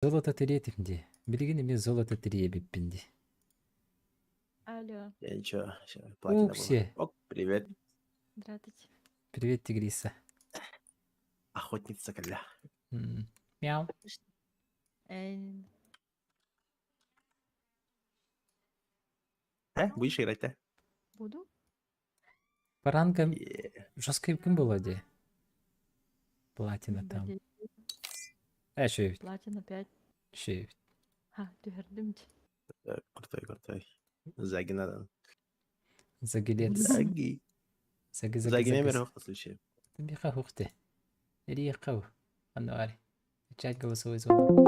Золото тиретимди. Билигин эме золото тиреебиппинди. Алло, Я ничего, сейчас платина была. Уксе. Ок, привет, здравствуйте. Привет, тигриса. охотница Коля. Мяу. Э, Будешь играть, да? Буду? Паранга Е, жесткий кім болады? Платина там. Бәле, Шөйбіт. Платина 5. Шөйбіт. Ха, түгердімді. Крутой. Заги надо. Загилет. Заги. Заги. Заги не меру в случае. Биха хухте. Ири қау. Ануари. Чать голосовой звонок.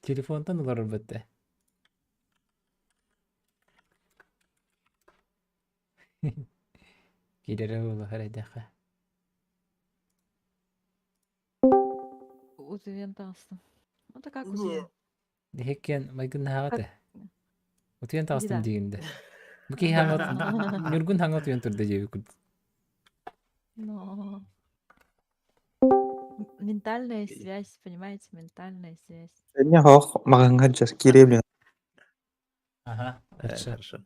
Телефондан олар бітті. Келері олы қарайдақа. Узывен тастым. Это как узывен? Дехеккен майгын хағаты. Утуен тастым Иди да. дегенді. Бүкей хаңат, нүргін хаңат үйен тұрды жебі күрді. Но... Ментальная связь, понимаете? Ментальная связь. Не хох, маганган сейчас киреблин. Ага, хорошо. Хорошо.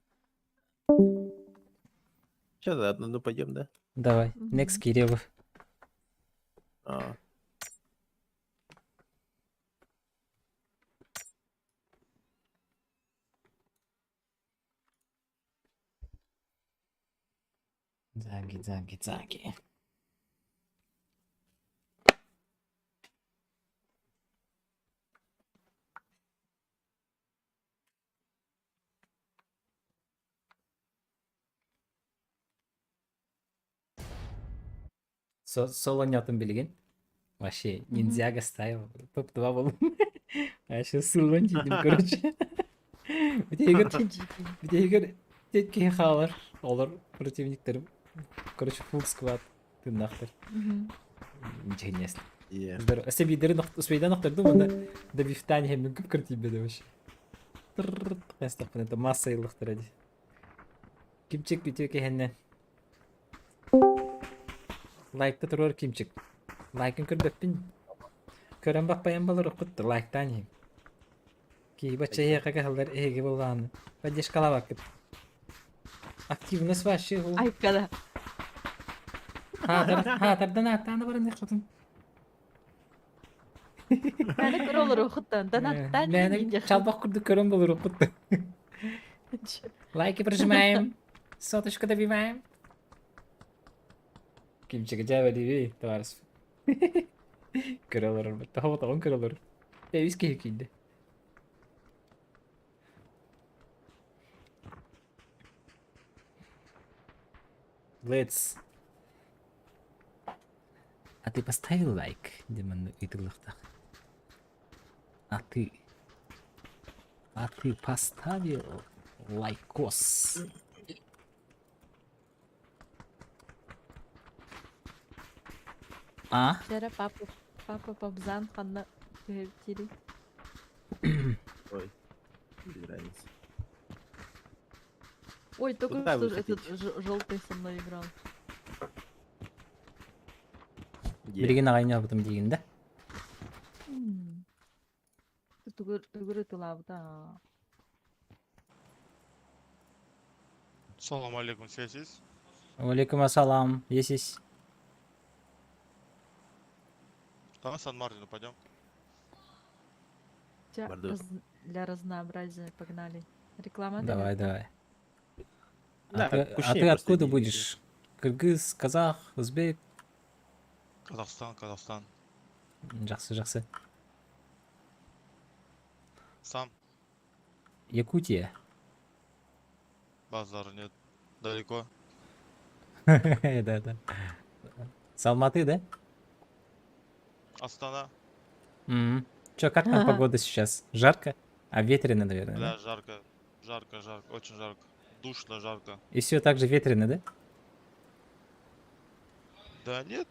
Че, за одну пойдем, да? Давай, Мгм. next Кириллов. А, Заги. Сол ойнатым билген. Вообще, ниндзяга стайл. Топ-2 болдым. Вообще сылын жейдім, короче. Бітегер тетке қалар. Олар противниктерім. Короче, фул сквад. Тымнақтар. Интересно. е. Здорово. Әсебейдері ұспейді нақтырдым, онда да бифтани хемнің көп кіртей беді вообще. Қастақпын, это масса елықтыр әді. Кимчик бітеу кехеннен. Лайкта тұрар кимчик. Лайкын көрбеппін. Көрен бақпайын балыр ұқытты, лайктан ем. Кей бача еқаға қалдар әйге болғаны. Бәдеш қала бақыт. Активность вообще. Ай, когда? Хатардан аттаны барын еқытын. Мәні көр олар оқыттан. Донаттан Мәні чалбақ күрді көрен болыр ұқытты. Лайки прожимаем. Соточку добиваем. Кимчиге жабы дейбей, товарищ. Көрелер бітті. Хауатағын көрелер. Эвис кейді. Let's. А ты поставил лайк? Демон итыглыхтах. А ты поставил лайкос. А? Жара папа Бабзан қанна түгертері. Ой, без разницы. Ой, только Куда вы что этот хотите? желтый со мной играл. Е. Билген ағайын абытым дегенді. Түгірі тылабыда. Салам алейкум, связись. Алейкум ассалам. Есіс. Давай Сан-Мартину пойдем. Бордо. Для разнообразия погнали. Реклама. Давай. Да, А ты вкуснее просто откуда не- будешь? Кыргыз, казах, узбек? Казахстан. Жақсы. Сам. Якутия. Базар нет. Далеко. Да. С Алматы, да? Астана. Чё, как там погода сейчас? Жарко? А ветрено, наверное, Бля, да? жарко. Очень жарко. Душно, жарко. И все так же ветрено, да? Да нет,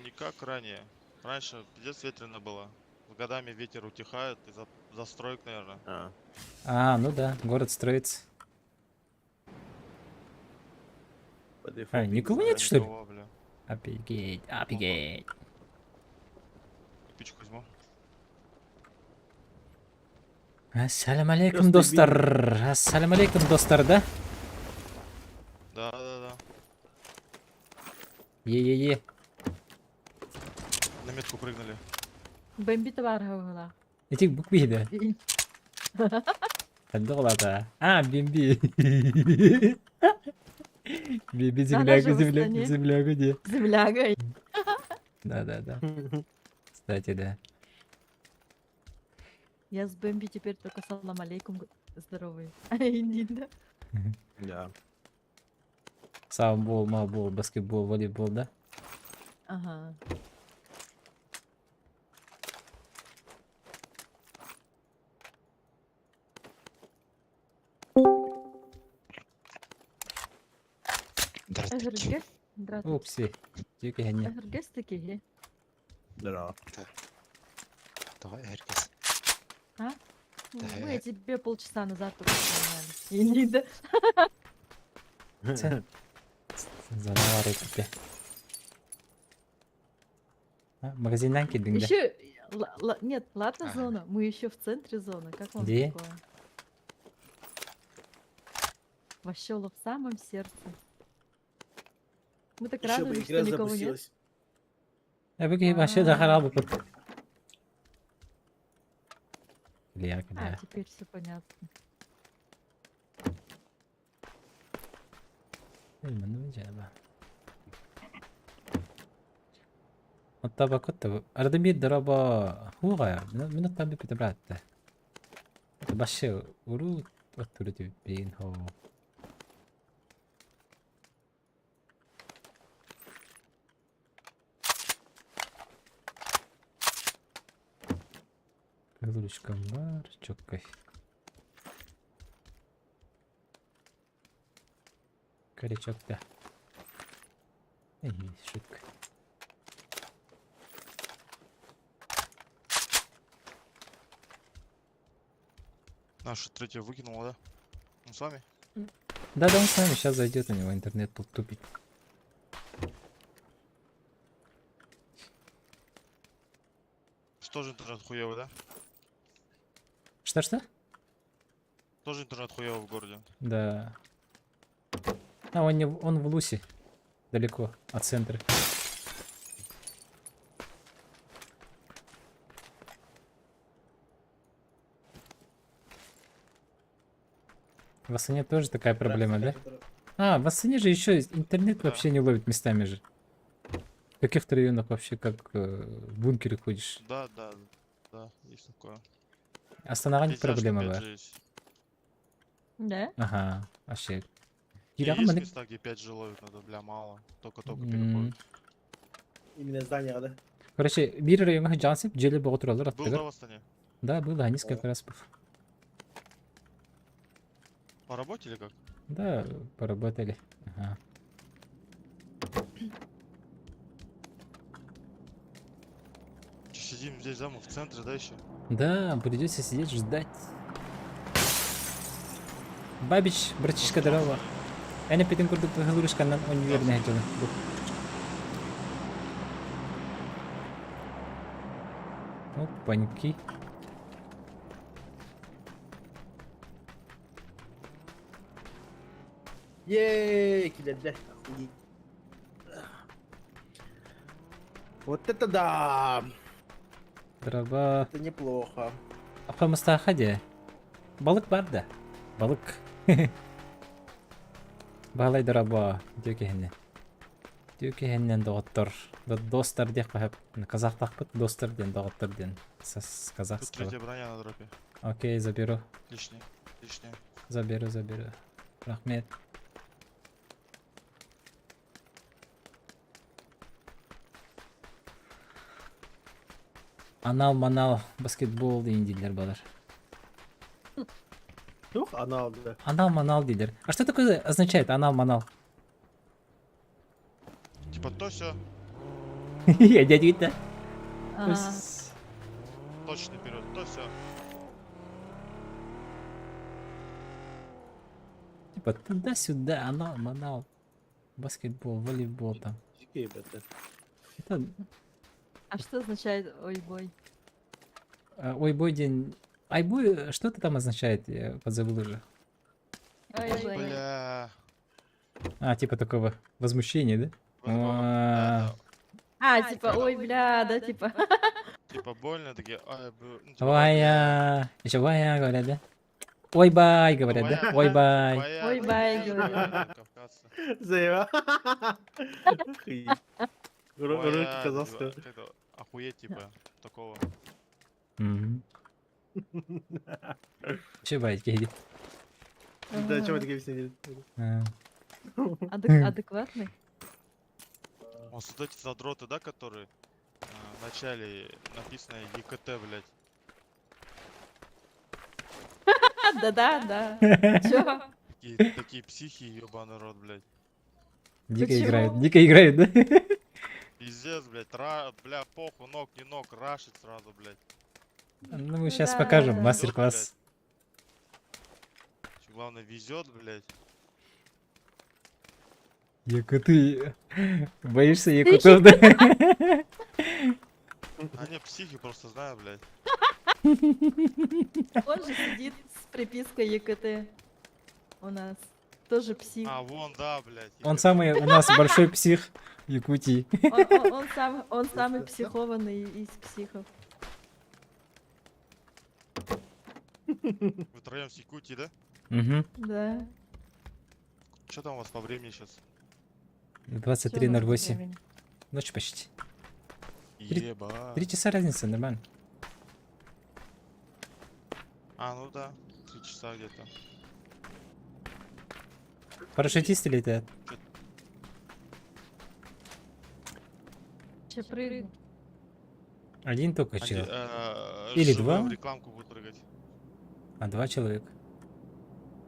не как ранее. Раньше пиздец ветрено было. С годами ветер утихает из-за застроек, наверное. А, А, ну да, город строится. По дефолту никого не нет, знаю. что ли? Никого, бля. Офигеть, офигеть. Пичку возьму. Ассаляму алейкум, Просто достар. Ассаляму алейкум, достар, да? Да, да, да. Е-е-е. На метку прыгнули. Бэмби бар хавала. Этих букв да? Доллата. Бимби. Бимби Она же земляга, в Астане. земляга, где? Земляга. Да. Кстати, да. Я с Бэмби теперь только салам алейкум здоровый. Да. Да. Саундбол, малбол, баскетбол, волейбол, да? Ага. Здравствуйте. Әзірге? Здравствуйте. Упси. Тільки гені. Әзірге стекеге. Да. Давай, Эргес. А? Да. Ну, я тебе полчаса назад только сказали. И не да. Занавар etті. Магазиннан келдің бе? Еще... Нет, ладно Ага. зона. Мы еще в центре зоны. Как вам Где? такое? Вощёла в самом сердце. Мы так Еще бы радовались, игра что никого нет. запустилась. Әбігі башы да қарал бұпыт. Кілия, А, кілия. теперь все понятно. Білмін жаба. Оттаба көтті. Арада бір дыраба хуға. Мен оттаба біті братты. Башы ұру оттыры деп бейін хоу. Кылышкам бар, чоккай. Корячок-то. Эй, шутка. Наша третья выкинула, да? Ну, с вами? Да, он с нами сейчас зайдет, у него интернет тут тупит. Тоже интернет хуёвый, да? Что? Тоже интернет хуёвый в городе. Да. Он в Лусе. Далеко от центра. В Астане тоже такая проблема, да? В Астане же еще интернет Да. вообще не ловит местами же. В каких-то районах вообще как в бункере ходишь. Да, есть такое. Астанаға не Пиздяшка проблема опять бар. же есть. Да? Ага, вообще. Не, Ирағы есть міне- места, где 5G ловит, надо, бля, мало. Только-только М. переходит. Именно здание, да? Короче, bir районға жансып, желі бұғы туралар Был, да, аттығыр. в Астане? Да, был, а несколько раз был. По работе или как? Да, поработали. Ага. Чё, сидим здесь, да, мы в центре, да, еще? Да, придется сидеть ждать. Бабич, братишка, здорово. Я не пойдем курдук галурушканнан универне жылы. Опаньки. Ей, килядля. Охуеть. Вот это да! Драба. Это неплохо. Апамыста хаде. Балык бар да. Балык. Балай драба. Дюкехенне. Дюкехеннен доғыттыр. Достар дек бахып. Казах тақпыт достар ден доғыттыр ден. Сас Тут казахского. третья броня на дропе. Окей, заберу. Лишняя. Заберу. Рахмет. Анал-манал баскетбол дейін дейлер балар. Ух, анал, да. Анал-манал дейлер. А что такое означает анал-манал? Типа то все, Я дядя Вита. А, точно вперед, то все. Типа туда-сюда, анал-манал. Баскетбол, волейбол там. Дикие, блядь. Это, А что означает ой бой? ой, бой день. Айбой, что это там означает? Я позабыл уже. Ой бой. Бля. А, типа такого возмущения, да? Да, А, типа, ой, бля, да, типа. да. Типа больно, такие, ай, ну, типа, Вая. Еще вая говорят, да? Ой, бай, говорят, да? Вая. Ой, бай. Бая, Ой, да, бай, да, говорят. да, кавказцы. Заеба. Охуеть. Бая, Руки казахского. типа, как-то охуеть, типа, такого. Мгм. Че байки иди? Да, чего такие все А. Адекватный? Вот вот эти задроты, да, которые в начале написано ЕКТ, блядь. Да. Чё? Такие психи, ебаный рот, блядь. Дико Почему? играют, дико играют, да? Пиздец, блядь, бля, похуй, ног, не ног, рашит сразу, блядь. Ну, мы сейчас да, покажем да. мастер-класс. Главное, везет, блядь. Якуты. Боишься якутов, да? Они психи, просто знаю, блядь. Он же сидит с припиской ЕКТ у нас. Тоже псих. А, вон, да, блядь. Он ЕКТ. самый у нас большой псих Якутии. Он самый психованный из психов. Вы втроем с Якутии, да? Угу. Да. Что там у вас по времени сейчас? Чё у нас по 23:08. времени? Ночь почти. Еба. 3 часа разница, нормально. А, ну да. 3 часа где-то. Парашютисты летают. Че прыгну? Один только Они, чел. Или живые два? в рекламку будут прыгать. А 2 человека.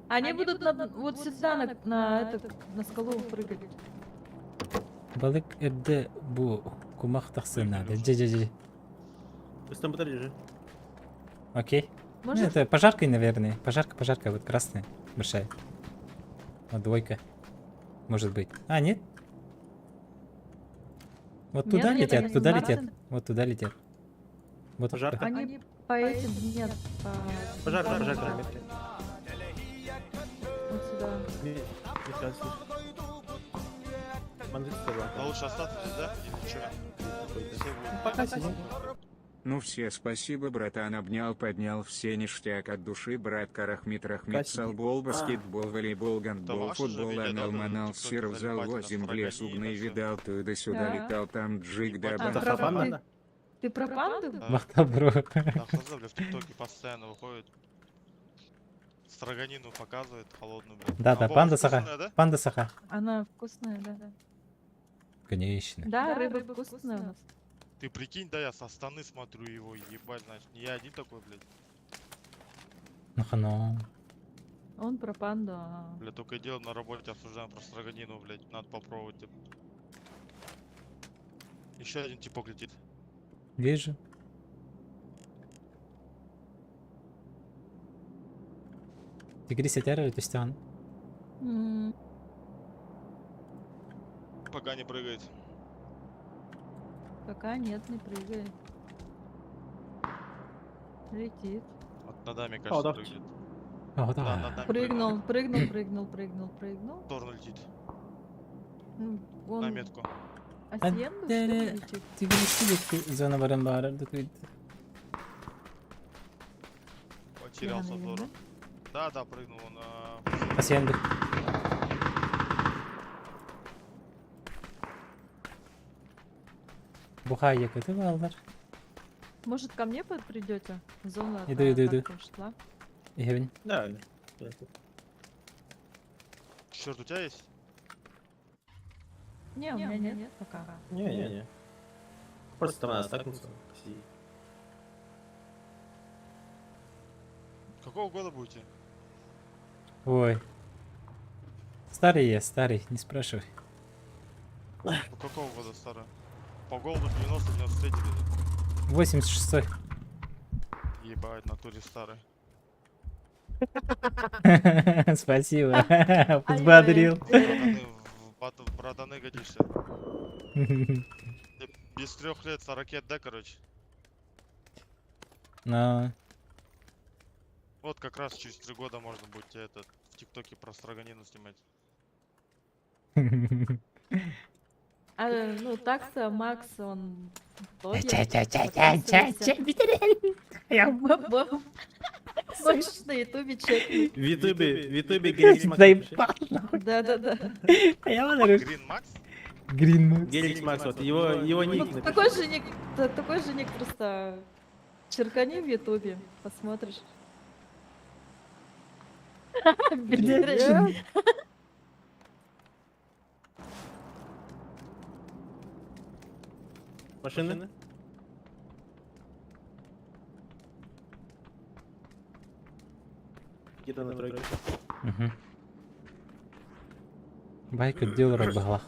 Они будут вот сюда на скалу прыгать. Балык эрде бу кумах тахсына. Джи. Пусть там батарея же. Окей. Ну, Может, это пожаркой, наверное. Пожарка, вот красная, большая. Вот двойка. Может быть. А, нет? Вот Нет, туда нет, летят, они туда с летят. Мартин. Вот туда летят. Вот Пожарка? они по этим, нет, по... Пожарка. Вот сюда. А лучше остаться здесь, да? Или чё? Все будут. Пока сидим. Ну все, спасибо, братан, обнял, поднял, все ништяк от души, брат Карахмит Рахмит, Спасибо. салбол, баскетбол, волейбол, гандбол, ваше же футбол, видео, да, анал, там манал, в ТикТоке сир, взял, залипать на возим, в лес, строганина, угны, всё. видал, туда-сюда Да. летал, там джиг, Ебать, да, это про- Панда? Ты про панду? Да. Махта, бро. Да, хз, бля, в ТикТоке постоянно выходит. Строганину показывает холодную, бля. Да, А да, Вова панда вкусная, саха. да? Панда саха. Она вкусная, да. Конечно. Да, рыба вкусная у нас. Ты прикинь, да, я со стороны смотрю его, ебать, значит, не я один такой, блядь. Ну хано. Он про панду, а... Бля, только и дело на работе обсуждаем про строганину, блядь, надо попробовать. Типа. Еще один типок летит. Вижу. Тигри сетяра өтөстөн. м, Пока не прыгает. Пока нет, не прыгает. Летит. Вот над нами, кажется, да. прыгнет. О, Да, да. над нами Прыгнул. В сторону летит. Ну, На Он метку. асьенду, что ли, Адere. летит? Тигри силек зона барын бары. Потерял с наверное, обзора. Да, да, прыгнул он. А... Пасенди. Бухай якыты балдар. Может, ко мне придете? Зона Иду. так ушла. Егевин. Да. Черт, у тебя есть? Не, у меня нет пока. Не. Просто там надо стакнуться. Сидеть. Какого года будете? Ой. Старый я, старый, не спрашивай. Ну, какого года старая? По голоду 90-93 где-то. 86-й. Ебать, в натуре старый. Спасибо. Подбодрил. Пацаны в братаны годишься. Ты без 3 лет 40 лет, да, короче? Ну, Вот как раз через 3 года можно будет тебе этот в ТикТоке про строганину снимать. А, ну, так-то Макс, он блогер. Можешь на ютубе чекнуть. В Ютубе Геликс Макс напиши. Да-да-да. Green Max? Грин Геликс Макс, вот его ник Ну, напиши. такой же ник просто черкани в ютубе, посмотришь. Бельдеры. Машины? Где-то на тройке. Байк отдел рыбалах.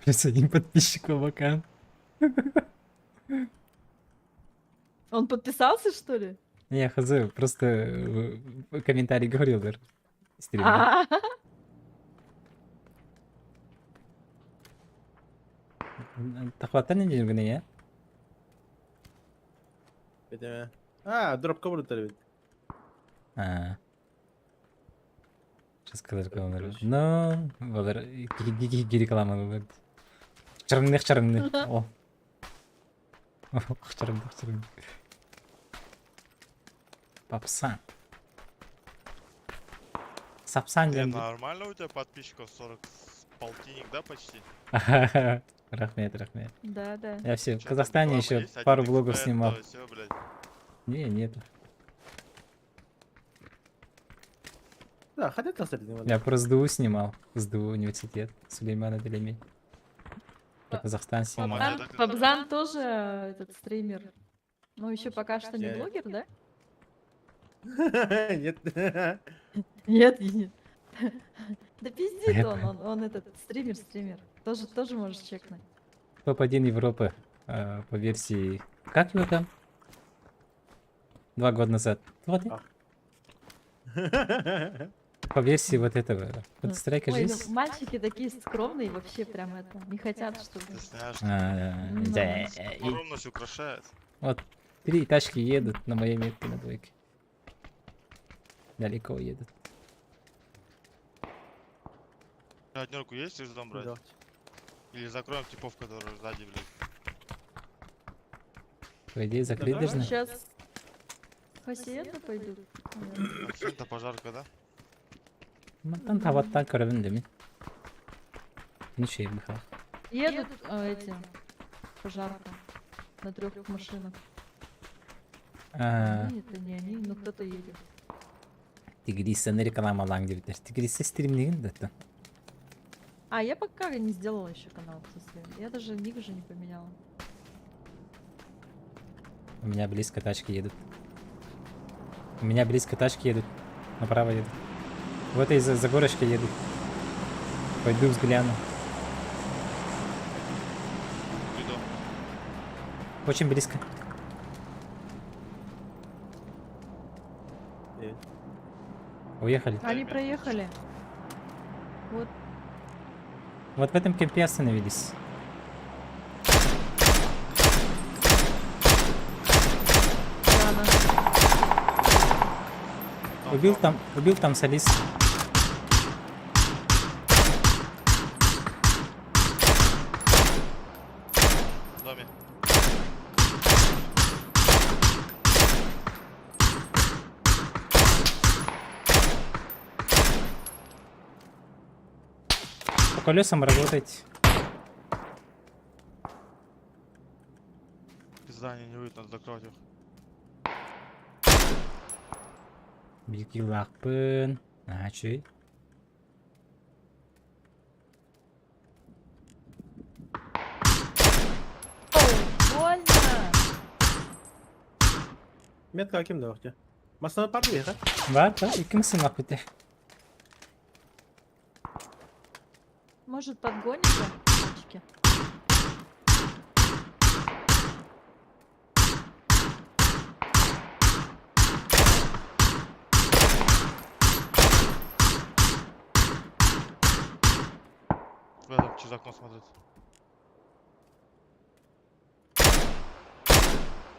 Плюс 1 подписчик Вакан. Он подписался, что ли? Я хз, просто комментарий говорил, да. Стример. А, Тахваттан не жүргені, я? Бетеме. А, дроп кабыр өтер бит. Сейчас сказать, Короче. говорю. Ну, болар, реклама болар. Чырымдык. О. Чырымдык. Папсан. Сапсан Не, дем. нормально у тебя подписчиков 40 с полтинник, да, почти? Рахмет. да. Я все в Чё там, Казахстане реклама еще есть? пару Один блогов эксперт, снимал. то всё, блядь. Не, нету. Да, хотят на среди него. Я про СДУ снимал. СДУ университет. Сулеймана Делеми. Про Казахстан снимал. Мама, Пабзан тоже этот стример. Ну, еще пока что не Я- блогер, да? Нет. Нет. Да пиздит Я он этот стример. Тоже можешь чекнуть. Топ-1 Европы по версии... Как его там? 2 года назад. Вот. По версии вот этого. Counter-Strike Ой, жизнь. ну, мальчики такие скромные, вообще прям это, не хотят, чтобы... Ты знаешь, Ну, Да, скромность украшает. вот 3 тачки едут на моей метке на двойке. Далеко едут. Однерку есть или ждем брать? Да. Или закроем типов, которые сзади, блядь. По идее закрыть Да, должны. Сейчас хассиеты пойдут. наверное. Акцента пожарка, да? Ну там таваттан көрөбүн деmin. Ничего быхал. Едут эти пожарка на 3 машинах. Они, это не они, но кто-то едет. Тигрисаны рекламалаң деп айтар. Тигриса стримдеген да там. А, я пока не сделала еще канал со своим. Я даже ник же не поменяла. У меня близко тачки едут. Направо едут. В этой за горочкой едут. Пойду взгляну. Иду. Очень близко. Уехали. Они проехали. Вот. Вот в этом кемпе остановились. Рано. Убил там Солис. В доме. По колесам работать. Пизда, они не выйдут, надо закрывать их. Бикилакпын. Чүй. Больно. Метка кимде вакыты? Масына бар бе, ха? Бар, да? Екі мысым ақ бітті. Может, подгоните мальчики? через окно смотрит.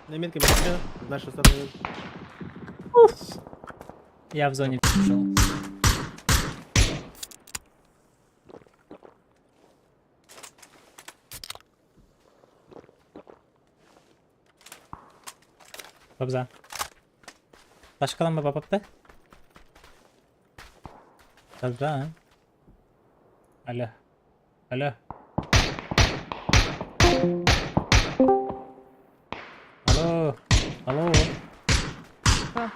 На минке машина, с нашей стороны. Я в зоне пішов. Babza. Başka mı babapta? Babza ha? Alo. Alo. Alo. Alo. А.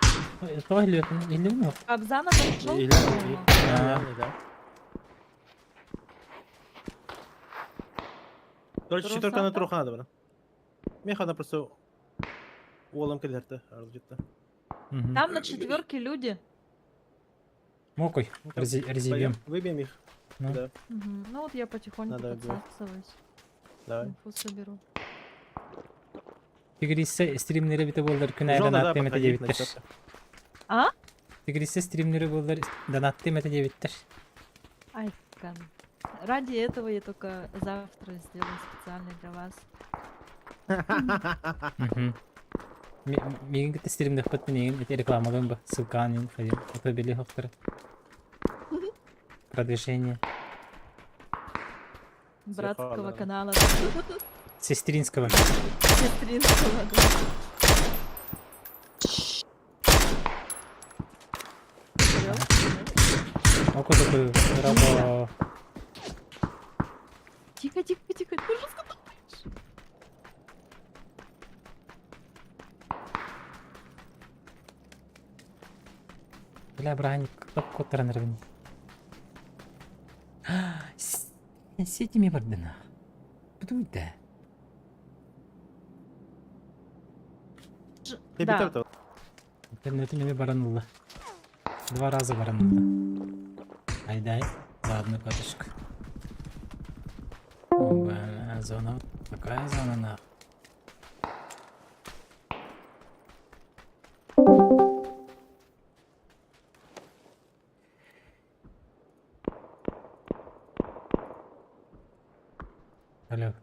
Кто идет? Или нет? Кобзана подошел? Или, да. Короче, Трусата? четверка на труха надо, брат. Меха, она просто уолом кидерте, где-то. Мгм. Там на четверке люди. Мокой. Резибьем. Выбьем их. Ну. Да, Мгм. Ну вот я потихоньку Надо отбивать. подсасываюсь. давай. Инфу соберу. Tigris'e streamleri bir de bollar künaydan Жёлтый, да, attı mete подходить на bittir. четверку. А? Tigris'e streamleri bollar dan attı mete bittir. Ай, Кан. Ради этого я только завтра сделаю специально для вас. Мгм. Миген кете стримдах подпинеген эти рекламалым ба ссылканин ходим. Это били хоктор. Продвижение. Братского да. канала. Сестринского. Сестринского, да. Око такой рабо. Тихо, тихо, тихо. Пожалуйста, Бля, брань, топ коттар нервин. Сетими бардына. Бутуйда. Ты Да. битер-то? Интернетіме баранула. 2 раза баранула. Айдай, за одну катушку. Оба, зона. Какая зона на? Алло.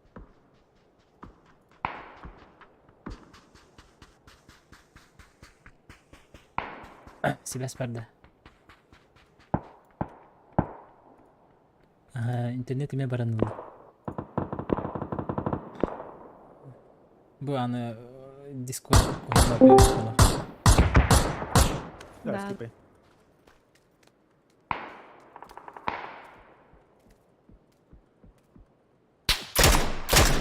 Себя спарда. İnternetime baranıldı. Bu anı Discord konuşma falan. Давай, Да. скипай.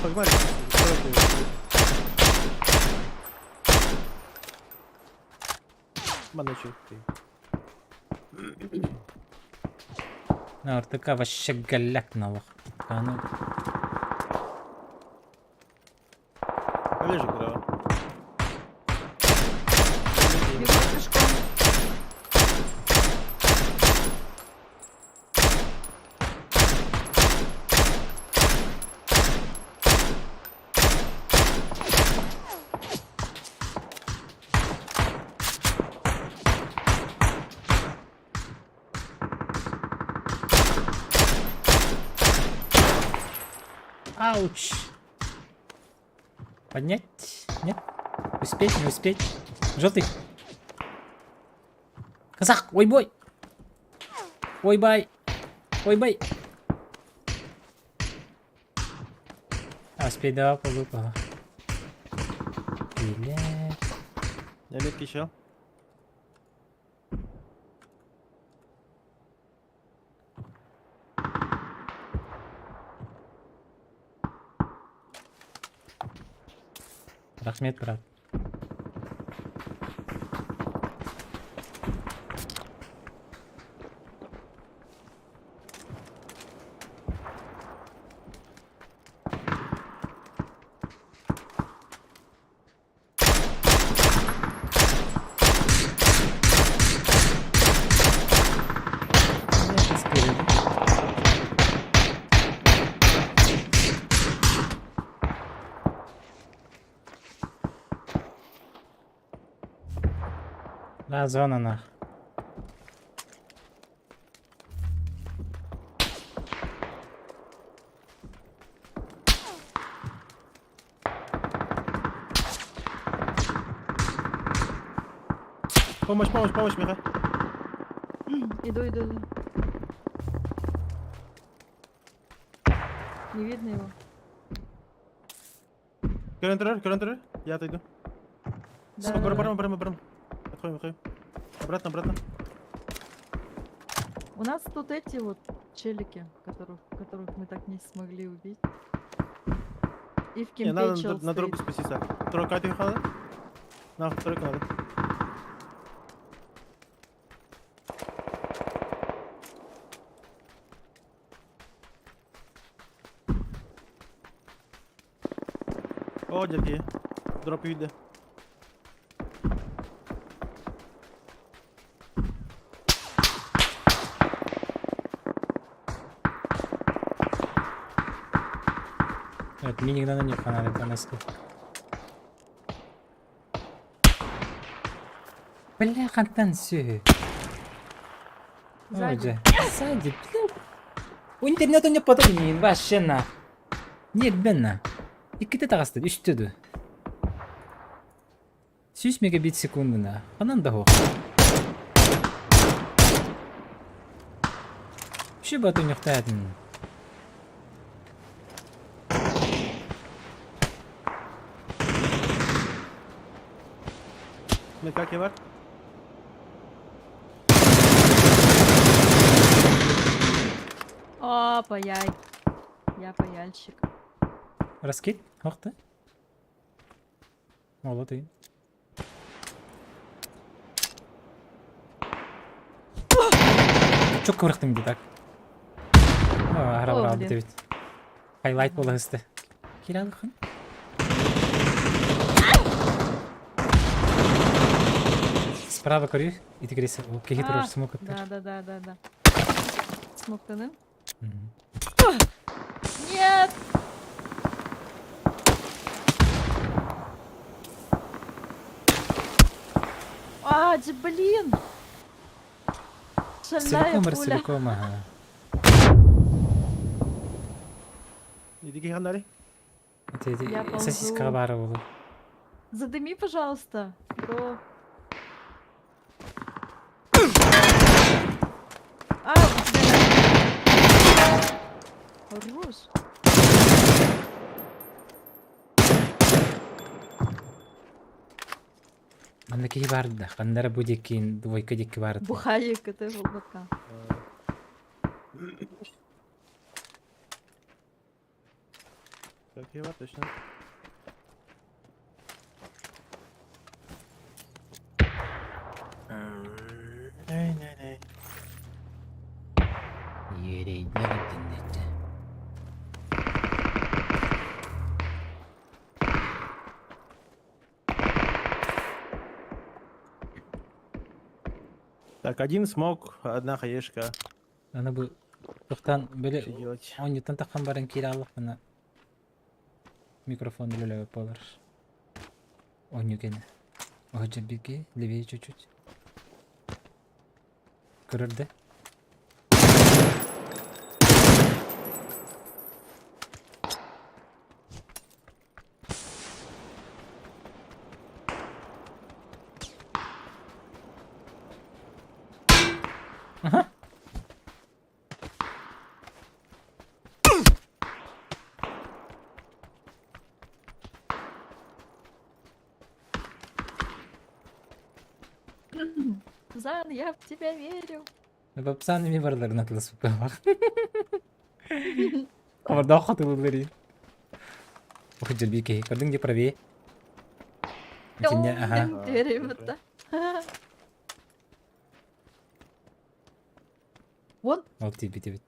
Погнали. Маночек ты. Artık вообще галяк на лох. Кану. Полежи, куда? Бегу пешком. Ауч. Поднять? Нет? Успеть, не успеть? Желтый. Казах, ой бой. Ой бай. Ой бай. А, успеть, да, полупа. Блядь. Я метки еще. Рахмет, брат. Да, зона нах. Помощь, помощь, помощь, Миха. Иду. Не видно его. Керен, я отойду. Да, Брам, да, да. брам. Отходим. Обратно. У нас тут эти вот челики, которых мы так не смогли убить. И в Не, кемпе надо чел на стоит. дорогу спуститься. Тройка ты надо? На, тройку надо. О, дядьки. Дроп йде. Evet minigden önce kanal eski. Бля, хантан сü. Сзади. Сзади. У интернет у меня потом вообще на. Нет, бенна. İkide tağastı, üsttüdü. 100 megabit sekunduna. Kanan da hoq. Şu batı nöqtədin. Как var? О, паяй. Я паяльщик. Раскид, hoqtı. Молодый. Çok kıvrıktım bir tak. Ara О, ara блин. evet. Highlight bola hızlı. Kiralıkın. Справа корю и ты говоришь, окей, А, хорош смог Да. Смоктаны? Мгм. Нет! Блин! Шальная Целиком пуля. целиком, ага. Иди хандари. Я Это ползу. сосиска баровала. Задыми, пожалуйста, бро. А, у тебя... Хорош. Мандaki barda. Qandara budekin двойка дикки barda. Бухайка, ты глубока. Как var точно. Не. Yereydi internette. Так, один смог, одна хаешка. Ana bu to'xtan böyle Что делать? on yuttan taqqan baran kiralıq bana микрофон löle olur. On yukene. Hoca bilgi leveye чуть-чуть. Kırırdı. Aha. Зан, я в тебя верю. Бапсанами varların atlas bak. Kabarda xatı verin. Hoca bilgi gördün de pravi. İçinde aha. Верим это. Вон, Вот тебе бит.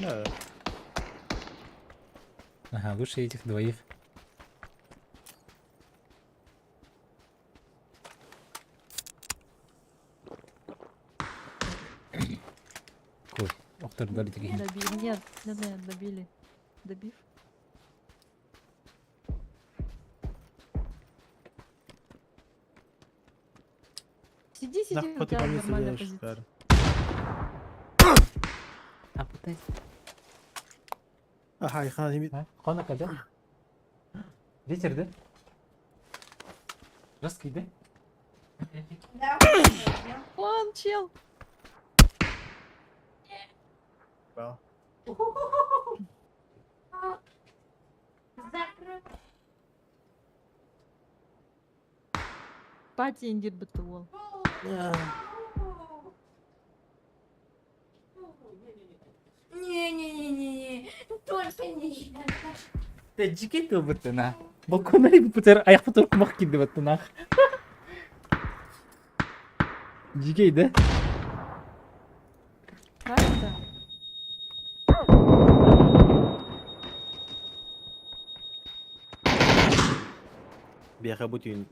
Да. Ага, лучше этих двоих. Кой, оқтырдылар деген. добили. Нет, добили. Добив. Сиди, у Нахуй ты тебя по мне нормальная стреляешь, позиция. Кар? А пытай. Ага, их надо иметь. Қона қада? Ветерді? Жас кейді? Вон, чел. Well, Пати индит бітті ол. Не-не-не-не, только не я. Te jiki tuh betul nah. Balkon dari putar ayak putar kumak gitu betul nah. Jiki ide. Правда? biar butuhin.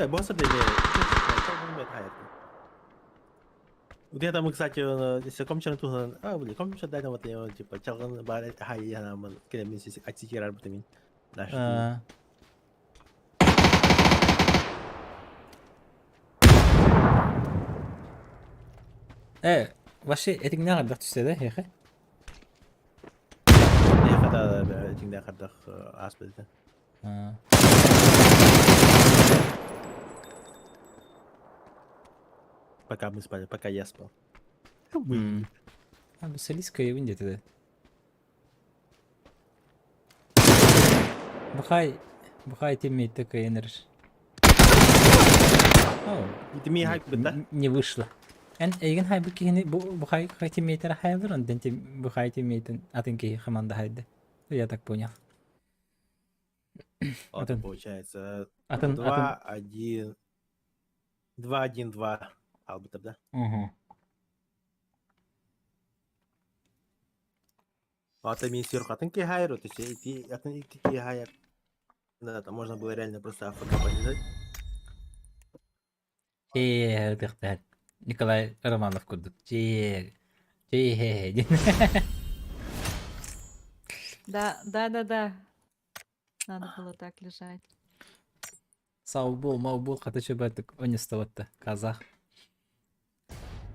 Босса для Dia tamu ksacho se komchana tuhan beli komchana dai nama teo tipo chagan bare hai ya nama kene min si achikirar butamin. Dash. Вообще, это не надо все, да, хе? Ya kata tinggal kata aspek itu. Пока мы спали, пока я спал. А, Салиская винди тогда. Бухай тиммейт такая энерж. Itu mi hype betul. Не вышло. Эйген хай букини бухай тиммейтер хайвер, он денти бухай тиммейтен атинки команда хайда. Я так понял. Вот получается Атын. 2-1. 2-1-2. Албетер, да? Угу. Это ми сверху атинки хайру, то есть идти атинки хайр. Да, там можно было реально просто АФК полежать. Дыхтат. Николай Романов кудут. Да. Надо было так лежать. Маубул, хата чебатык, онестоватта, казах.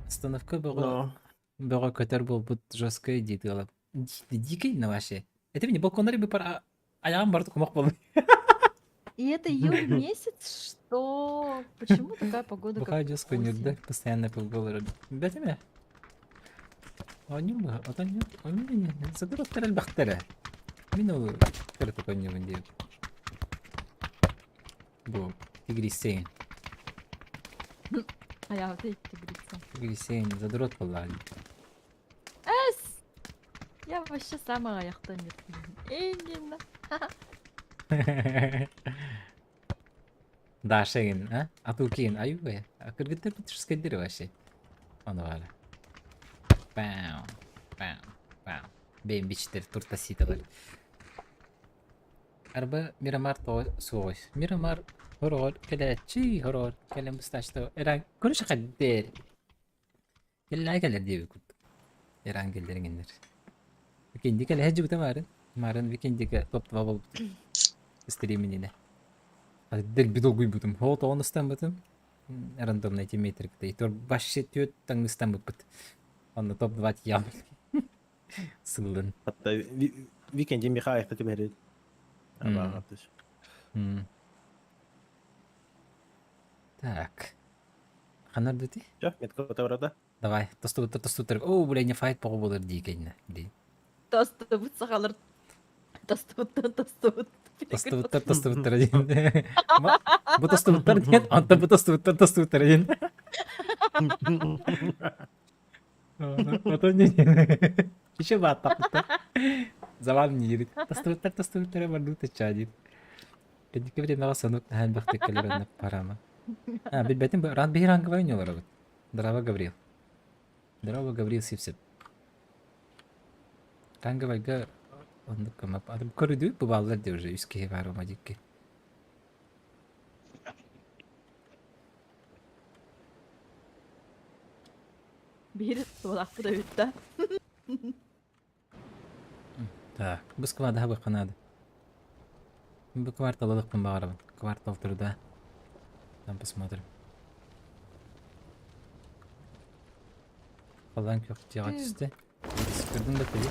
Остановка бөға көтер бол бұд жесткой дейді ғалап. Дикей на вообще. Это мне балконары бы пара аям барды кумақ болды. И это июль месяц, что... Почему такая погода, Бухай как жесткой осень? нерді, постоянно полголары. Бәтіме? Оню ба, оню не, заберу тарал бақтары. Мен ол кірті конюмын деп. Бұл, тигрисейн. А я вот эти тигрицы. Тигрисейн, задрот боллады. Я вообще самая яхта нет. Именно. Дашеген, а? Атулкин, аю бе. Кыргыттар бітірскендері вообще. Оны бары. Пау. Бейм бичтер туртаситалар. Арба Мирамар то соғыз. Мирамар хорор, келечи хорор, келем бусташто. Эран көрүші қаддер. Келлай деп күт. Эран келдеріңендер. Викенди келе хеджі бұта марын. Марын викендиге топтыва болып. Стриминіне. Дел бидолгуй бутум. Хоото оныстан бутум. Рандомный тиммейтер кітай. Тор башшы түйет таңыстан бұт. Онны топ-20 ям. Сылын. Hatta weekend mi хайр та тебе. Так. Ханар дути? Чё, метка врата? Давай, тосту. О, бля, не файт по болар дикейна. Ди. Тостовут сахалар. Тостовут. Тосту один. Bu tostuvutlar diyen, anta bu tostuvutlar diyen. Ото не. Еще батак. Завал не едет. Тостувуттар барду тачадит. Кедики время расанук хан бахтекалерна парама. Билбетин ран бихранг вайнёлар бут. Драва Гаврил сипсип. Ранга вайга onu kamap. Adam korudu bu ballar diyor üskeye var o macikki. Бери солақты да өтті. Так, biz kıvada hava kanadı. Bu kvartalık mı bağırım? Kvartal turda. Там посмотрим. Falan yok cevap üstü. Sıkırdım da tabii.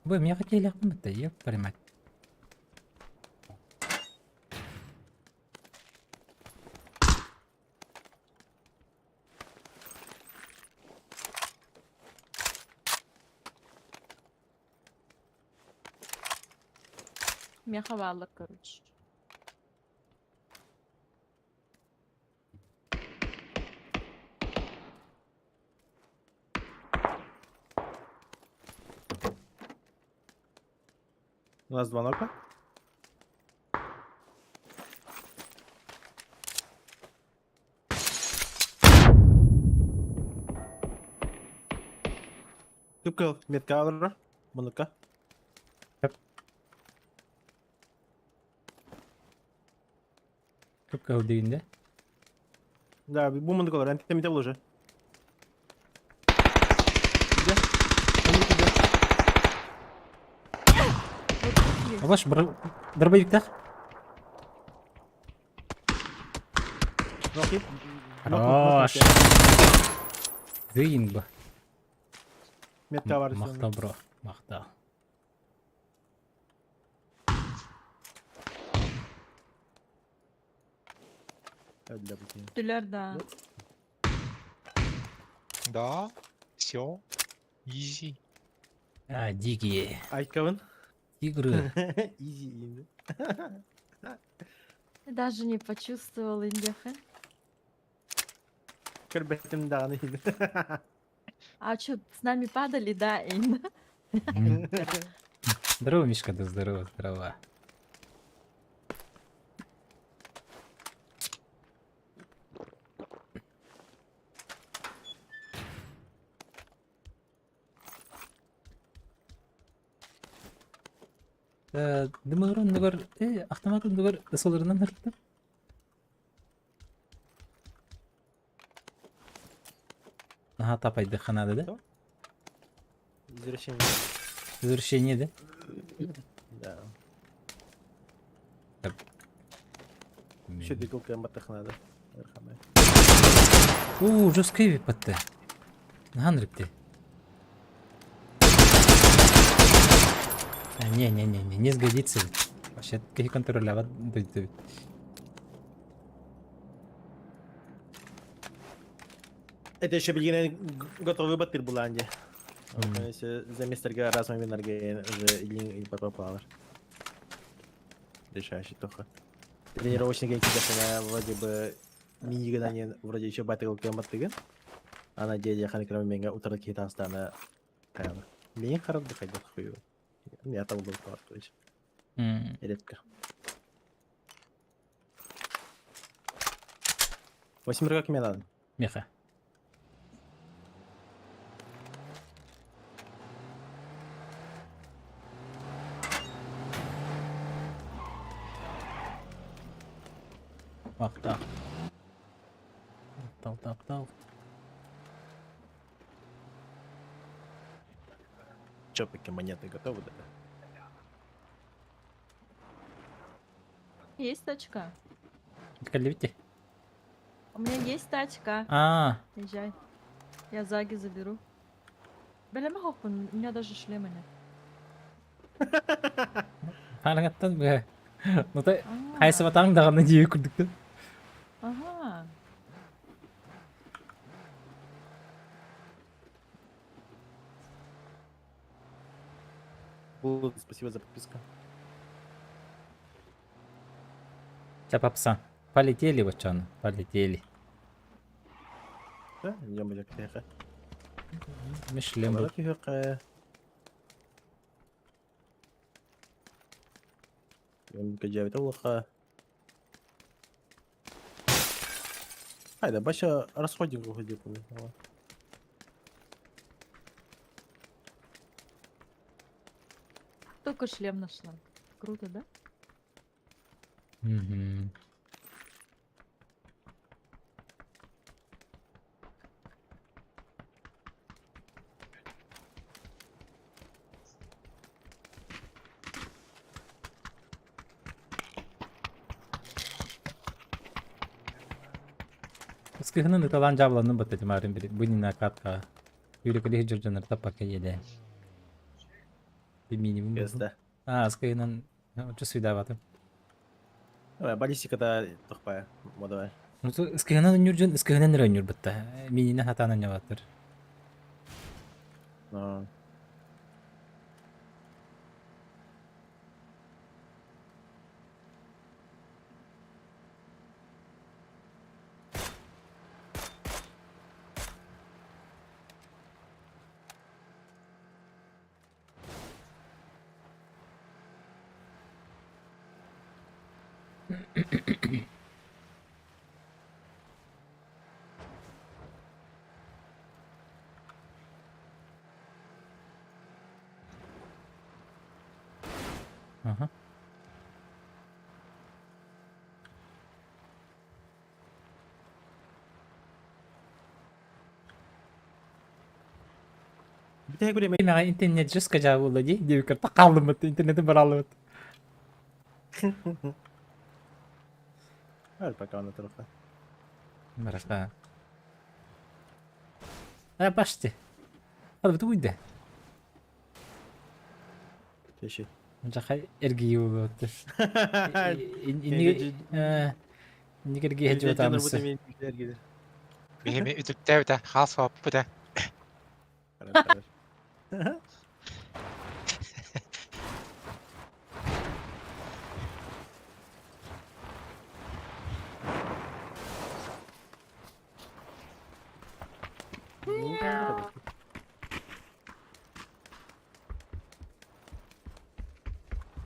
Bu я хотел yapmadı da yok примат. Меха валок, короче. У нас два нока. Тупка метка алыр. Мұныка. Көп кәу дегенде. Да, bu мұндық алыр. Әнтем мете бұл уже. Вот тут есть. Алаш, бір боевиктақ. Ноки. Хорош. Дейін бі. Метка бар. Мақтал, бро. Мақтал. Түлер, да. Да, все, изи. А, дикие. Айткавын. Тигры. Изи енді. Даже не почувствовал индеха. Кірбеттім дағаны енді. А что, с нами падали, да, Инна? Здорово, Мишка, да здорово, здорово. Дымырын дыбыр, автоматын дыбыр соларынан ыртты. Ага, тапайды ханады да? Извращение. Возвращение да? Да. Еще деколка ямбаттах надо. Архамай. Жесткий випатты. Ганрикти. Не сгодится. Вообще, какие контролировать будет. Это еще bilgine готовый батыр был анде. Если заместерга раз мы винарге уже или попал. Решающий только. Тренировочный гейм тебя вроде бы мини гадание вроде еще батыр кембаттыгы. А на деле ханикрам менга утра кита астана. Кайла. Мне харат бы ходил хую. Я там был пар, то есть редко. 8 как мне надо. Меха. Ах, так. Тал. Чё, такие монеты готовы, да? Есть тачка. Калите. У меня есть тачка. Езжай. Я Заги заберу. Белема хопун, у меня даже шлема нет. Харангаттан бе. Ну ты А, хайсы батаң дағаны дие күрдікті. Ага. Спасибо за подписку. Чапапсан. Полетели вот чон. Полетели. Да, идем блядь, тихо. Мишлем был. Тихо. Каджавит Аллаха. Хайда, баша расходинг уходит. Только шлем нашла. Круто, да? Мгм. Скигнын ыталан жабыланы бата жамарын бiri. Бунина катка. Юрикали журжаныр тапака еде. Bir minimum. Пизда. Скигнын чувств видаваты. Баллистика-то тупая. Модовая. Ну скигнын нюржан, скигнын рönür бата. Минина хатанан яватыр. Aha. Bir tane göre Maka internet just kajabul lagi. Dia kata kalem betul internet beralat. Ver bakalım o tarafa. Mereka. Pasti. Hadi betul udah. Teşekkür. Jaka ergi betul. Ini ini kergi haju Bu tamas. demin güzel gelir. Benim üdükte de has var bu da. Karar karar.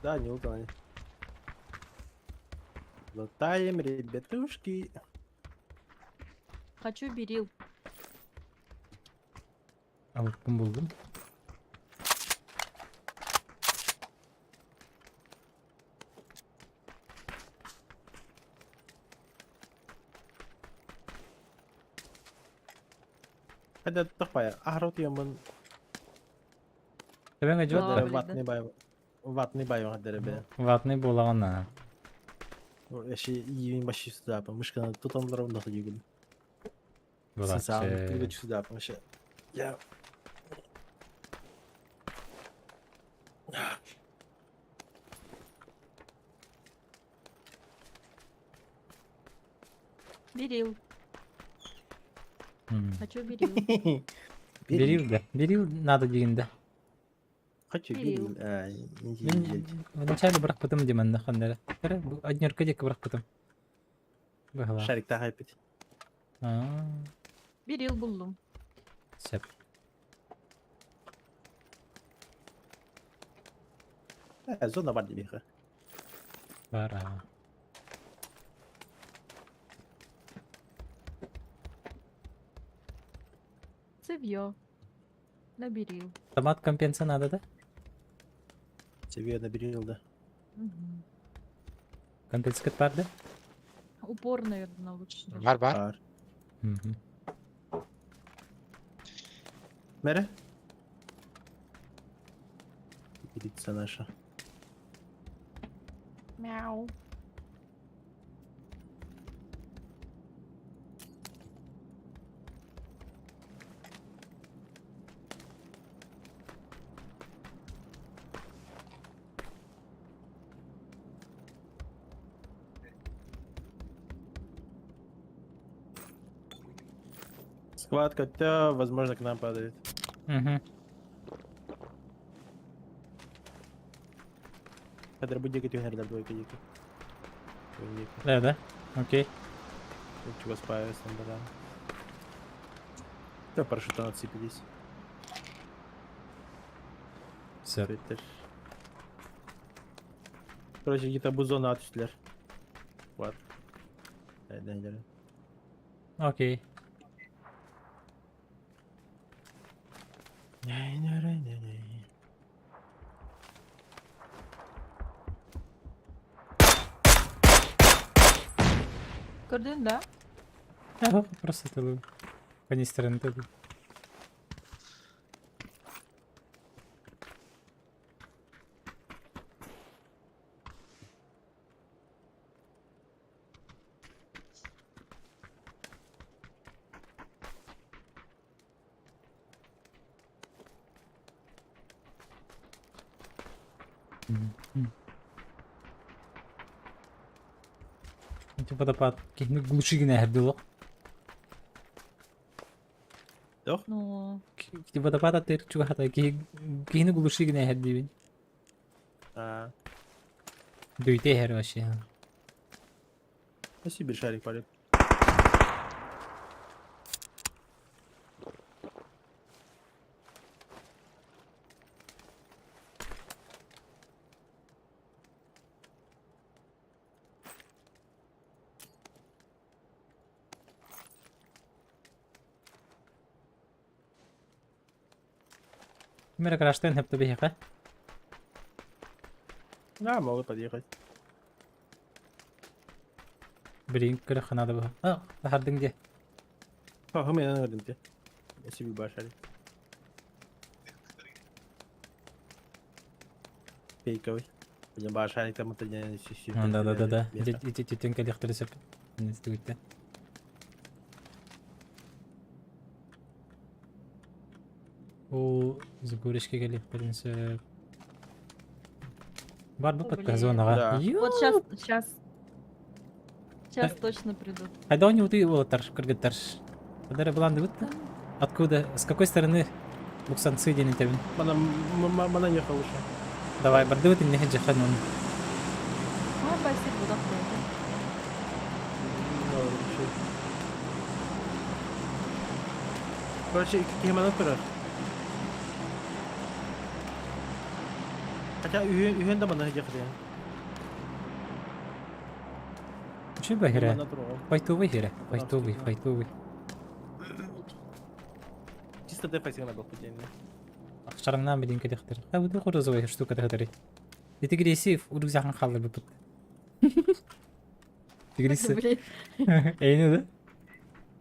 Да, не угнали. Лутаем, ребятушки. Хочу берил. Alıp buldum. Hadi тупая. Агрот ямын. Тебе ме жод. Добре. Ватный бай хаддere be. Ватный булагана. Яши июнь башы сюда, мышканы тутамларым да ходигул. Булак. Сам кылгыч сюда, мышы. Я Берил. Хочу берил. Берил да. Берил надо дегенде. Хочу Берил. берил. Инди Мен инди. вначале быракпытым деманды хандара. Бу однерка дек быракпытым. Быгыла. Шарик та хайпит. Берил buldum. Сеп. Зона бар дебиха. Бара. Цевьё. Наберил. Томат компенса надо, да? Тебе наберил, да. Мгм. Компенскат бар, да? Упор, наверное, лучше. Var var. Var. Мгм. Мере? Пилица наша. Мяу. Схватка, возможно, к нам падает. Мгм. Кадр будет дикать, наверное, двойка дикать. Да, да. Окей. Чего спаивается, да. Да, парашютом отсыпались. Все. Твиттер. Короче, где-то бузона отчислер. Вот. Да. Окей. Gördün de. Ага, просто тылы. Канистрын тылы. Itu водопад. Кихни глуши ги нехерди ло. Ну, Ки водопад атер чуга хата кихни глуши ги нехерди бин. Дүйте хер вообще. Спасибо, шарик палит. Мера краштен hep de beyha. لا могут подъехать. Birin kırı xanada bu. Ah, bahardın diye. هم انا غير انت سيبي باشا بيكوي وجنب باشا عليك تم تجي شيء Да. Иди тетенька лехтерсеп. Не стуйте. O Zagorishga лехтерсеп. Бар bu Блин. подказонаға. Да. Вот сейчас точно придут. Хайда они вот и олатар, кыргыттар. Кадары буланды бутта. Откуда, с какой стороны буксан сыйден тебин? مانا ехал уже. Давай, барды вот и не хеджи ханун. А, спасибо, куда ходит. Короче, hemen oturur. Hatta ühen de bana hediye yani. Чи бахира? Hemen oturur. Файтовый хире. Файтовый. Чисто дефайсига надо быть yani. Акчарыңнан билин келехтер. А вот хорозовый штука тахатари. И ты агрессив, урузяхан халлы бупут. Тигрисы. Блин, Эйни да?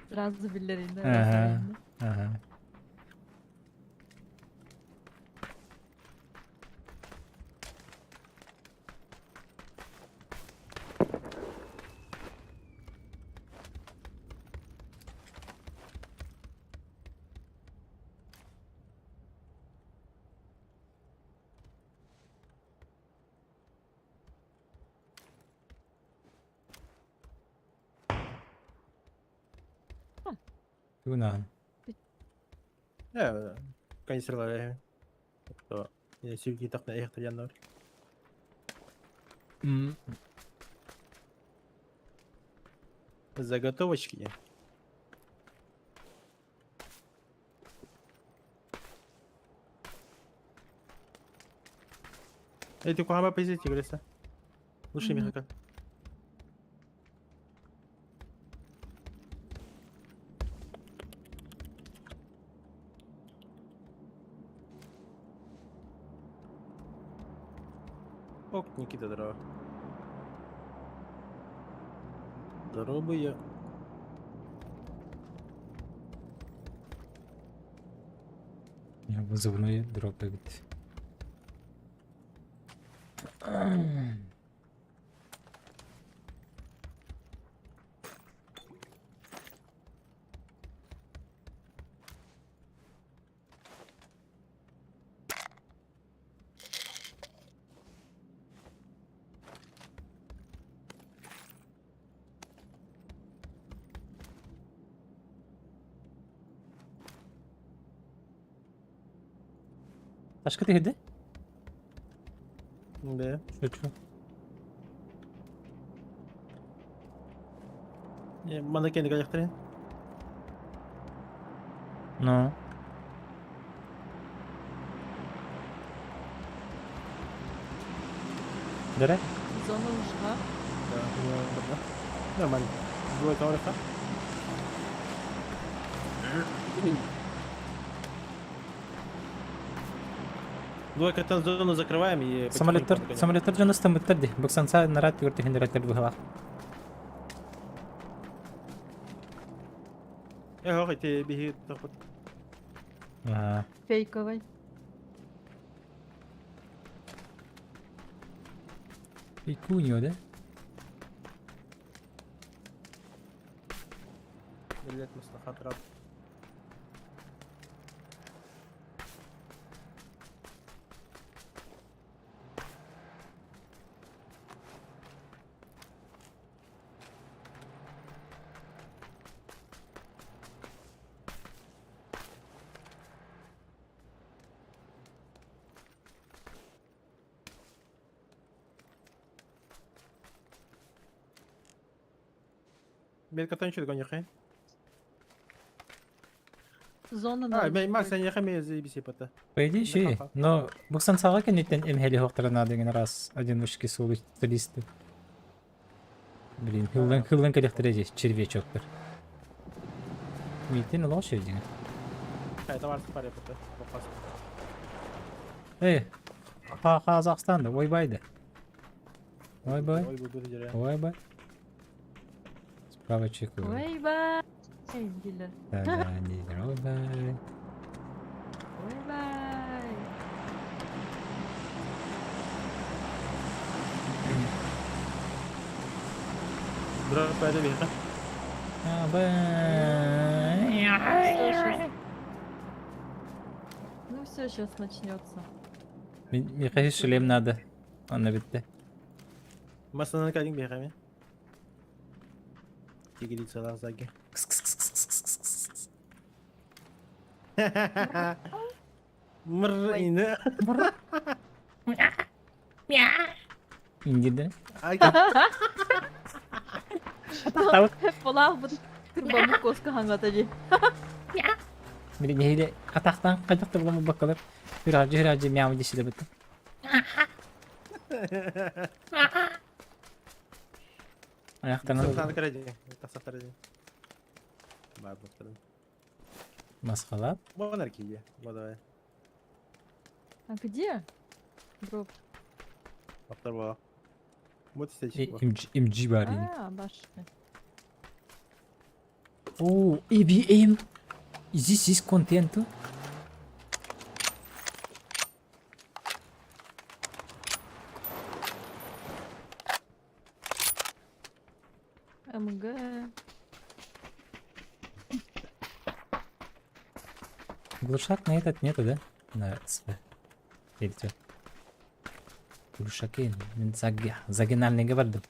сразу билlerinde. Ага. Ага. Тунан. Канистралар. То я сюги так на их yanlar. Заготовочки. Ты куда позиции говорится? Лучше Мгм. Михаил. Ок, Никита, здорово. Здорово бы я. Я вызывной дроп бит. Başka değildi. Да. Şu. Bana kendi kayaktırın. No. Dere? Зона ушла. Да, нормально. Двойка ворота. Двойка зону закрываем и... Самолеттер жана стамбыттерди. Буксанса нарат юрты хендереттер бухала. Эх, ты беги. Фейковой. Пикуньо, да? Блять, маслахат раб. Ben katan şurada konyak. Зона Ben sen yakamıyoruz bir şey pata. По идее, щи. Но буксансага кенеттен эмхели хоқтарана деген раз. Одиночки солы стилисты. Блин, хылын келехтереже червячоктар. Митин лошадь. Hayır, var süper yapıtı. Попас. Ey. Қазақстанда ойбайды. Ойбай. Ой, bu duracak. Ойбай. Справа чекаю. Vay be. Sevgiler. Ойбай. Vay bay. Drop böyle bir yere. Ойбай. Ну все, сейчас начнется. Михаил шлем надо. Он bitti. Masanın kalın bir yere mi? Çekildi çalar sanki. Mır ini. İngilizce. Ay, Tavuk. Hep falan bu kırbamı koska hangatacı. Bir neyle ataktan kaçaktır mı bakalım. Hüracı miyav dişi de bitti. Ayaklarına Sırtlanı da kıracak. Tasaf kıracak. Var bakalım. maskalar. Bu ne ki ya? Bu da. А где? Дроп. Baklar bu. Bu seçik bu. MG var yine. А, башня. Oh, EBM. This is content. МГ. Глушак на этот нету, да? На СВ. Или что? Глушаки. Загинальный vardı.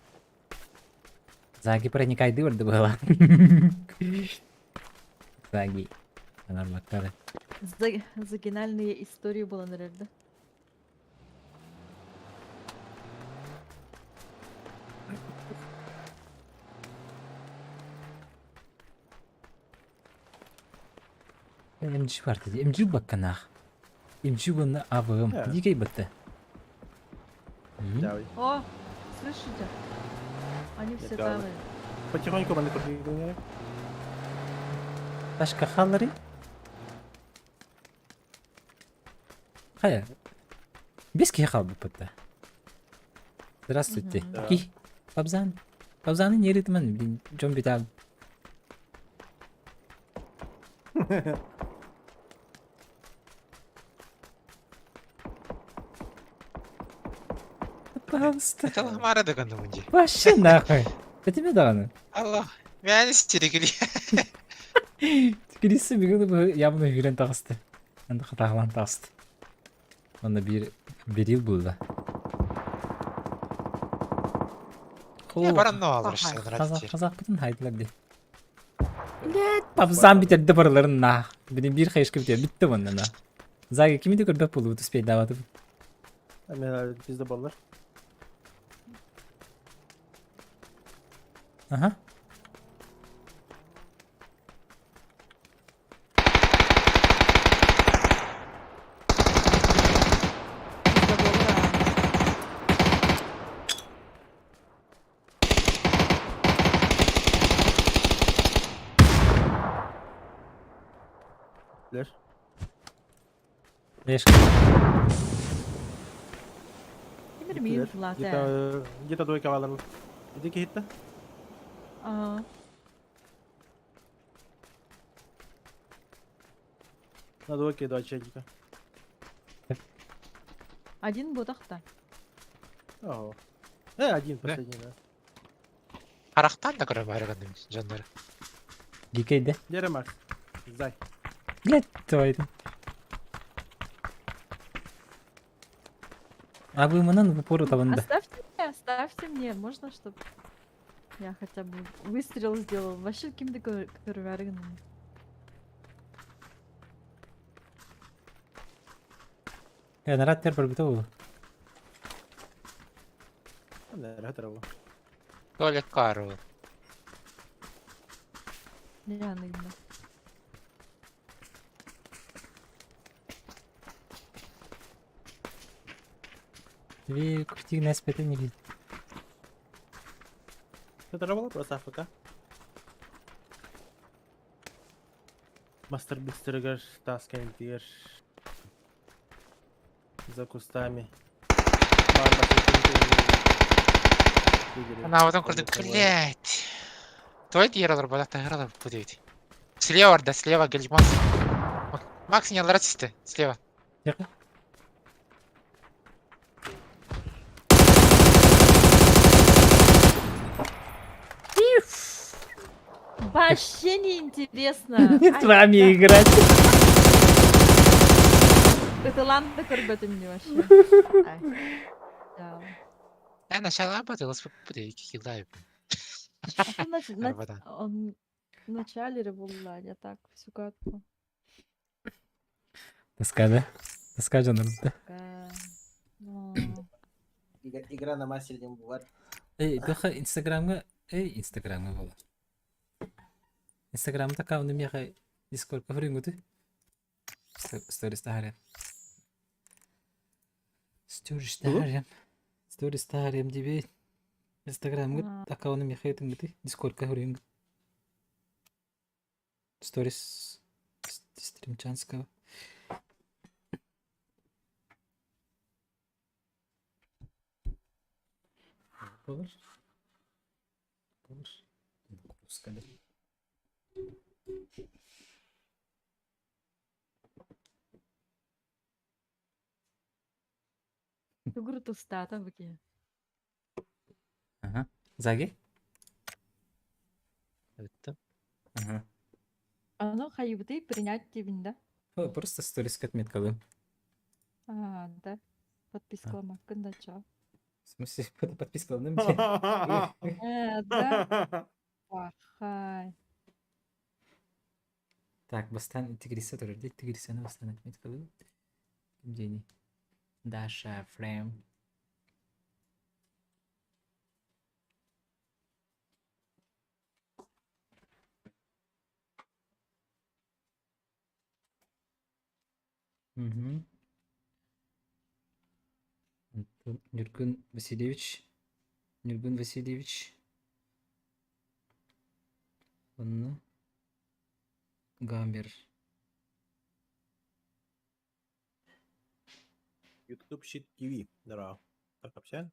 Zagi проникайды vardı была. Zagi. Anar bakarı. Загинальные истории было, наверное. MG vardı. MG bakana. MG bunu avım. Evet. Dikey battı. Давай. О, слышите? Они все Лекалы. там. Потихоньку bana kurtuluyor. Başka halları? Hayır. Без киха бупыта. Здравствуйте. Да. Ки. Бабзан. Бабзанın yeri тман. Джон битал. Пожалуйста. Это лохмара да гандым унди. Вообще нахуй. Это тебе даны. Allah. Yani stirigili. Birisi bir gün bu yapını hüren tağıstı. Ben de hatalan tağıstı. Onda bir yıl buldu. Ya bana ne olur işte. Kazak bütün haydiler de. Babzan bitirdi paraların nah. Benim bir kayışkı bitiyor. Bitti bundan nah. Zagi kimi de körbek bulu. Tuspey davatı. Hemen bizde ballar. Aha. Ler. Leş. Теперь мин латая. Где-то двойка валом. Иди хитта. Ага. На двойке два чайника. Один будахта. Ого. Один последний, да. Арақтан да көрі бәрі гандым жанları. Dikeyde. Дере Макс. Зай. Let твоydum. А вы мынан в пору табында. Оставьте мне, можно, чтобы я хотя бы выстрел сделал. Вообще ким-то көрвәрген. Ya narat ter berbeda bu. Нер хатраво. Толік кару. Не аныгна. Ви куртиг неспете не вид. Хатраво просто АФК. Мастер бистергер, таскен тигер. За кустами. Мама, Она вот он курдук, блядь. Твой тир работа таграла будет. Слева, да, слева, Гельман. Макс, не нравится, слева. Тихо. Вообще неинтересно. С вами играть. Это ладно, корбет мне вообще. Ай. Да. Я начала работала с будет, кидаю. А ты Работа. он в начале революции, я так, всю катку. Тоска, да? Тоска жанрында. Ну, Игра на мастере не бывает. Бяха инстаграмга бола. Инстаграмда аккаунтым яха дискордка хүрүнгүтү. Сторис таарем. Сторис таарем дебе. Инстаграмга аккаунтым яха өтүнгүтү. Дискордка хүрүнгү. Сторис стримчанского. Olur. Русская. Тугруту стата баки. Ага. Заги? Это. Ага. Оно хайбты принять тебе, да? Просто сторис отметкалым. А, да. Подпискалама, когда чё? В смысле, подписка на Да. Ахай. Так, бастан тигриса тоже. Где тигриса на бастан отметкалым? День. Даша Фрейм. Угу. Нюргун Васильевич. Нюргун Васильевич. Онны. Гамбер. YouTube Shit TV. Здорово. Так, общаем?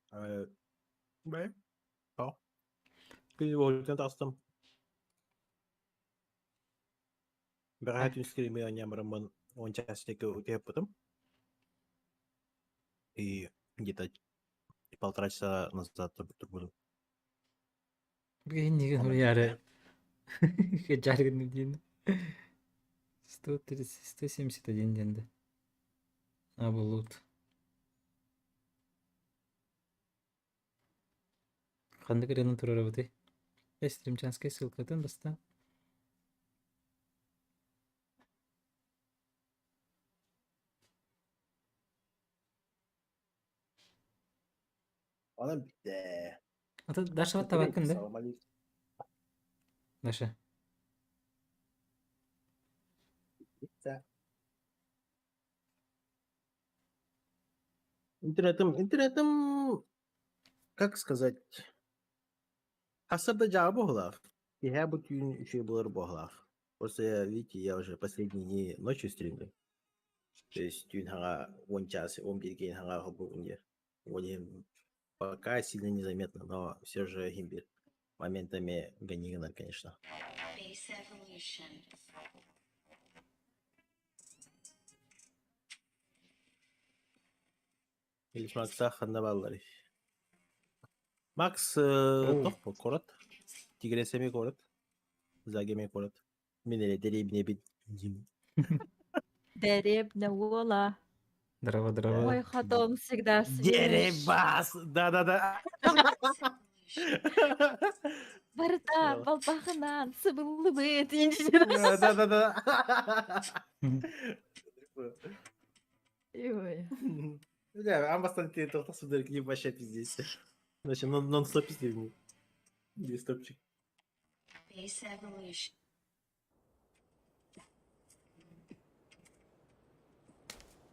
Бэй. О. Переводит астом. Берегать скримы о нем он частника у тебя потом. И где-то 1,5 часа назад был. Блин, не говорю, яра. Хеджарган день. 130, 171 денде. Абулут. Қанды көренің тұры работы. Стримчанская ссылкадан баста. Она битте. Ата Даша вот табакын да? Даша. Интернетом, как сказать, асырда жағы боғылақ. Я бы тюн еще был боғылақ. Просто, видите, я уже последние дни ночью стримлю. То есть тюн хага 1 час, 11 ген хага хоббунге. Пока сильно незаметно, но все же гимбит. Моментами гонигана, конечно. Или Макса хандаваллар. Макс тох по корот. Тигресеми корот. Загеме корот. Менеле деребне бит. Деребня вола. Дрова. Мой хатон всегда свеж. Деребас! Да-да-да. Барда, балбаханан, сыбылыбы, Да-да-да. Ой. Да, а бastante тохтасы дерек не вообще пиздец. Значит, нон-стоп стримил. Или стопчик.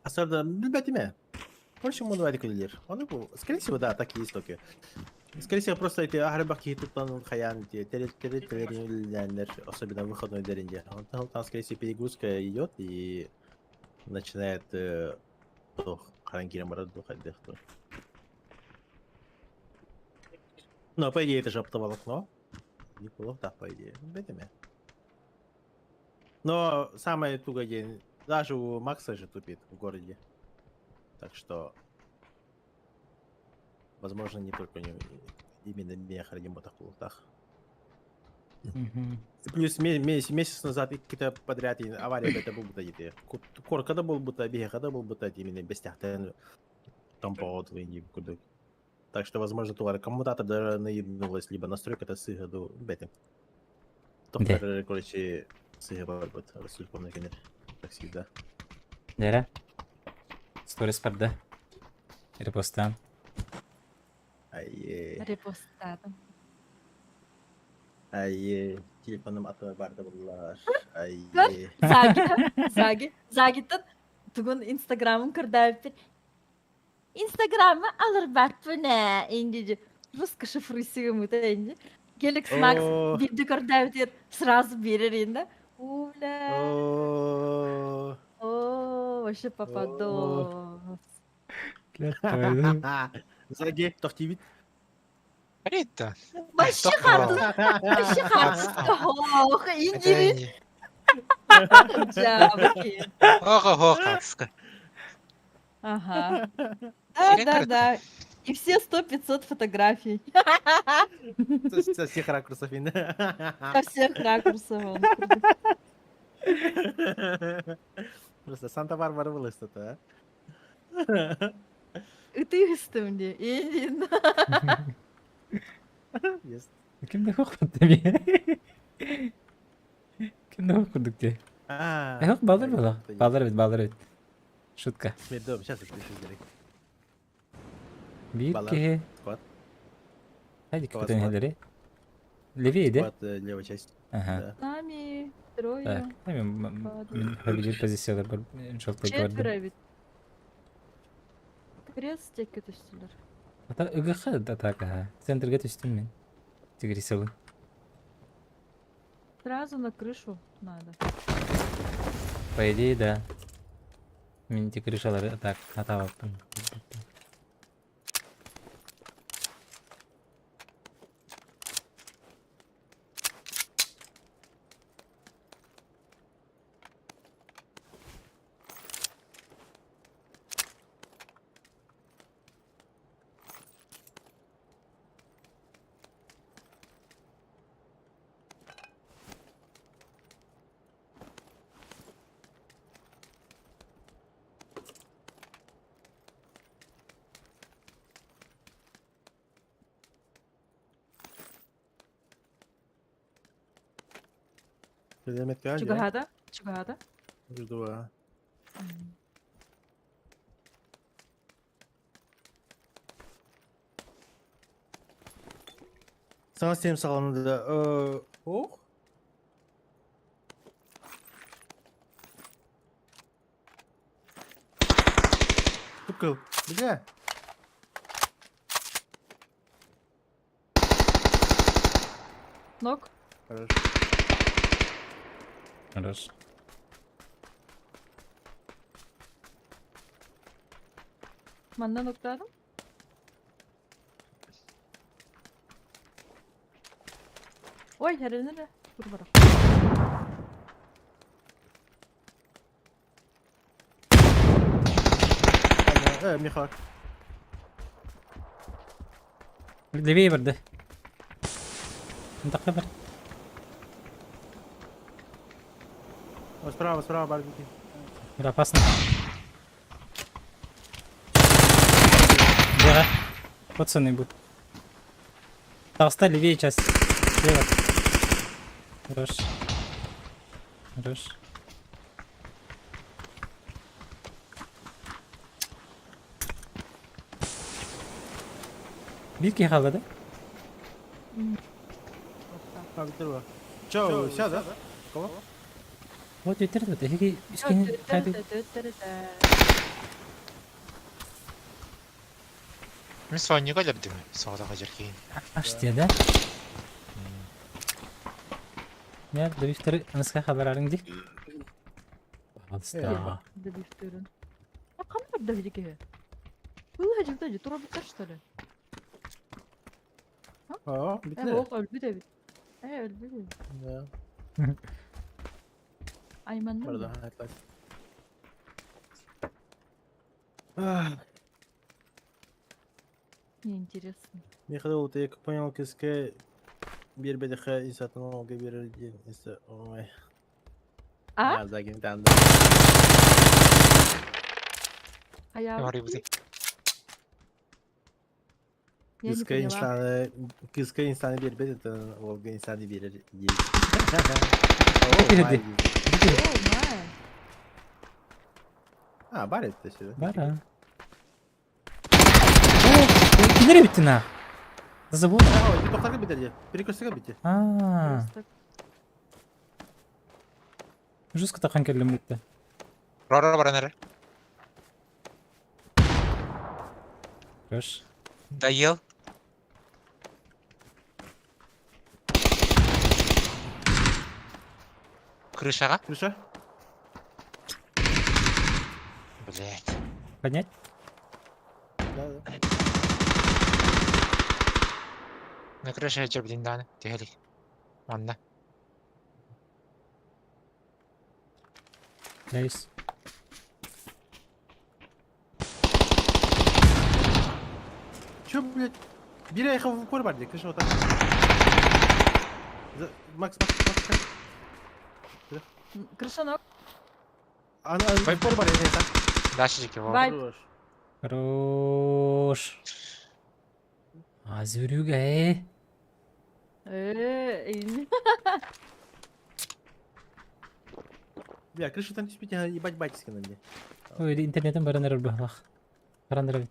Асарда, ребятами, больше мунвари кулилер. Он, скорее всего, да, такие истоки. Скорее всего, просто эти агребаки ютубтан хаян, территориальные, особенно в выходной деренде. Там, скорее всего, перегрузка идет и начинает Харан кирем барады хайдықты. Но, по идее, это же оптоволокно. Неплохо, да, по идее. Бедами. Но самое тугое день, даже у Макса же тупит в городе. Так что, возможно, не только именно меха ремонта в плутах. Мгм. Плюс месяц назад какие-то подряд авария это был бы идея. Когда был бы бега, когда был бы именно без тяхтен там по отвоению куда. Так что, возможно, туар коммутатор даже наебнулась, либо настройка это сыга до беты. Доктор, короче, сыга вот рассылку на камере. Так всегда. Дера. Сторис парды. Репостан. Айе, Репостатом. айе, телефоным аты барды булар. Көр, Айе. Загиттан тугун Инстаграмын кырдабыппин. Инстаграмы алыр бат бүнә, инди русский шифрыйсыгы мыта инди. Геликс Макс О. бирди кырдабытыр, сразу берер инде. Уля. О. О, вообще попадос. Заге, тохтивит. Ритта. Вообще хатус, вообще хатус. Ох, индири. Джабки. Ого-го, каска. Ага. Сирен Да. И все 100-500 фотографий. Со всех ракурсов. Со всех ракурсов. Он. Просто Санта-Барбара вылез-то, И ты üstümde. İyi. Yes. Kimde okuduk diye. Kimde okuduk diye. Yok baldır mı lan? Baldır evet. Шутка. Медом, сейчас я пишу direkt. Bir Балар. ki. Squad. Hadi Squad, kapatın squad. elleri. Leviydi. Вот левая часть. Ага. Да. Nami. Трое. Так, победил позиционер çok gördüm. Четверо ведь. Крест tek kötüsüler. Hatta ıgıkı da tak ha. Центрге түстүм мен. Тигрисовый. Сразу на крышу надо. По идее, да. Мен тек крышалары так атап алыптым. Предмет каля. Чугада. Чугада. Жду. Совсем салонда. Ох. Тукал. Бля. Ног. Хорошо. Хорош. Manda noktadım. Ой, herhalde. Dur bırak. Михак. Левее birdi. Мынтакта бар. Справа, барбики. Бир опасно. Да. Пацаны будут. Толста левее часть. Слева. Хорош. Хорош. Bir ki kaldı. Виктор. Чё, сяда? Кого? Вот bitirdi. Peki üskeni hadi. Мен соннига лердим. Соодага жеркейин. Aç diye de. Ya da bir anıska haber arın dik. Alsta. Да бифтурun. А кандай да видики? Был один, тура битер, что ли? Aa, bitti. Ох, өлбү да бит. Өлбү. Ya, Айманның burada да. hayatlar. Ah, Не интересно. Михаил, вот я как понял, киска bir BDH insan olga verir diye. Neyse, ой. А? Zaten tanıdım. Аяғы. Говори, бузы. Я не поняла. Kıska insanı bir BDH olga insanı verir diye. Verdi. О, май. Ha, var etti şimdi. Бара. О, nereye bittin ha? Забыл. Ha, bir tokakla bitir. Bir kösteka bitir. А, жестко тақан келдім бітті. Рора баранары. Хорош. Доел. Крышаға. Krışa. Блять. Поднять? Да, да. На крыше я черп диндан. Тихали. Ладно. Найс. Чё, блядь? Бери их в упор, бардик, ты что там? Макс. Крышанок. Ana, в упор, бардик, нейсе. Дальше жеке бол. Вайп. Хорош. Хорош. Az yürüge. Эй. Бля, крышу там действительно ебать батиски на мне. Ой, интернетім баранар бахлақ. Баранар.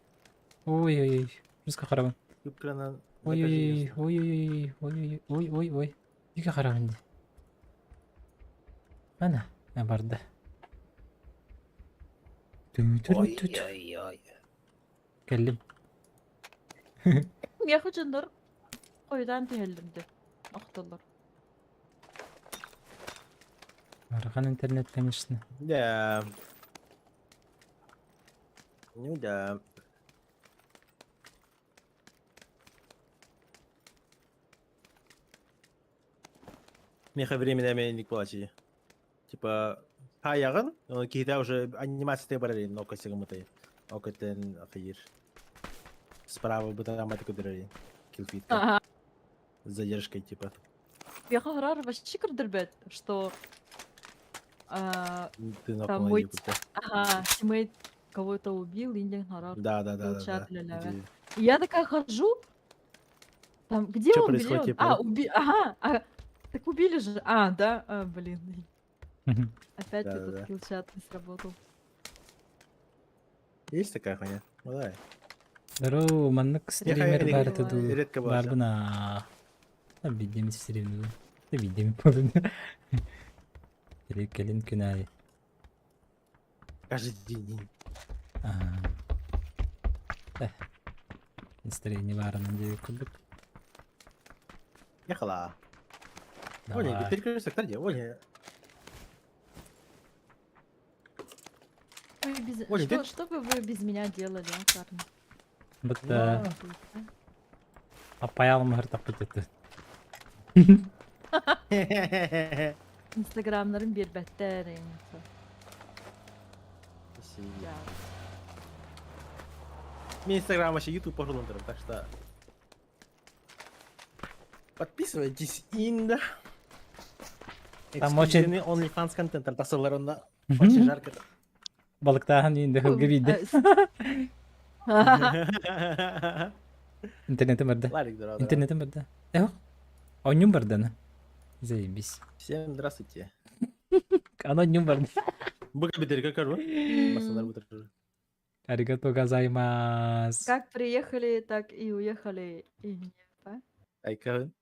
Ой. Жестко қарабын. Юбкана. Ой. Үйге қарабын де. Ана, не барды. Түт. Келдім. Я хочандар. Койдан тиһеллерди. Ақталар. Арған интернет, конечно. Да. Ну да. Меха временно менник плачи. Типа, аяғын, кейде уже анимация барарин, но косяга мытай. Окатен ахир. Справа бы там это кудрарин. Килфитка. Ага. С задержкой, типа. Я харар вообще кырдырбет, что Ты на там полной мой ебуте. ага, тиммейт кого-то убил, Индиан харар. Да. Чат ля-ля. Иди. И я такая хожу. Там, где Чё он, где происходит, он? я А, понял. ага, так убили же. А, да, блин. Опять Да-да-да. этот киллчат не сработал. Есть такая хуйня? Ну давай. Дару, маннык стример Яха, бар редко туду. редко баша. Бар бына. Видим стример. Да видим. Или келин күнай. Каждый день. Настроение барынан деп күлдік. Ехала. Оля, перекресток, где? Оля. Оля, ты- Что бы вы без меня делали, а, парни? Бұтты апай алмағыр таппыт етті. Инстаграмларын бербеттер. Я. Мне Инстаграм вообще YouTube пожалуйста, так что подписывайтесь инда. Там очень- Эксклюзивный OnlyFans контент, tasarlarında очень жарко. Балықтағын енді хылғы бейді. Интернетім барды. Ларик, здорово. Интернетім барды. Эу, ойным барды ана. Заебись. Всем здравствуйте. Ана ойным барды. Быка бедер, как кажу? Масалар бутер. Аригато газаймас. Как приехали, так и уехали. И нет, а? Ай, кавын.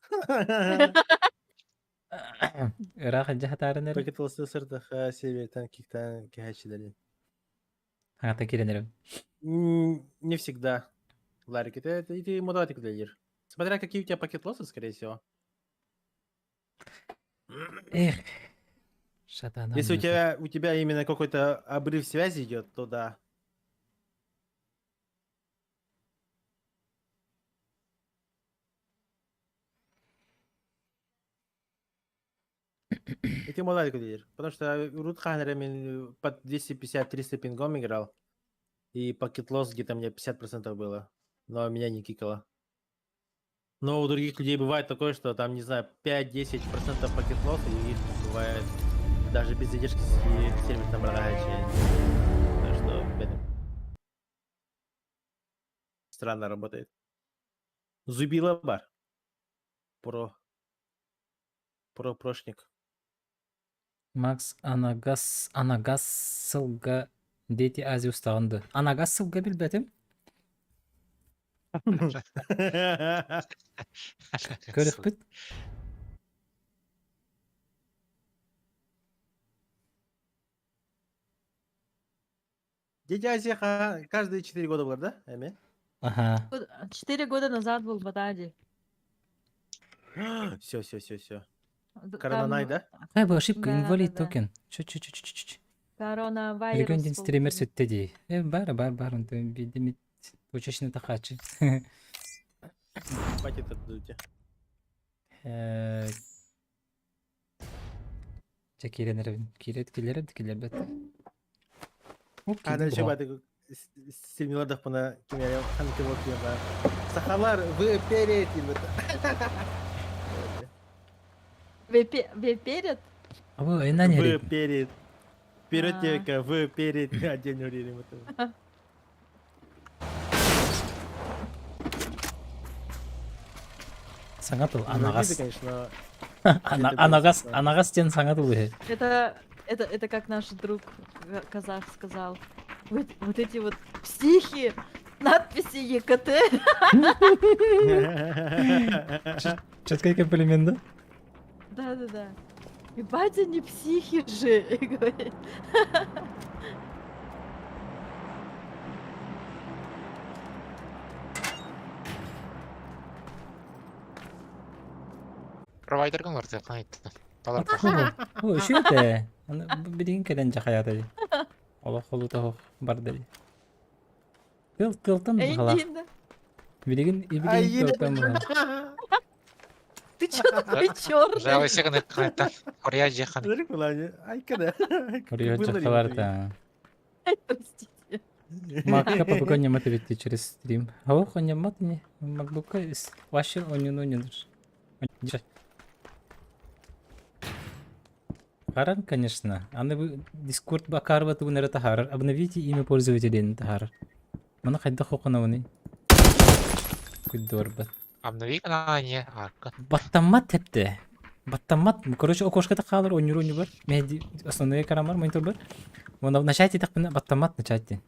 Ырақ жахатарын әрі. Пакетылысы сыртах севертан киктан кихачидали. Ағата керенерім. Не всегда. Ларик, это ты модатик лидер. Смотря какие у тебя пакет лоса, скорее всего. Эх. Шатанам. Если у тебя именно какой-то обрыв связи идет, то да. Этим молодой кудер. Потому что Рут Ханнера мен под 250-300 пингом играл. И пакет лосс где-то мне 50% было. Но меня не кикало. Но у других людей бывает такое, что там, не знаю, 5-10% пакет лосс, и у них бывает даже без задержки сервис там рогачий. Так что это странно работает. Зубила бар. Прошник. Макс анагасылга дети ази устағанды. Анагасылга білбәтім? Көріп біт? Дядя Азия каждые 4 года было, да? Эми? Ага. 4 года назад был в Бададе. Все. Коронанай, да? Қай бұл ошибка, Да, инвалид да. токен. Чу. Коронавирус. Легендин был. стример сөтті дей. Бар, он там бедемет почечный тахачы. Хватит отдуйте. Келер бәт. А дальше баты сильнелардах пына кемере ханки вот я. Сахалар вы перед Вы перед? А бұл айна Вы нерек. перед. Вперед тека, вы перед. Отдельно урили это. Саңатыл, Ну, анағас. видно, конечно. Анағас тен саңатыл бе. Это как наш друг казах сказал. Вот эти вот психи, надписи ЕКТ. Четкий комплимент, да? Да. И батя не психи же. говорит. Провайдер кім көрді? Қайтты. Талар О, үші өте. Білген кәден жақаят әді. Ола қолу тауық бар дәді. Кылтын бұғала. Эйдин, Білген Ай, ибілген кылтын бұға. ты чё такой черный? Жалы сегін қайттан. Қория жеқан. Смотри, Пулани. Ай, когда? Көріет Было ли жақалар это? та. Простите. Макка попуга няматы бітті через стрим. Ауқ он няматы не. Макбука ваши онын. Харар, конечно. Аны вы Discord бакарва тугнары тахарар. Обновите имя пользователя тахарар. Мана хайда хоконауны. Куддор бат. Обнови канал не арка. Баттамат тепте. Баттамат. Короче, окошката қалар ойныр бар. Мен основной экран бар, монитор бар. Оны на чате так баттамат на чате.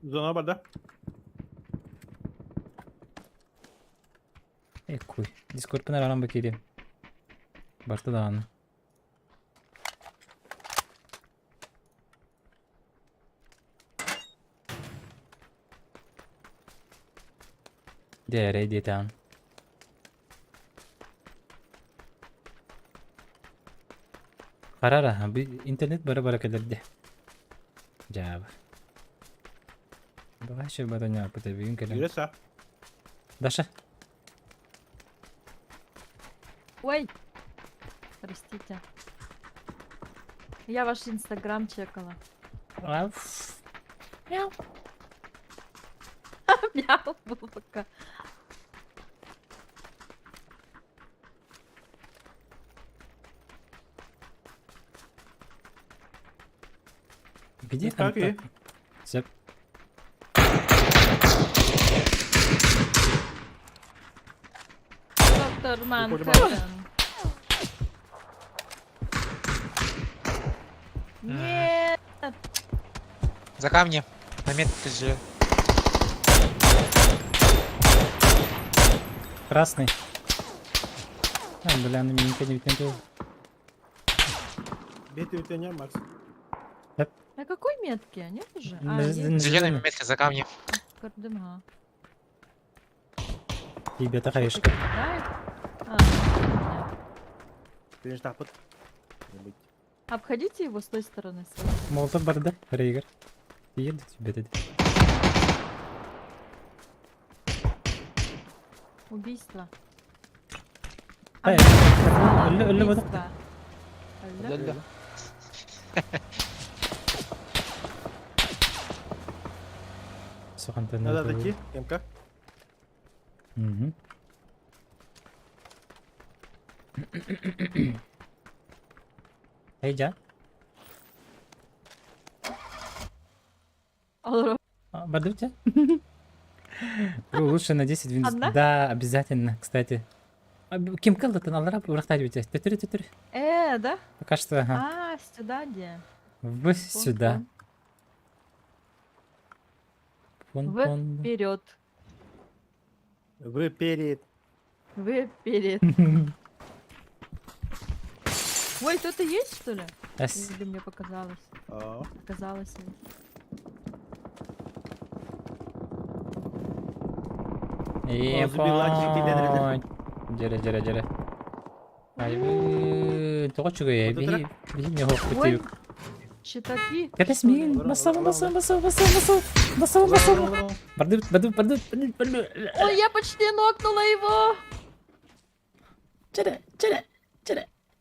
Зона бар, да? Куй. Discord пенар арам бакири. Барта да аны. Дәрі детан. Қарара, интернет бара-бара кәдерді. Жабы. Баға ще бада не апыта бігін кәлем. Юреса. Даша. Ой, простите. Я ваш инстаграм чекала. Мяу. Мяу был пока. Где Как и? контакт? Зап. Доктор Манхэттен. Нет. За камнем. На метке же. Красный. Бля, на меня не видно. Бейте у тебя, Макс. На какой метке? Нет уже? На есть. Зеленая метка за камнем. Координат. Ребята, хаешка. Да? Понятно. Ты не так вот. Не быть. Обходите его с той стороны. Молотов барда, Рейгар. Еду тебе дед. Убийство. Hayır. Öyle bu da. Öyle. Soğan Надо отойти, МК. Hı. Heyecan. Olur. Бардовча? Лучше на 10 винз. Одна? Да, обязательно, кстати. Кем Кэллотон, Аллара, врахтать у тебя. Тетри. Да? Пока что, ага. А, сюда где? В сюда. Пон. Вперед. Вы перед. Вперед. Ой, кто-то есть, что ли? Или мне показалось? А, Показалось. Епон. Жere. Ай, тоочуга я Вот это? би не хоп Ой, битип. читапи. Капесмин, басав. Бардут. Ой, я почти нокнула его. Жere.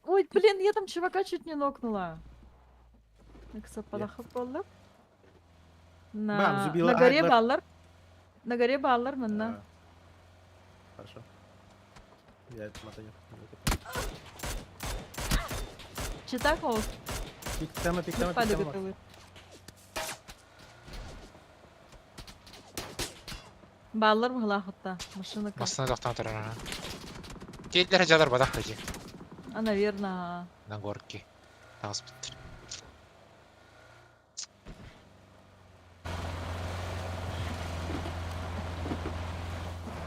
Ой, блин, я там чувака чуть не нокнула. На Бам, забила горе Айдлер. баллар. На горе баллар, манна. а. Хорошо. Я это мотаю. Чита хоус. Пик тема. Пади готовы. Баллар мгла хотта. Машина как. Басына тоқтан тұр ана. Кейтлері жадар бадақ көже. А, наверное. На горке. Тағыз біттір.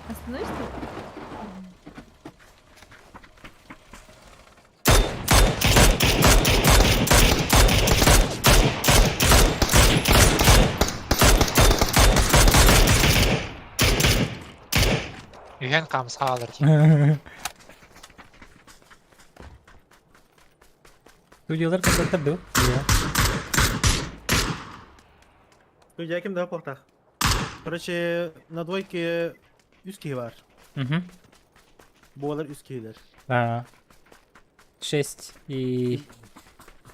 Остановишься? Үйен қамысқа алыр дейм. Студиялар кызыктырды. Я кем да плохо. Короче, на двойке üst var. Угу. Буалар üst. Да. 6 и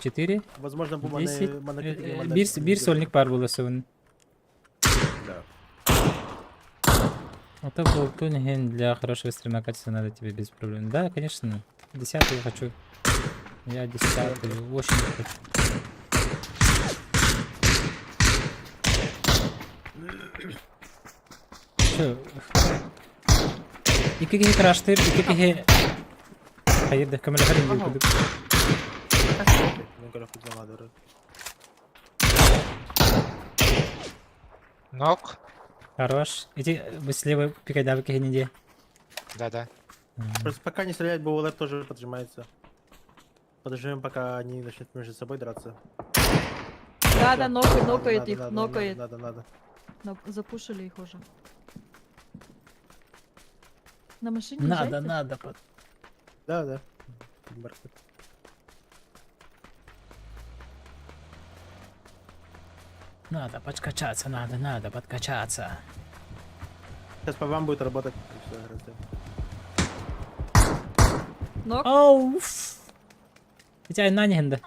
4. Возможно, bu 10. Bir сольник бар буласы onun. Да. Это был туннель для хорошего стрима, качества надо тебе без проблем. Да, конечно. 10 хочу. Я 10 очень хочу. Şu. İki kişi tıraştır, iki kişi... Hayır da kamera falan yok. Ну, когда хоть замадываю. Нок. Хорош. Иди слева пикай, да, кихи не де. Да. Просто пока не стрелять, Буалар тоже поджимается. Подождем, пока они начнут между собой драться. Да, нокает Надо, их, надо, нокает. Надо. Запушили их уже. На машине Надо. езжайте? Да. Бархат. Надо подкачаться, надо подкачаться. Сейчас по вам будет работать. И всё, раздел. Нок. Оу. Bir tane nane hem de.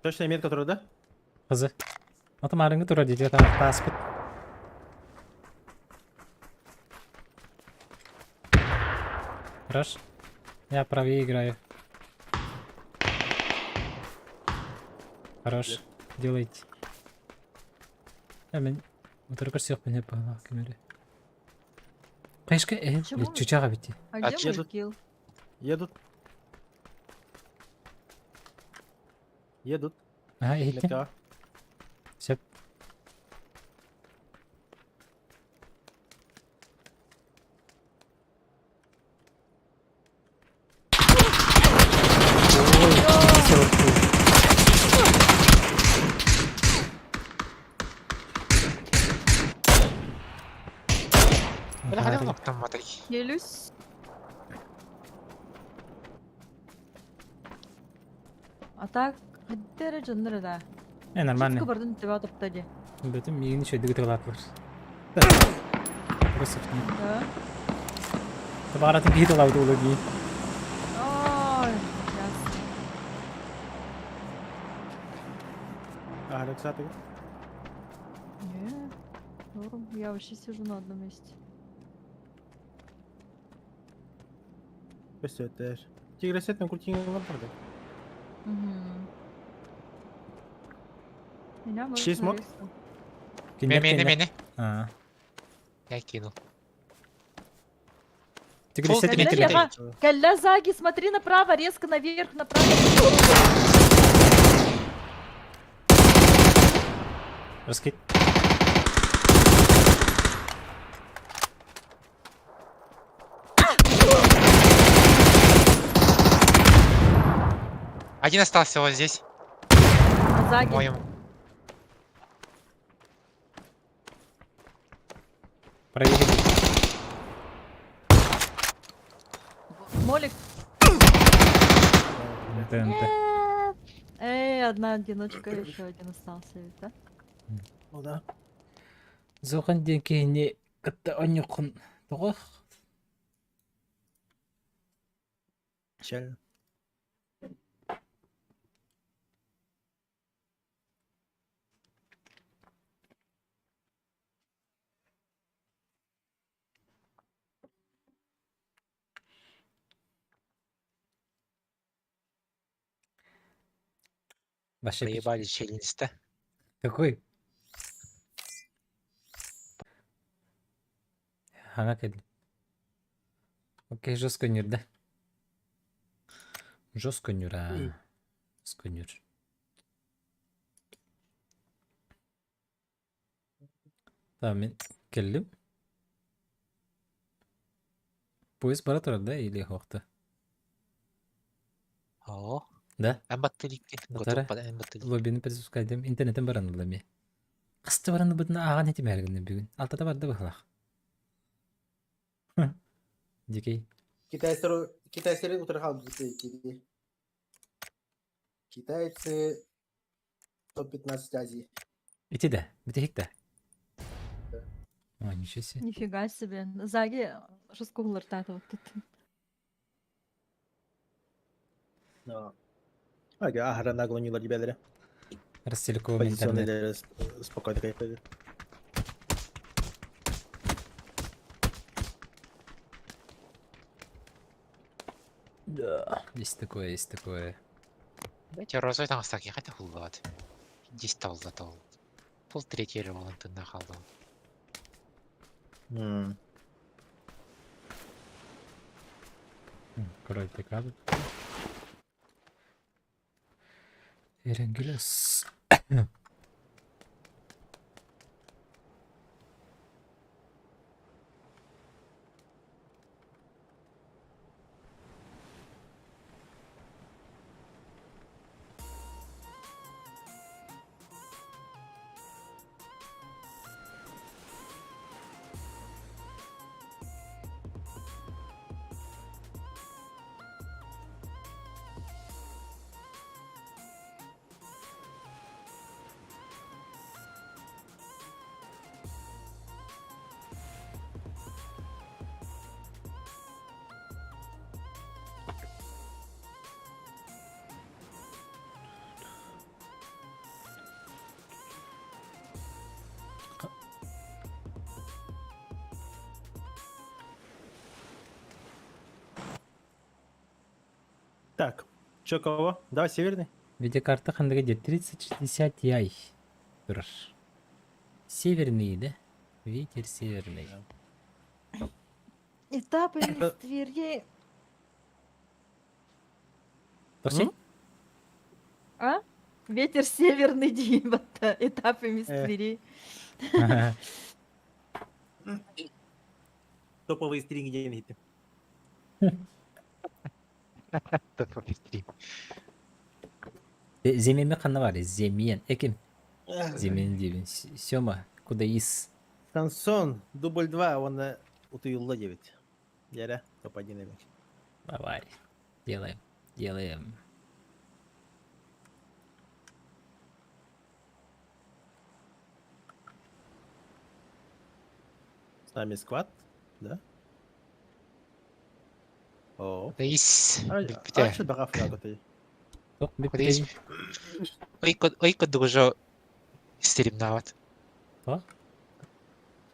Точная метка, которая, да? Kızı. Otomarını tura diyecek tamam. Paspit. Хорош. Я правее играю. Хорош. Делайте. Hemen otururuz yok beni yapalım hakimleri. Başka Почему? çuçağa bitti. А где чё мой тут? килл? Едут. Aha iyi. Метка. Sep. Бля, қайда ноктан матай. Елюсь. А так, хаттері жындыры да. Нормально. Чіткі бардың тебе атып тади. Bütün yeni şey dıgıtılar. матросов нет. Да. Табаратын кейт алауды улыги. Ой, ясно. Ага, кстати. Не, норм. Я вообще сижу на одном месте. Көсөтөр. Тигресеттен куртиңе бар да. Мгм. Меня может Шесть мод? нарезать. Мені. А. Я кинул. Тигресет Калля, Тигресет. Ева, Калля, Заги, смотри направо, резко наверх, направо. Раскид. Один остался вот здесь. На Заги. Моему. Проехали. Молик. ТНТ. Нет. Эй, одна одиночка, еще один остался, ведь, да? Ну да. Зохан денкейне кытта онюқын тоғақ. Печально. Вообще Проебали челюсть-то. Какой? Ага, келді. Окей, жестко нүр, да? Жестко нүр, Жестко нүр. Tamam, мен келдім. Поезд бара тұрар, да, или хоқты? О, Да? әмбаттылик. Батара. Лоббини пересускайдым, интернеттен бараны бұламе. Қысты бараны бұдына аған етім әргінді бүгін. Алтада барды бұғылақ. Дикей. Китайцы утырхал киди. Китайцы топ-15 Азии. Ити да, бітехик да. О, ничего себе. Нифига себе. Заги жестко улыртады вот тут. No. Ага, ага, наглонила ребята. Расселиковым интернет. Позиционные спокойно кайфуют. Да, есть такое, есть такое. Дайте розой таңыстаки қайта құллады. 10 талды тол. Бұл третий револан тында қалды. Король пикады. Эренгелес. Так, чё кого? Давай северный. Видеокарта қандығы 3060 Ti. Тұрыр. Северный, да? Ветер северный. Этапы из Твери. Тоқсен? А? Ветер северный Димата. Этапы из Твери. Топовые стринги деньги. Земеме қаны бар, земен. Эким. Земен дейбін. Сёма, куда ис? Сансон, дубль 2, он утыюлла 9. Яра, топ-1 эмек. Давай. Делаем. Делаем. С нами сквад, да? О. Рейс. Ачы баға флаготы. Тоқ бит Рейс. бит. Ой, кодужо стрим нават. Тоқ.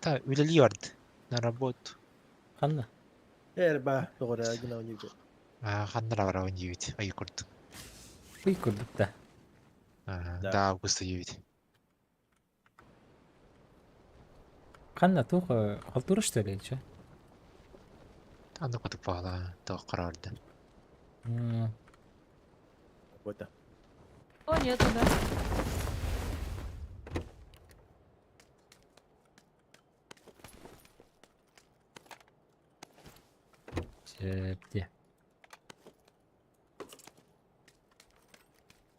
Та, Уиллиард на работу. Қанна. Эрба, тоғыра гына өнеге. Ханнара бара он ювит. Ой, курд. Үй көрдік та. Да. Да, августа ювит. Қанна тоқ қалтура что ли, че? Аны кодук бағала. Тоқ қарарды. Вот. О, нету, да. Жепте.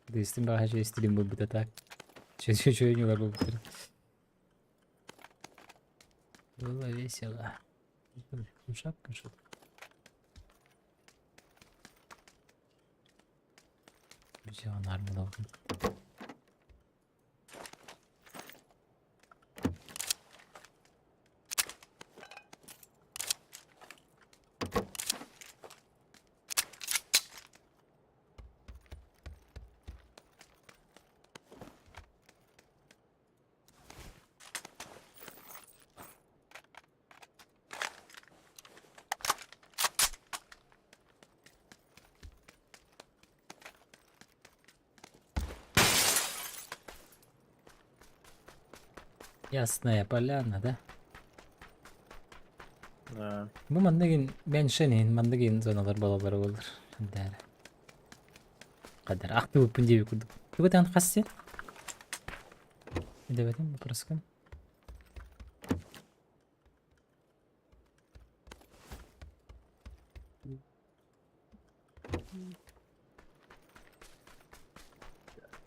Дейстім баға же стилім бұл бұта так. Че не бар бұл бұтыр. Было весело. Шапка что-то. Все, нормально. Ясная поляна, да? Bu mandagin ben şenin mandagin zonalar balalar olur. Kadar. Kadar aktı bu punjebi kurduk. Bu tan qassi. Devadim bu praskan.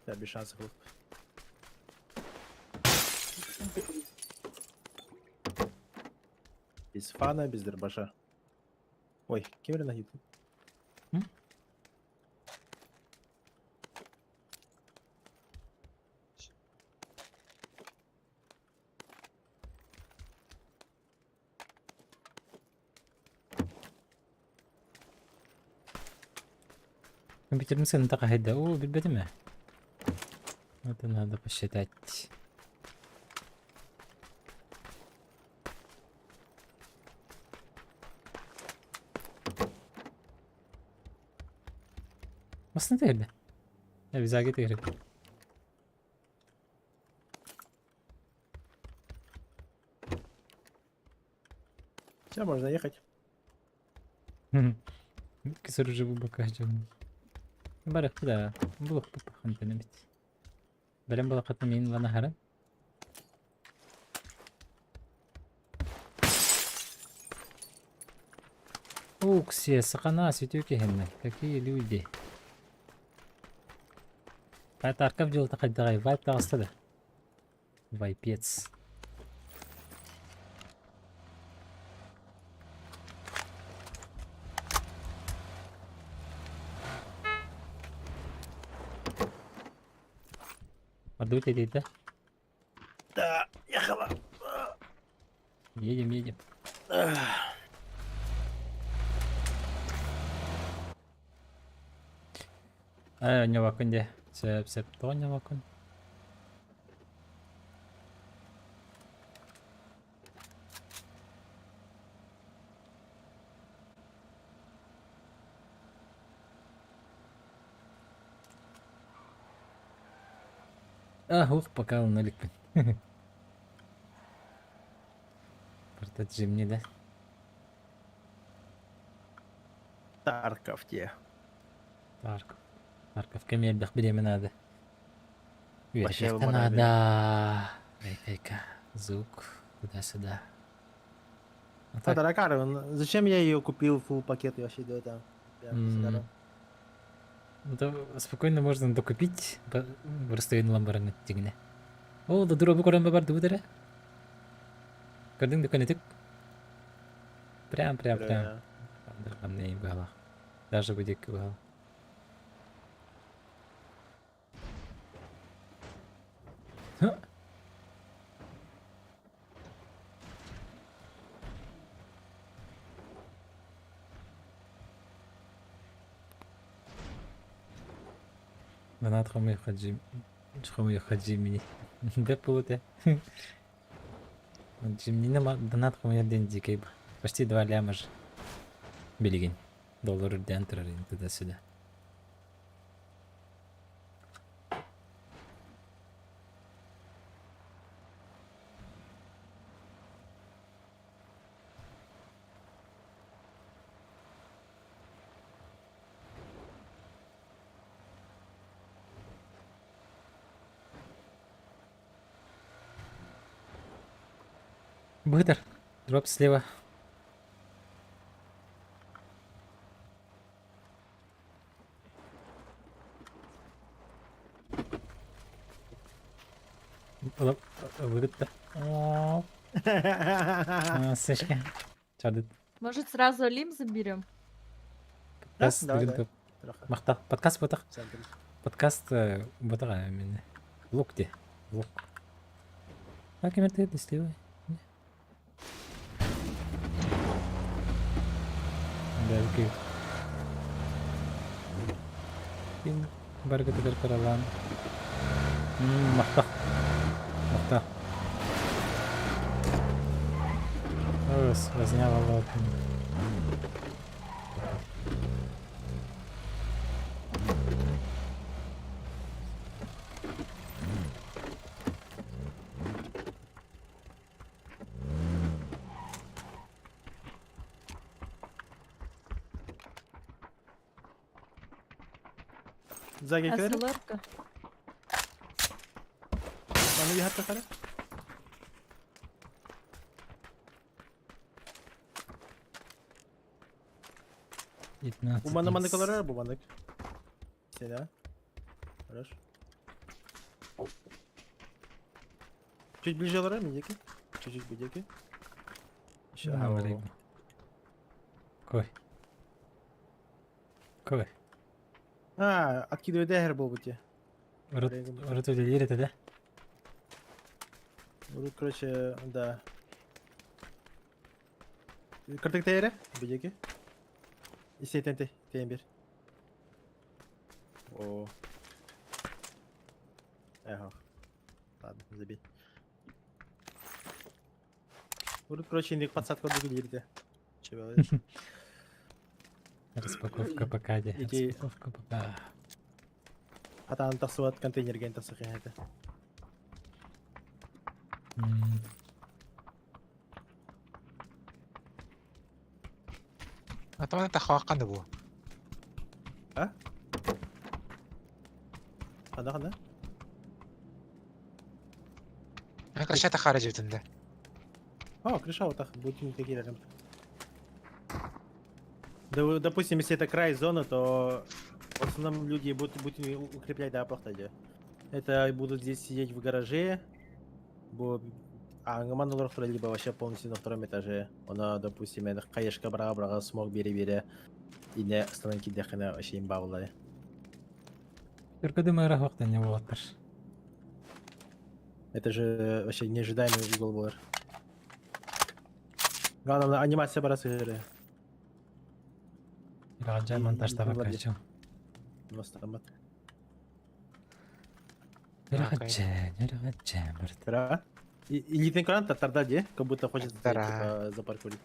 Да, без шансов. Без фана, без дробаша. Ой, кем на YouTube? Компьютерный сын так هيدا او بالبدمه. Вот надо посчитать. Aslında değildi. Ya bize ait değil. Все, можно ехать. Кисер уже bu bakacağım. Barak da buluk bu bakın denemet. Belen bulak atmayın bana haram. Уксия, сакана, светюки хенна. Какие люди. Это аркав делал такой давай, вайп тагыста да. Вайпец. Подуть едет, да? Да, ехала. Едем. Nyawakun dia. Siap to nyawakun. Пока он налик. Протаджи мне, да? Тарков те. Тарков كم بخبري من هذا Вообще شفت выбора انا هذا هيك звук туда-сюда. А так, Таракар, зачем я ее купил full пакет и вообще до этого? то спокойно можно докупить, просто ин ламбараны тигне. О, да дурабы көрәм бар дудыра. Көрдүң дүкән этик. Прям. Андырган бала. Даже будет бала. Донат хомой хаджим. Хомой хаджимини. Деп полуте. Джимнина донат хомой деньги кейб. Почти 2 ляма же. Билигин. Доллар ден тұрар туда-сюда. Бытер. Дроп слева. Выгодно. Сышка. Чардыт. Может, сразу Лим заберем? Подкаст давай, бүгінгі Троха. мақта. Подкаст ботақ. Центр. Подкаст ботаға мен. Влог де. Влог. Как именно ты слева? Belki Kim baru kita berkenalan. Mantap. Mantap. Terus rasanya lalat. Сзади кадр. СЛР-ка. Bana bir hatta kara. Bu bandık olur bu bandık. Sena. Хорош. Чуть ближе olur mu Jackie? Чуть-чуть bu Jackie. Еще. Кой. Кой. А, откидывай дагер был бы тебе. Роту делили тогда. Ну, короче, да. Кыртык тейре, bu Jackie. İsteyten teyin bir. О. Ага. Ладно, забей. Вот, короче, индик подсадка выглядит. Чего? Распаковка пока де. Иди. Распаковка пока. Атан тасыват контейнерген тасык это. أتمنى تخواقا نبوه. Хада. أنا كرشات خارج بتنده. О, крыша вот так, будет не такие рядом. Допустим, если это край зоны, то в основном люди будут укреплять, да, плохо. Это будут здесь сидеть в гараже. А командалар либо вообще полностью на втором этаже. Она, допустим, это каешка бра смог бери. И не остановки дехана вообще им бавлали. Только думаю, рахвахта не вотер. Это же вообще неожидаемый угол был. Главное, анимация барасы. Раджа монтажта покачу. Мастамат. Раджа, брат. Да. И не экран тогда где, как будто хочет Да. типа, запаркурить.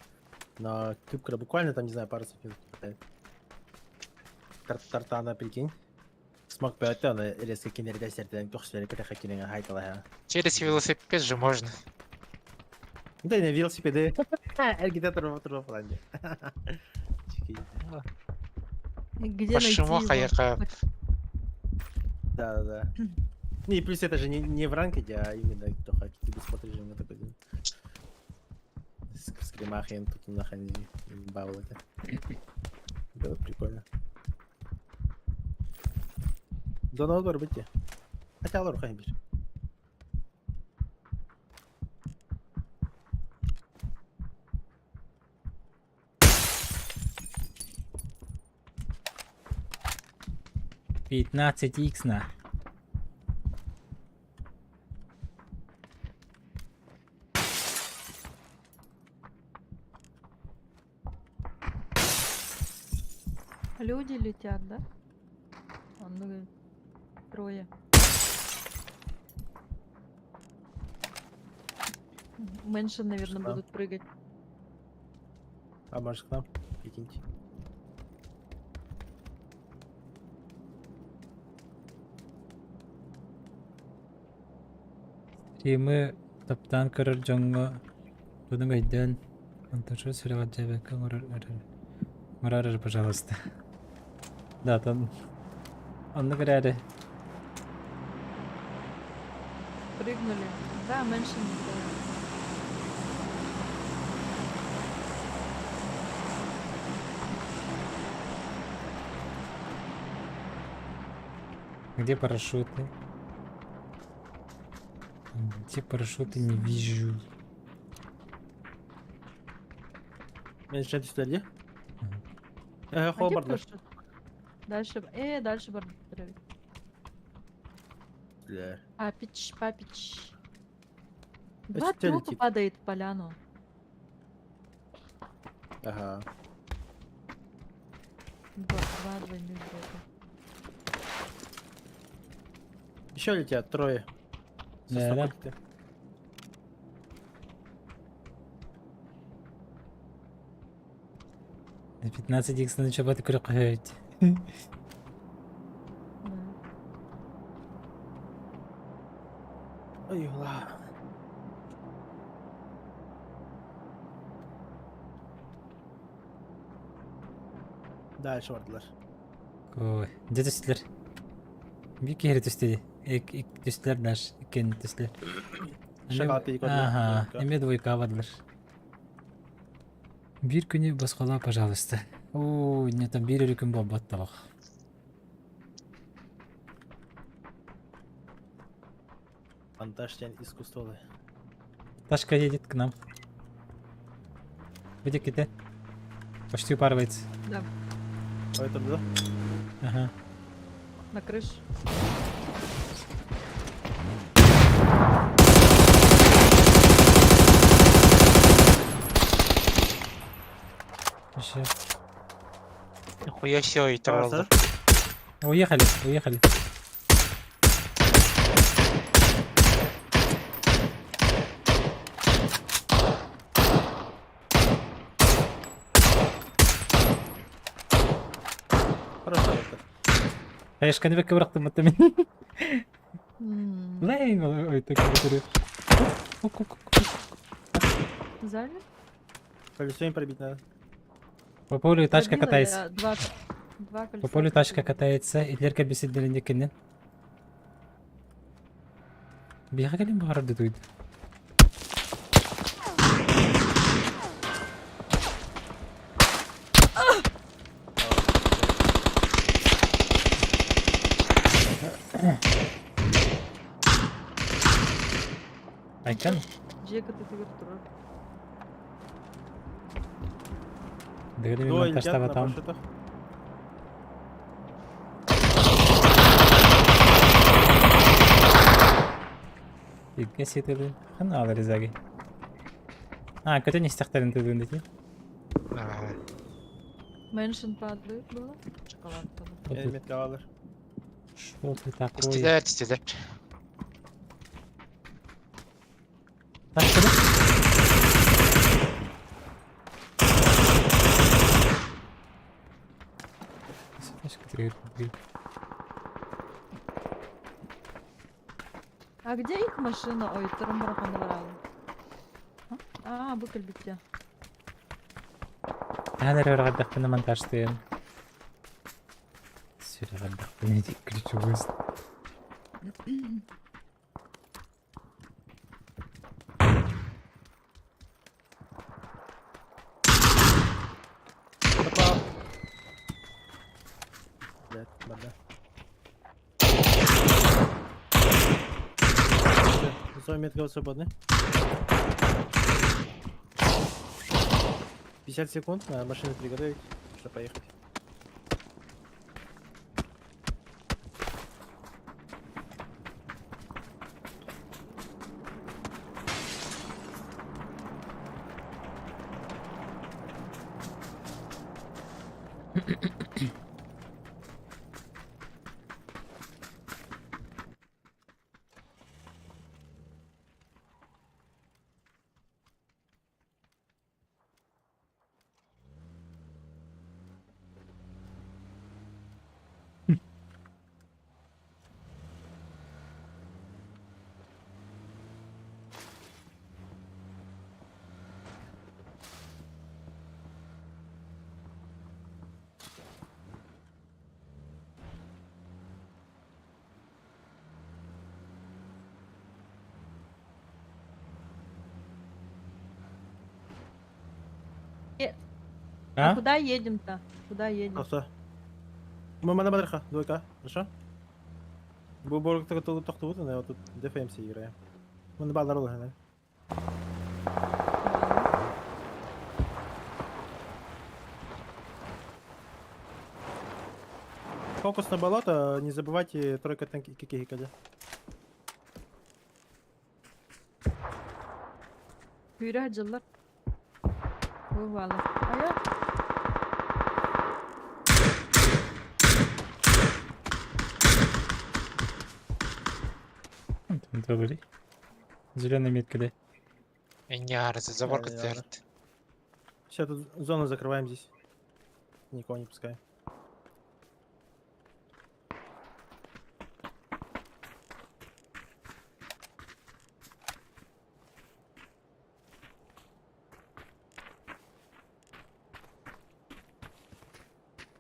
На тюбка буквально там, не знаю, пару секунд хватает. Тартана, прикинь. Смог пойти, она резко кинерida сердцем, только что репета хакинга хайтала. Через велосипед же можно. Да не велосипеды. Агитатор в другом плане. Где Пошимо найти его? хаяка. Да. Не, плюс это же не в ранкеде, а именно кто хакит без режима такой. С кремахием тут нахрен бавл это. Да, прикольно. Зона угор бити. Хотя лор хай бир. Пятнадцать икс на. Люди летят, да? Он Трое. Мэншин, наверное, Что? будут прыгать. А может к нам? Прикиньте. Стримы таптан көрөр жоңго будың өйдөн монтажы сүрегат жабекке мурарыр, пожалуйста. Да, там онны көрәрі. Прыгнули. Да, Мэншин. Да. Где парашюты? Где парашюты, не вижу. Меньше түстерде? А Хол где бардыр. парашют? Дальше. Дальше бар. Бля. Папич. Два Если трупа летит. падает в поляну. Ага. Два двойных дропа. Еще летят трое. Со Да, да. стопой-то. На 15 х на чоботи крюкають. Да. Ой, ла. Дальше бардылар. Ой, где төстілер? Bir kere төстеді. Төстілер наш, екен төстілер. Шагаты көрдүлөр. Ага, эме двойка бардылар. Bir күні басқала, пожалуйста. Ой, не там bir күн болбат табақ. Монтаж тен искусствовый. Ташка едет к нам. Где киты? Почти упарывается. Да. Поэтому да? Ага. На крыше. Еще. Нихуя себе, и троллы. Уехали, уехали. Хорошо это. Конечно, не бıraktım mı temin? М, Lan ой, так который. Взяли? Колесо им пробить надо. По полю тачка Пробила катается. я два колеса. По полю тачка пробила. катается. Идлерге беседлерindekinin. Бияга келем багарды дuydu. Aykan, Джека ты вертура. дегеле Двое мен летят таштап на атам. парашютах. Игге сетеді. Хана алыр изаги. А, көтө не стақтарын төдүндети. Мэншин падает было. Шоколадка. была. Элемент кавалер. Что ты такое? Тестелер. Тачка да? Тачка требует. А где их машина? Ой, Тарамбарахан варал. Быкаль битте. أنا رغدت من монтажтын. Сюда рغدت не кричу быстро. Попал. Блядь, бада. Всё, 100 метров свободны. 50 секунд, надо машину приготовить, чтобы поехать. А А? куда едем-то? Куда едем? Тоқта. Мама бадырха, двойка, хорошо? Бұл борг тоқты вот, она вот тут ДФМС играем. Мы на балдар olur hene. Фокус на болото, не забывайте тройка танки кикихикади. Yürü hacılar. Oh valla. Aya. Там добрый. Зеленая метка, да? Не арзы, забор Да, да, котлет. Все, тут зону закрываем здесь. Никого не пускаем.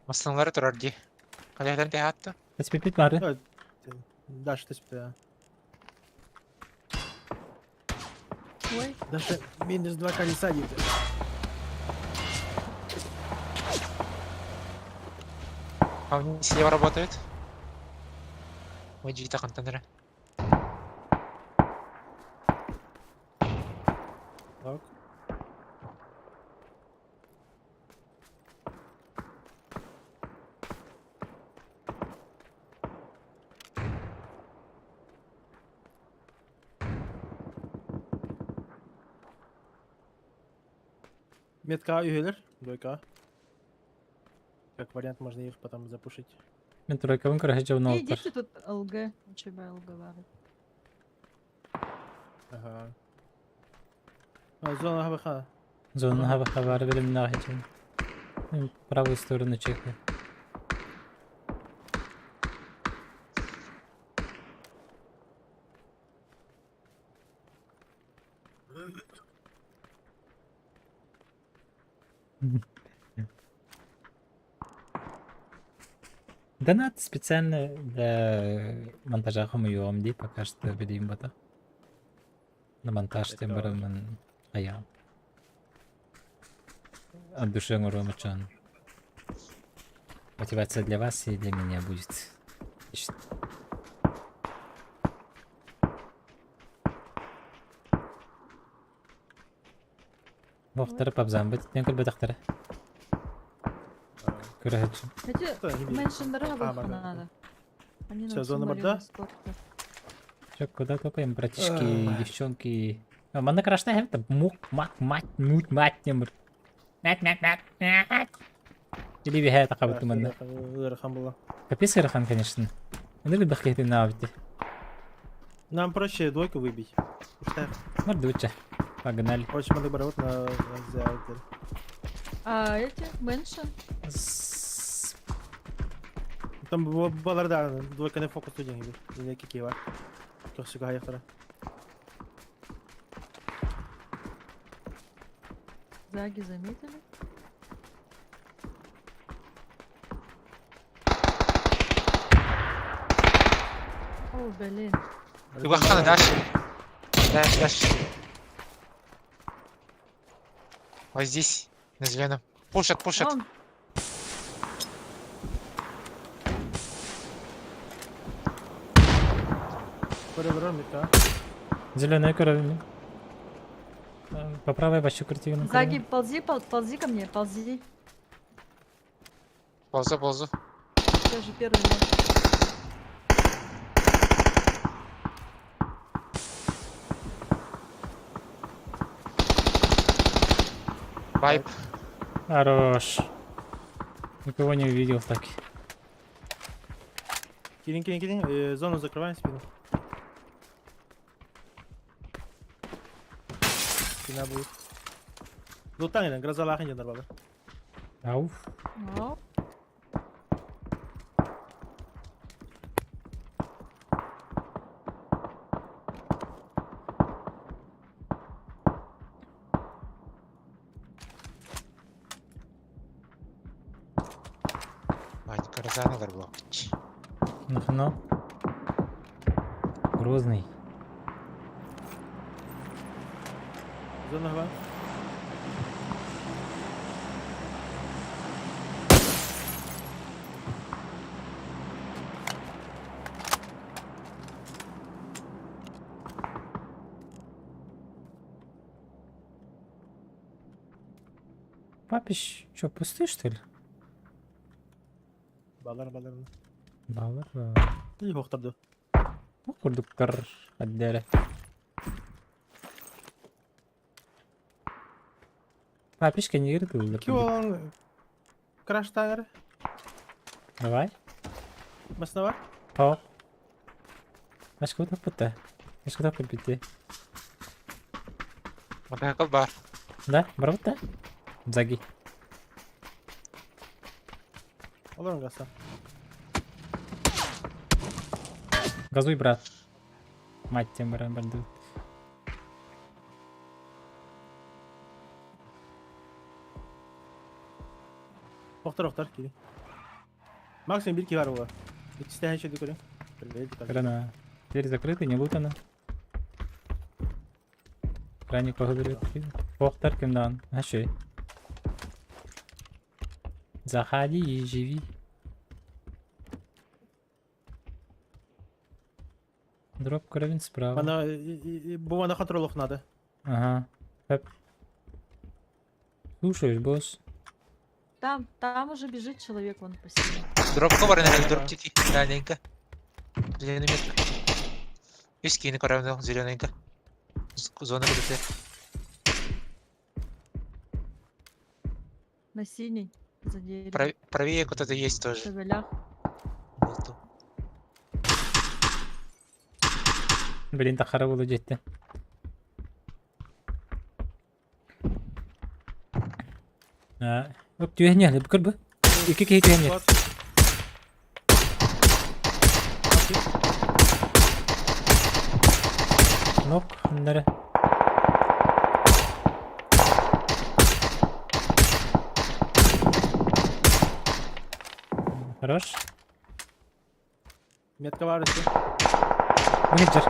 Масланлары турар ди. Калайдан те атты. Теспит var. Да, Даша, ты спи. Ой. Даша, минус 2 колеса нет. А у слева работает. Ой, джита контейнера. Так. Метка üyeler. Двойка. Как вариант, можно их потом запушить. Мен тройкавын көрәһәҗә уны Не алып бар. идите тут ЛГ. У тебя ЛГ варит. Ага. Зона ХВХ. Зоны хабары белем нахәҗә. Правую сторону чекай. Донат специально для монтажа хомуем ди пока что видим бата. На монтаж тем барамын ая. От души уромачан. Мотивация для вас и для меня будет. Вахтар пабзан бит, не көл бетахтар. Көрәһәҗә. Эти меншинлere bakın надо. Они Всё, нам зона суммали борда? на спорте. Чё, куда копаем, братишки, девчонки? А, мана крашна это мук, мать, нуть, мать, немр. Мать. Или вихая тақабыт мана. Ирхан была. Капец Ирхан, конечно. Она любит хейты на авде. Нам проще двойку выбить. Пустая. Мордуча. Погнали. Короче, мы доброт на зайдер. А эти меншин? Там баларда, двойка не фокус тут деньги. Или кики var. Çok sıkı ayaklara. Заги заметили? О, блин. Ты бахана дальше. Дальше. Вот здесь, на зеленом. Пушат. Он. Böyle метка. Зеленая кровь. По правой вообще крутивно. Заги, ползи ко мне, ползи. Ползу. Я же первый. Вайп. Хорош. Никого не увидел так. Килин. Зону закрываем спину. Спина будет. Лутанина, гроза лаханья нормально. Ауф. О, Вайп, Карзана горбло. Нахно. Грозный. Зона гва. Папиш, что, пустые, что ли? Балар. Балар. И хоқтарды. Курдуктар. Аддere. Папиш, кенегер кылдыр. Ки он краштагыр? Давай. Басна бар? О. Ашкы таппыта. Ашкы таппыт бите. Мотоцикл бар. Да, барбыта. Заги. Оларың қаса. Газуй, брат. Мать тем баран барды. Оқтар, келin. Максимум бір ки бар оға. Бітістен шеді көрің. Крана. Дверь закрыта, не лутана. Краник поговорит. Охтар кимдан. А что? Заходи и живи. Дроп карабин справа. Бана, бұл мана қатыролық надо. Ага. Хэп. Слушаешь, босс? Там уже бежит человек, вон по стене. Дропка бар энергия, дроп тики. Дальненько. Зеленый метка. Есть кини коравнил, зелененько. Зона ГДТ. На синий. За деревом. Правее кто-то есть В тоже. шевелях. Нету. Блин, так хоро было жетти. Оп, түйәне әлі бүкір бі? Екі түйәне. Нок, үндері. Хорош. Метка бар үсі. Бұхет жыр.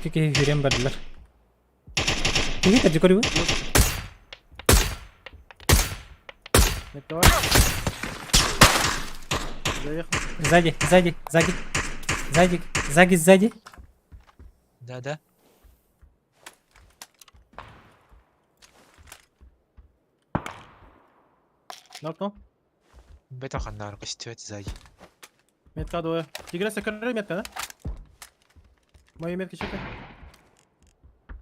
Екі жүрем бардылар. Екі тәді көрі бі? Метка бар. Заехал. Сзади. Да. Нокнул. Бетон хандар костюет сзади. Метка двое. Тиграса кірі метка, да? Мою метка чекай.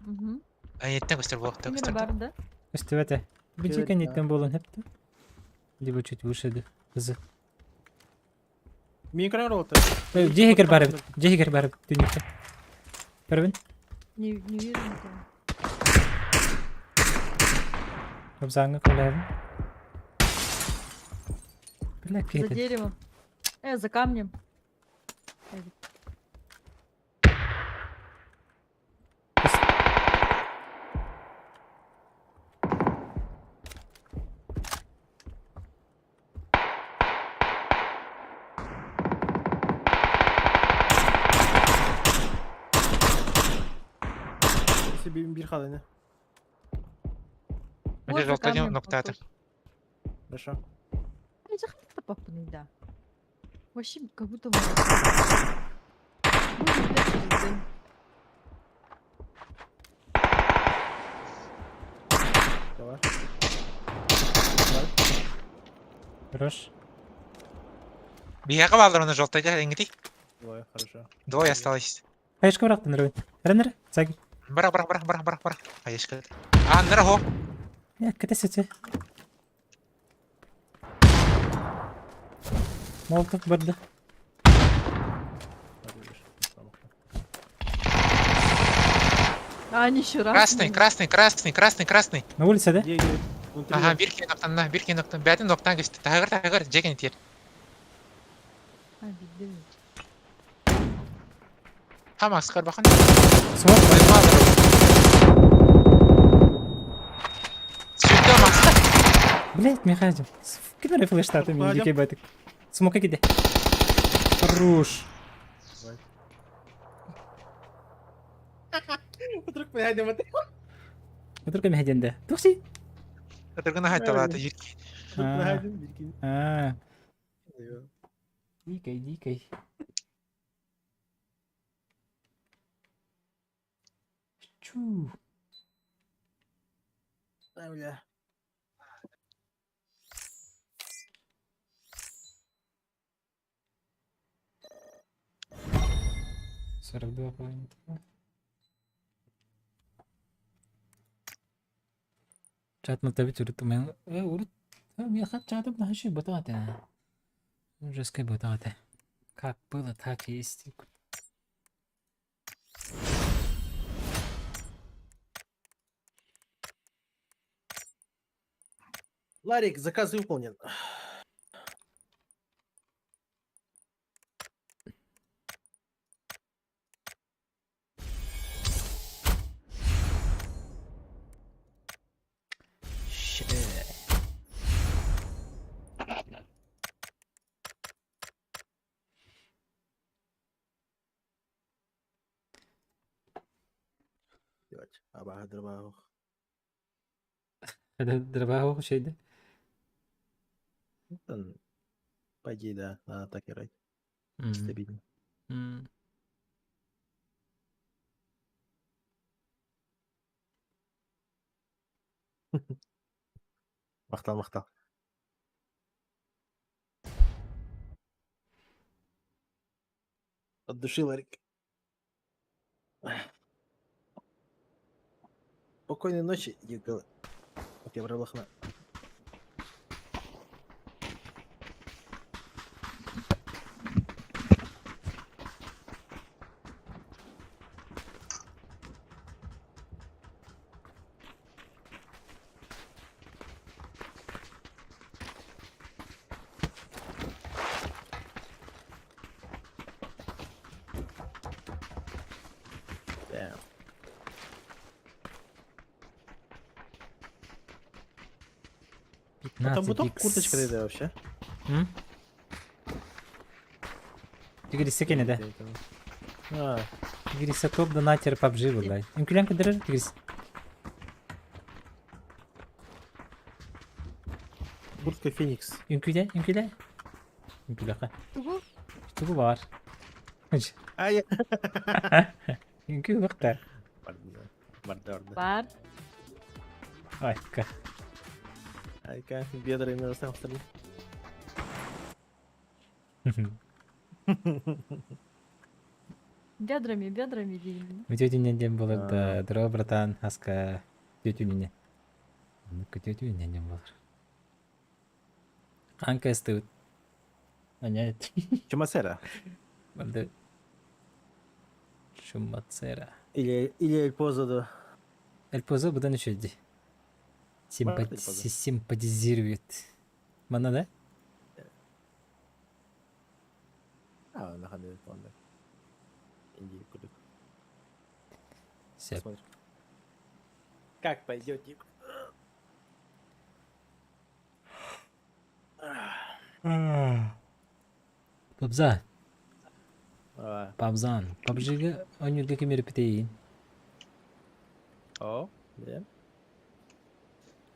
Угу. А нет, так быстро блок, так Мира быстро. бар, да? Өстівәті. Бүнче Evet, кәнеттен болын хепті. Либо чуть выше ді. Қызы. Мен кран робота. Жехегер барып. Дүниеті. Көрбін? Не вижу никого. Обзаңы көләбін. Біля За кетеді. деревом. За камнем. Bir қалайны. Где желтый ноктаты. Хорошо. Я захотел попапанный, да. Вообще, как будто... Давай. Хорош. Бияга балдар оны желтый да, ингити. Двое, хорошо. Двое осталось. Қайышқа бырақтын рөйін. Рәнір, заги. Бара. Аешка. А, нырго. Кәтесеті. Молотов барды. А, они еще раз. Красный. На улице, да? Ага, бирки ноктан. Бәтін ноктан кесті. Тағыр, жеген тер. Хамакс қарбақан. Смок. Сөйтті Макста. Блять, Михаил. Кидары флеш-таты, Смок дикий байтик. Смока киде. Хорош. Вдруг поедем это. Өтіркі мәденді. Тұқси. Өтіргіні хайталады жирки. Дикай. Чу. Бля. 42 поинт. Чат на тебе урут мен урут я хат чатом на хаши батате. Жесткой батате. Как было, так и есть. Ларик, заказ выполнен. Делать. Абага драбагу. Это дробового şeydi. По идее, да, надо так играть. Hmm. Стабильно. Hmm. Мақтал. От души, Ларик. Спокойной ночи, Егор. Я вралахна. Да. А там буток курточка да вообще? Тигрисе кene de. А, Тигрисе топ донатер PUBG vallahi. Ünkulen kadar Tigris. куртка Феникс. Ünküle. Ünküle ka. Тугу? İşte bu var. А, я... Ünkü bakta. Мордорда. Бар. Ay ka. Айка, бедра именно сам стороны. Бедрами деймін. Тетюнен дем болар да. Дро братан хаска тетюнене. Ну-ка тетюнен дем болар. Kanka istedi. Понять. Чумасера. Валда. Шумацера. Или Эль Позо, да. Эль Позо бұдан үш өйді. Эль Позо. Симпатизирует. Мана да? А, находит он, да. Иди, куда. Сеп. Посмотрим. Как пойдет, Ник? Пабза. А, Пабзан. PUBG'ga oynuyorga kim verip biteyin. О, да.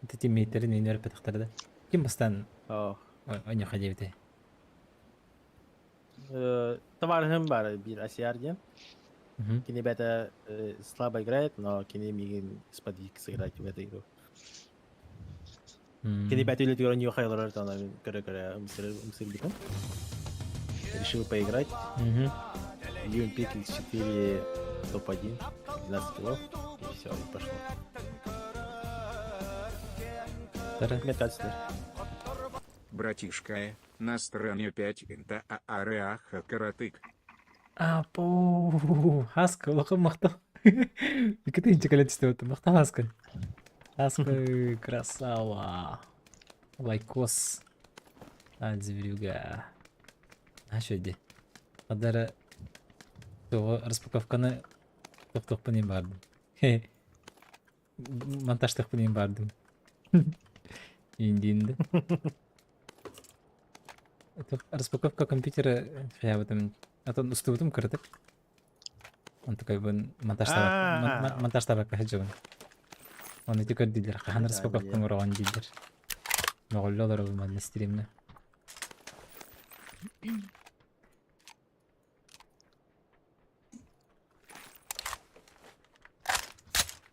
Это тиммейтleri neyin verip bitekleri Kim bastan О. oynuyorga diye bite. Товарным бар, бир Асиарден. Кини бета слабо играет, но Кини мигин из-под сыграть в эту игру. Кини бета или игру не ухайло, то она когда умсыр битом. Решил поиграть. Юн пик X4 топ-1, 12 кило. И все, и пошло. Метаться. Братишка, на стороне 5 инта ареаха каратык. Апу, Хаска, лоха махта. Какие ты колец ты вот махта Хаска. Хаска красава. Лайкос. Зверюга. А что иди? Адара того распаковканы тоқтықпын бардым. Монтажтықпын бардым. Енді. Распаковка компьютера я в этом а то уступом кырдык. Он такой бун монтаж табак хажыбын. Он эти көрдүлөр. Кахан распаковка мураган дилер. Моголлолор булман стримне.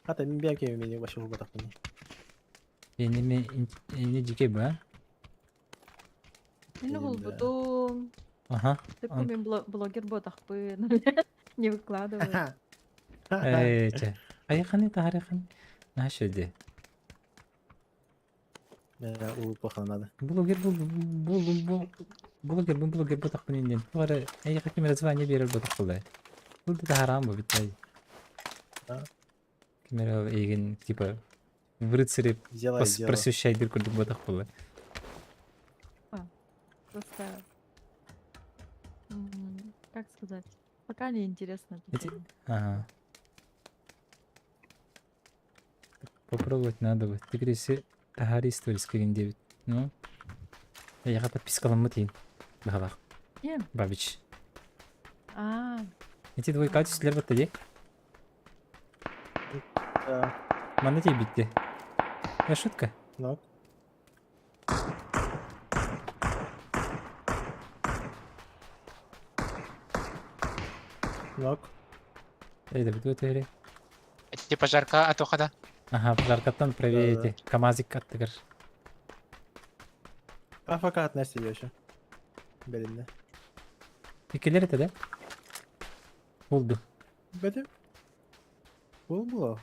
Хата мен бяке мен вообще в готов не. Эни жеке ба? Мен бұл бұдым. Аха. Тіпі мен блогер ботақпын. Не выкладывай. Эйче. Айханы тарихын. Нашеде. Плохо надо. Блогер блогер ботак пунинен. Ора айха ким название берер ботак кылдай. Бул да харам бу битай. Да. Кимера еген типа в рыцаре Сделай дело. просвещайдыр курдук ботак кылдай. Просто... Как сказать? Пока не интересно. Эти- Ага. Попробовать надо вот. Ты говоришь, тахари сторис кеген дебит. Ну? Яга подпискаланмы тиин. Бахалак. Кем? Бабич. А, Эти двое качествлер бітті де? Да. Мана тей бітті. Я шутка. Ну. Нок. Эйді біт өте ере. Это типа жарка от ухода. Ага, жаркаттан проверите. Камазик каттыгыр. АФК относится еще. Белинде. Икелер еті де? Болду. Бәді? Бұл бұл.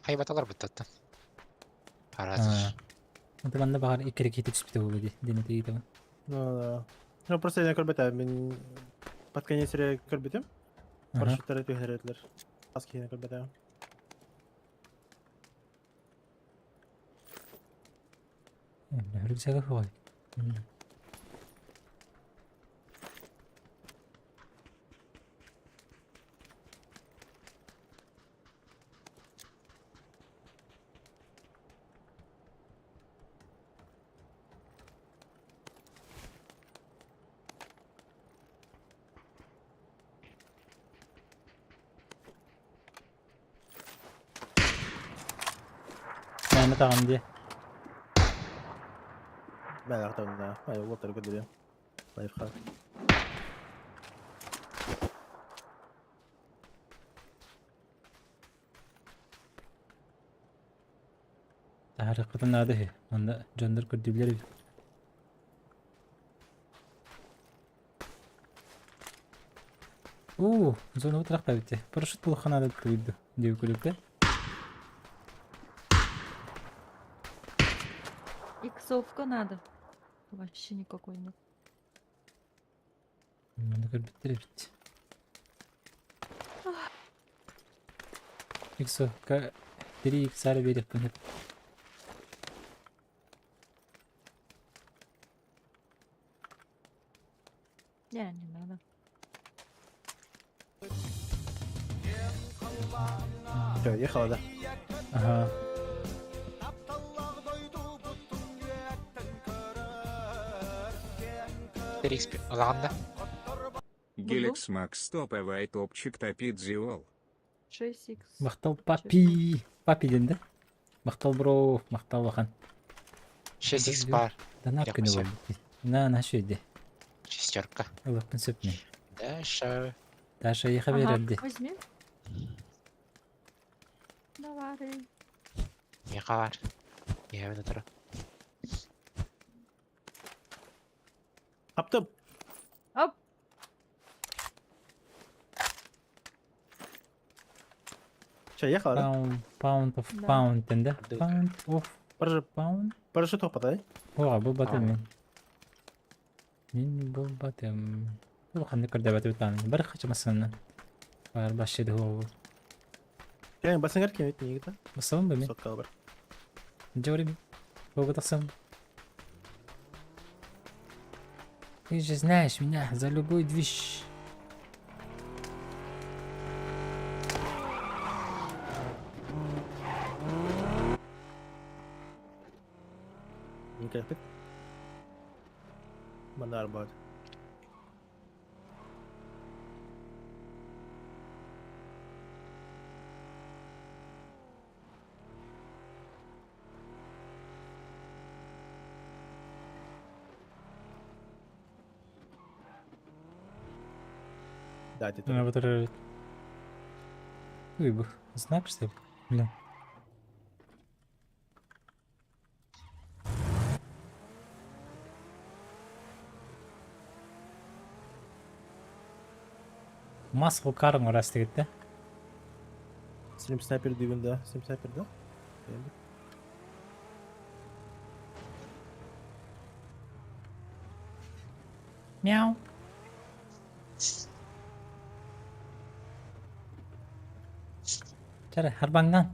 Хайбаталар бұттаттан. Аразыр. Онда манда бағар икері кеті түспіті болу де. Дені тегі табын. Ну, ну просто я көрбетем. Мен под конец көрбетем. Парашюттары төгерәтләр. Аз киене көрбетем. Рюкзагы қой. Мәні тағам де. Ben aktarım da. Hayır, bu tarafa gidiyor. Lifehack. Тахары қытын ады хе. Онда жондар көрдіблер. Зона отырақ па бітті. Парашют бұл қанады көйді. Деу көректі. иксовка надо. Вообще никакой нет. Мені көрбіттер бітті. Иксо, 3 иксары беріп бұнып. Не надо. Все, ехала, да? Ага. Рикспи. Ладно. Геликс Макс топовый топчик топит Зиол. 6х. Мақтал папи. Папи денді. Мақтал бро. Мақтал вахан. 6х бар. Дана Я күні посел. болды. На шөйде. Шестерка. Ұлықпын сөпіне. Даша. Даша еқа берерді. Возьми. Давай. Меха бар. Я это тұры. Kaptım. Оп. Şey, ехала, да? Pound of Да. pound денді. Pound of pound. Парашют тоқтады. Оға, бұл батым мен. Мен бұл батым. Бұл қанды көрді бәті өтпәмін. Бір қачымасынан. Бар башыды ол. Yani basın erken ettin iyi gidi. Басылым бі мен? Sotkal var. Джори би. Бұл тақсым. Ты же знаешь меня за любой движ. İyi kıyafet. Bana araba. Да, ты Она вот это... Ой, знак, что ли? Бля. Мас хукарын орас дегетте. Slim Sniper düğünde. Slim Sniper'da. Beğendim. Мяу. Чара харбанган.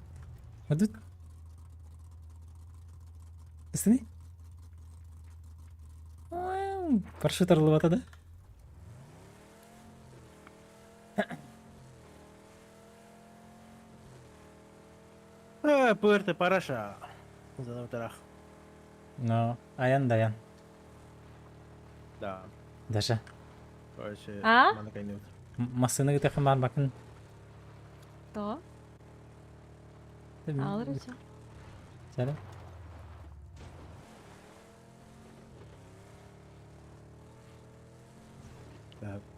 Худут. Истини? Парашют арылып атады. Puerto Paraşa. Zaten taraf. Но, аян. Да. Даша. Короче, А? mana kaynıyor. Масыны гыты хымар бакын. То. Алыр эче. Чара.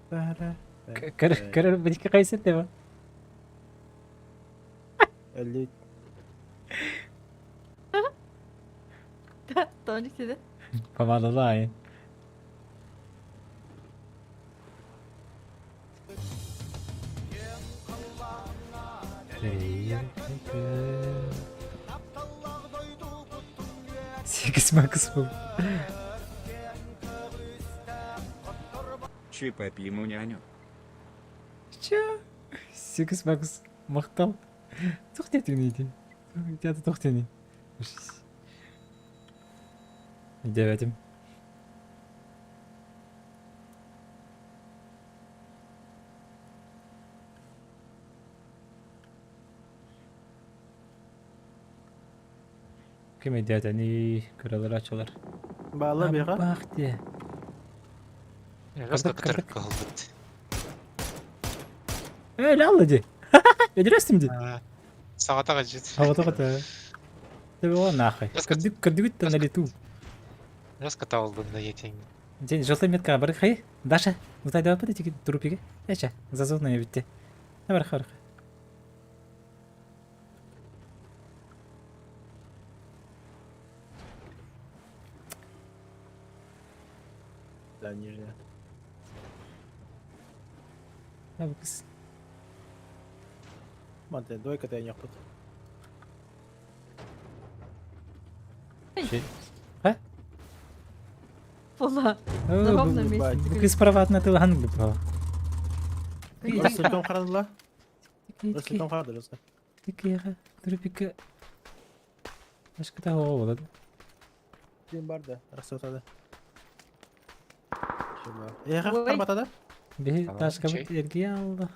Para. Көрөр битке кайсет деба. 50. Тоник dedi. Помадала ай. Сегиз макс бул. Чипап ему няню. Чё? Сегиз макс мактал. Тохтет нейди. Тяты тохтени. Девятим. Kim ediyatani kırılır açılır. Bağla bir ha. Bak diye. Раз Кырдык, көтөрүп кырдык. калдыт. Öyle алды. Ödürüstüm di. Сагатага жет. Havada kata. Tabi o nahı. Kırdık da налету. Раз ката алдында ертең. Сен желтый метка бар хай. Даша, утай давай подойти к трупиге. Яша, зазывная битте. Давай хар. Да, нижняя. Abi kız. Мантен, двойка ты не охот. Şey. Пола. Oo, На ровном bu месте. kız pravat na tılhan bu pa. Растыком қарады ла? Растыком қарады, Растыком. Тикеха, трупика. Başka da hava болады. Дем бар да, Растыком. Ға Ой. қарбатады? Bir Tamam, taşka şey. bir ergi aldı.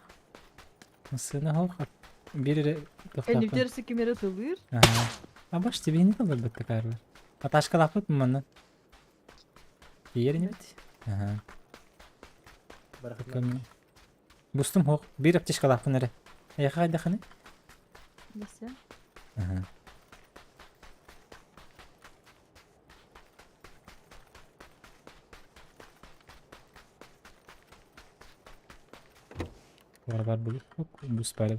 Mısırına hoqa. Biri toxtapın. Электер кемері тылыр. Aha. А баш тебе не надо быть такая роль. А ташка лапыт мана. Yeri ne bit? Aha. Барахат. Bakın. Bustum hoq. Bir apteşka lapın nere. Ya hayda khani. Десе. Aha. Var bu. Hop, bu spare.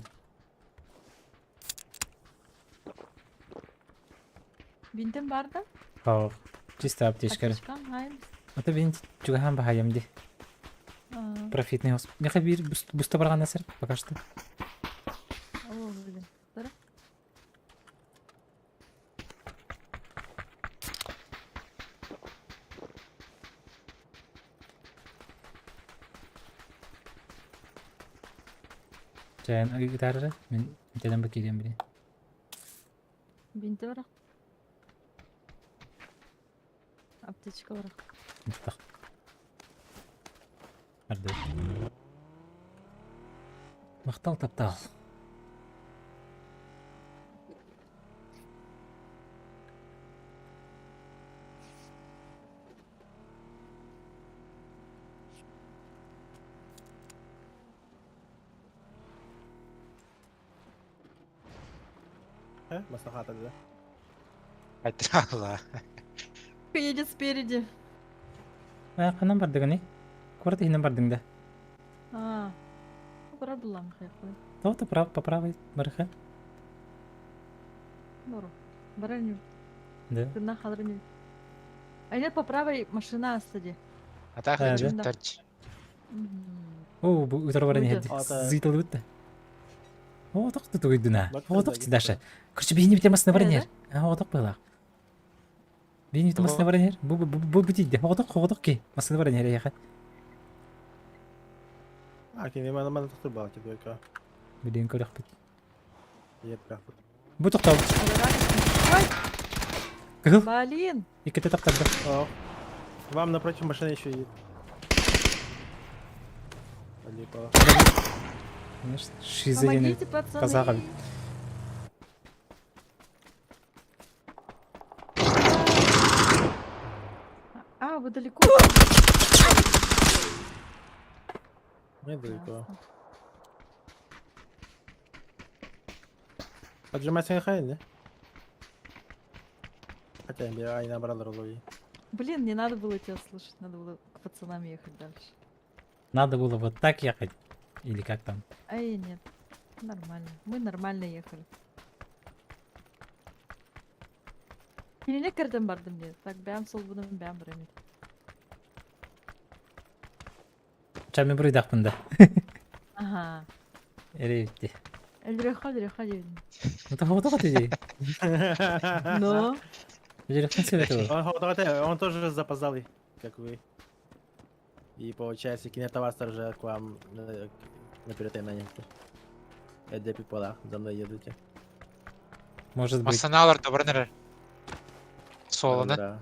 Бинтен бар да? Hoq. Чисто аптечка. Аптечка, hayır. Ата ben juga ham bahayam di. Профитный хос. Меха bir буста барган насыр пока что. О, блин. Бара. Жайын agi gitarra. Men inteden bakayım bile. Бинте бар. Аптечка бар. Мықтақ. Арды. Мақтал таптал. Маслахат да. Айтырала. Едет спереди. Қанан бардығы не? Көрді хинен бардың да. Бар булам хайқой. Тоғыты по правой барыха. Нору. Бара не. Да. Кына хадыр не. А нет, по правой машина остади. Атаха Да, жеттарч. О, бу утар баран Уйду. хеди. Ата. Зыйтал утта. О, тоқты туйдуна. Бак О, кырда, тоқты гитта. даша. Короче, бейни битемасына баран Эре? ер. О, ток была. Бейни битемасына баран ер. Бу битиде. О, ток ки. Масына баран ер яха. Акин mana tutur bak gitu ka. Биден көрөк бит. Yep ka. Бу токтал. Ой, Кыл. блин. Икете токталды. О. Вам напротив машина еще едет. Липа. Конечно, шизоидный Помогите, пацаны. казаха бит. А, вы далеко. Недалеко. Поджимать не хай, не? Хотя я и набрал ролови. Блин, не надо было тебя слушать, надо было к пацанам ехать дальше. Надо было вот так ехать. Или как там? Ай, нет, нормально. Мы нормально ехали. Келіне кірдім бардым де. Так, бәм сол бұным бәм біремет. Чами буруйдак мында. Ага. Эрейти. Әлдіреха дедім. Ну то фото ты. Но. Телефон советовал. Он тоже запоздалый, как вы. И получается, кинетовастер уже к вам наперед на некоторые. Это пипола, за мной едете. Может быть. Масаналар добрыныр. Солоны. Да.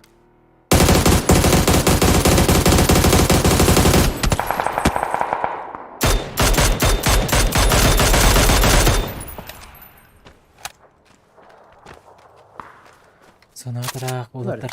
Санатыраак болуптар.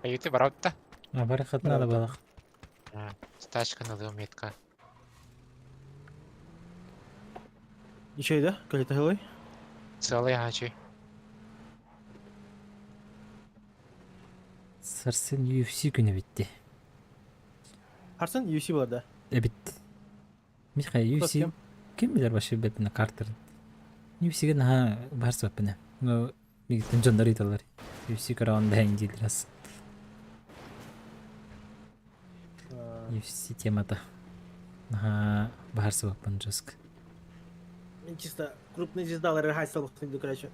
Каюты бараутта. А барахат надо было. Стачка надо метка. Еще и да? Какой-то голой? Целый гачи. Сарсен UFC күнү битти. Харсон UFC была, да? Бит. Миха Кто с UFC. кем? Ким билер башы бетине Картер. UFC'ге наха барсы баппыны. Ну, мигтен жондар италар. UFC караванда индилрас. UFC темата. Наха барсы баппын жоск. Чисто крупный звезда, РГ стал до короче.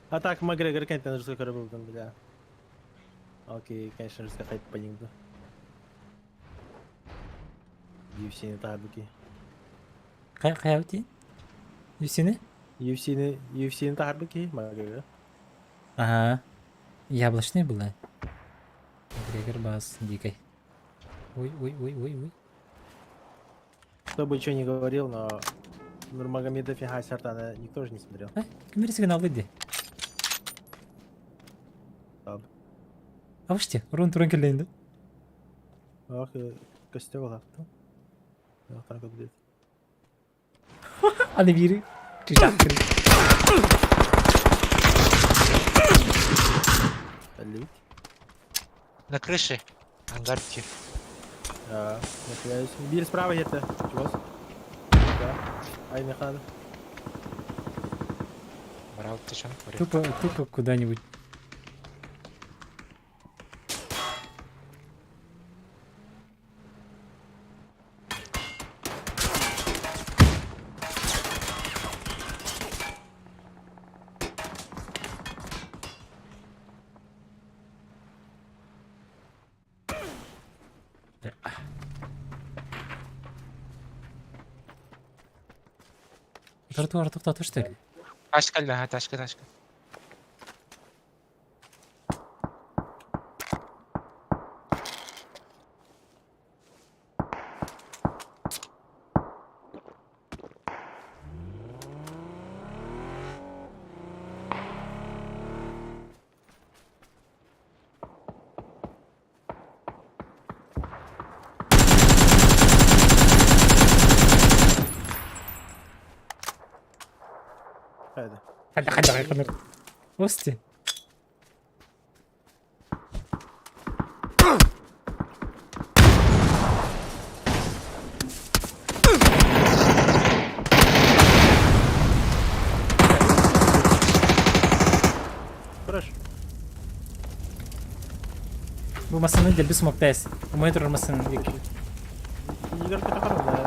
А так, Макгрегор, конечно, жестко был там, бля. Окей, конечно, жестко хайп по ним, да. UFC не тахарбуки. Каяути? UFC'ни? UFC не тахарбуки, Макгрегор. Ага. Яблочный была. Грегор бас дикой. Ой. Кто бы что ни говорил, но Нурмагомедов и Хайсартана никто же не смотрел. Кімдер сигнал выйди. Таб. А вы что, урон келейді? Ах, костюм лапту. Я так вот будет. Аны бири. Чичак кiri. Салют. На крыше. Ангарки. Нахуясь. Бир справа где-то. Чего? Да. Ай, механ. Бараутта чон курит. Тупо куда-нибудь. Тротуар тоқтату что ли? Тачка да, тачка. Хайда. Хада. Ости. Bu masanın del bir smoke'dayız. Umay durur masanın. Игорь какой-то хороший, да,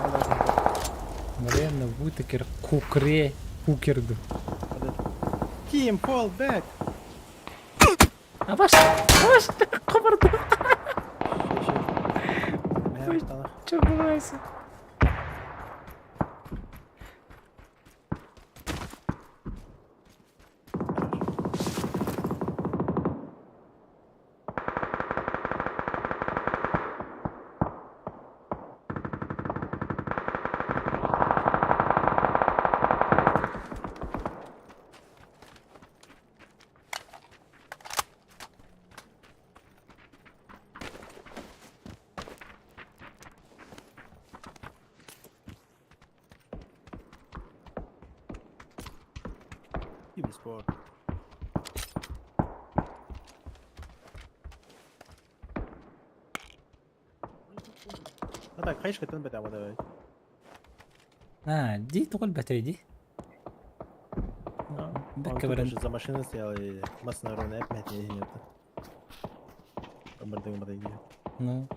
Наверное, будет такер кукре. Кукерду. Team, fall back! Avaş. Avaş. Kabardı. Ой, что? Çok kolaysa. Team sport. هذا خيش كتن بتاع ولا Ha, دي تقول بتاعي دي. Он Кабаран. тоже за машину стоял и массная ровная опять не нет. Бардак. Ну.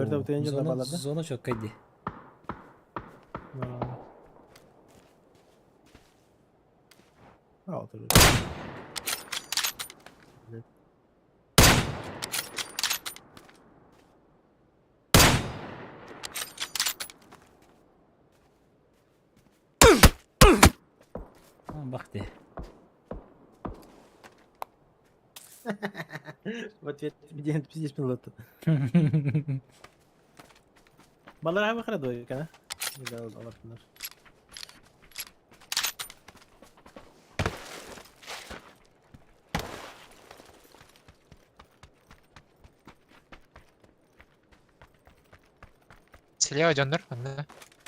Nerede bu teyince Zona, zabaladı? zona çok kaydı. Altı. Ha, bak de. В ответ тебе 50 минут. Балlar abi karadı kana. Güzel oldu Allah'lar. Слева жондар, анда.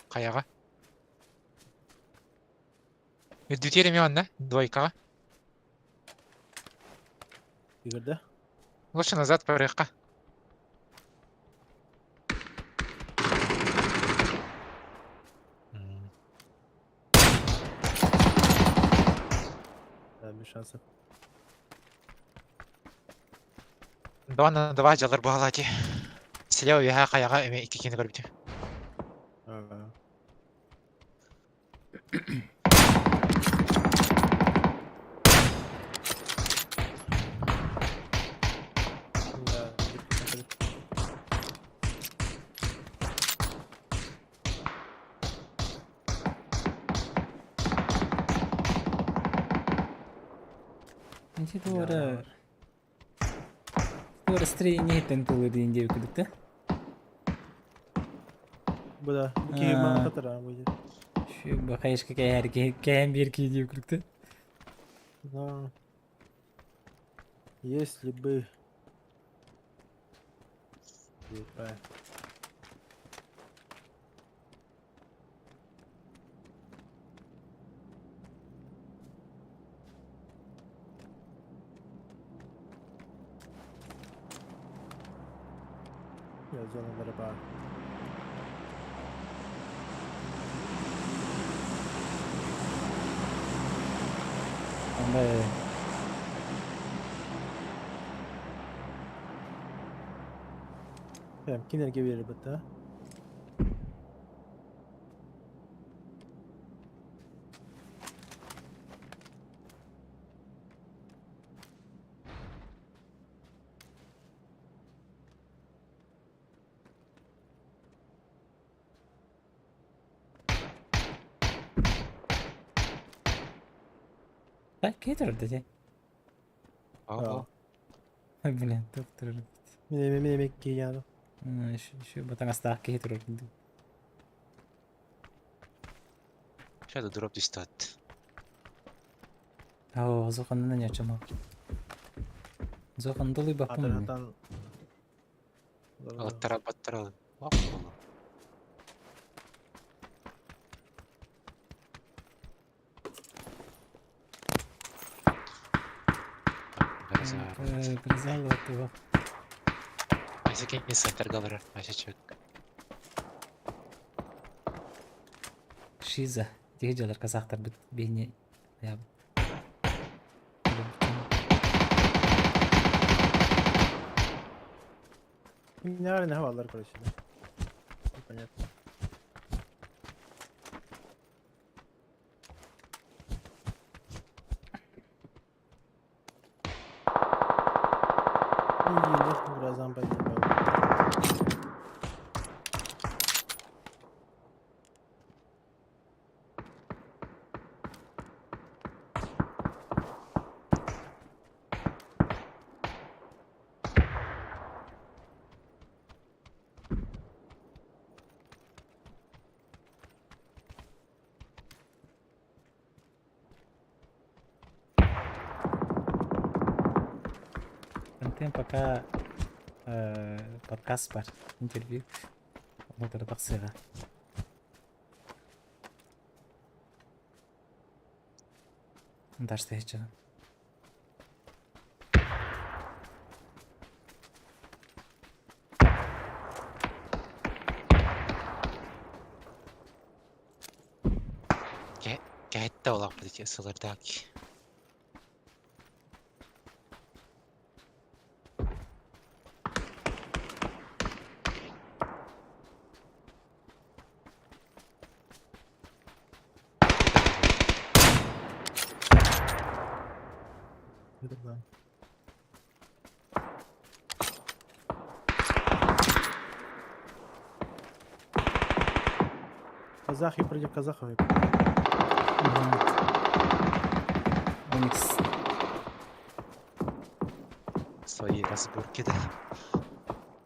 Каяга. Үдүтереме анда, двойкага. Игорьда. Лучше назад по река. Да, без шансов. 2 на 2 жалар багалати. Слева яха каяга эме 2 кени көрүп. Ага. Да, Nanti tuh ada stringnya tentu di India gitu. Bu da bu ki Ha. mantıktır ha bu. Şu bakayış ki kayak bir ki diyor gitu. Да. Если бы... Правильно. Я зона дроба. Ama Tamam, kimlerge verir bu da? tak getir dedi. Aa. Bilen doktor. Benim yemek yiyen. Şu batang hasta getir dedi. Shadow drop this stat. Oo, zokandan ne açama. Zokan dolu bakım. Atan. Аттара баттара. Грызал этого. Айсекен не центр говорю, Айсечек. Шиза. Дегеджалар казахтар бит бейне. Я. Нереально хавалар, короче, да. Непонятно. Birazdan ben Антен пока подкаст бар, интервью. Отырып тақсыға. Дашты хечі. Кәйтті олақ бұдеке сылырдаки. да. Казахи против казахов. Оникс. Свои разборки, да.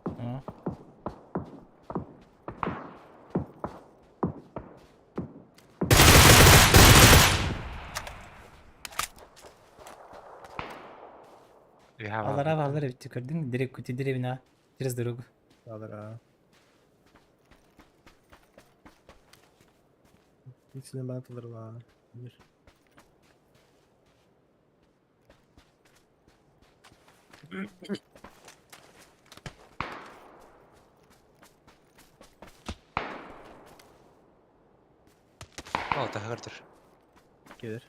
О. Алар битти көрдүң, дирек күти деревина через дорогу. Да. İkisini ben atılırım ha. Bir. О, тағырдыр. Gelir.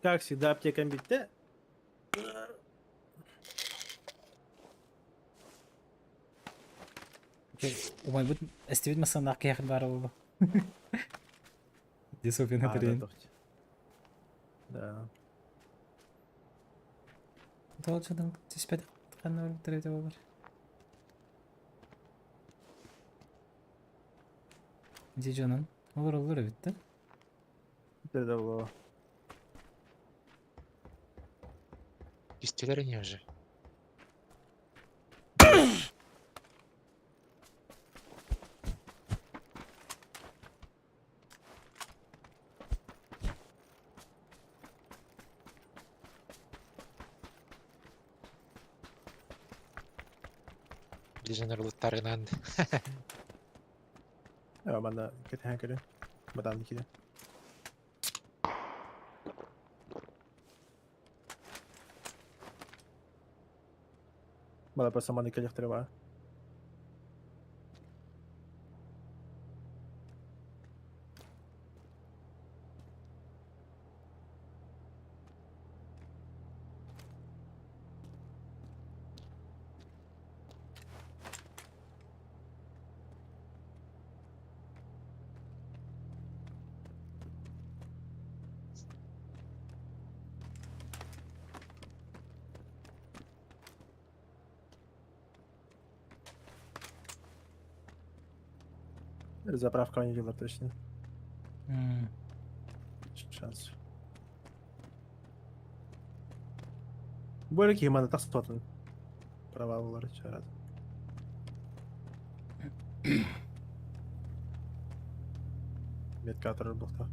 Как всегда, аптекам bitti. Умай бут эстебит масана кияхын бары болу. Десофин А, хатырын. Да. Толчадан теспед кана өлтүрөдө болор. Дижонун олор битти. Bitti de bu. Кистелері не уже? Дижонер луттарынан. Ja, ben de kötü hankörü. Badan iki de. Bana просто маны келек треба. Заправка не делала точно. Şans. Böyle ki bana tak spotun. Pravalıları çağırdı. Метка атырыр бұқта.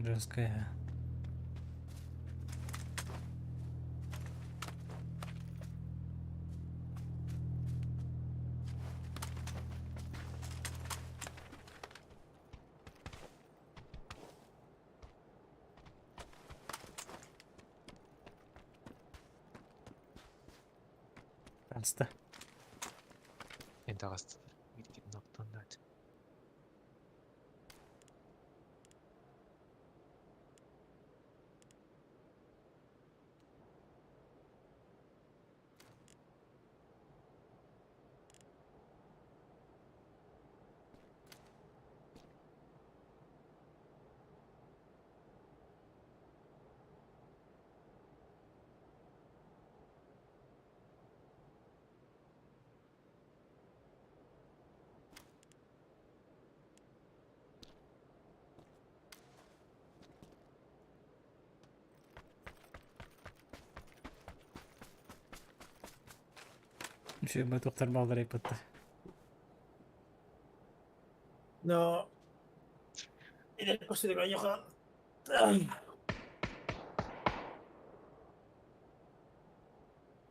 Жесткая. Hasta. Endi kastı. Gitkin noktandan. Şu bu doktor malları yapıttı. No. İleri koşuyor yok.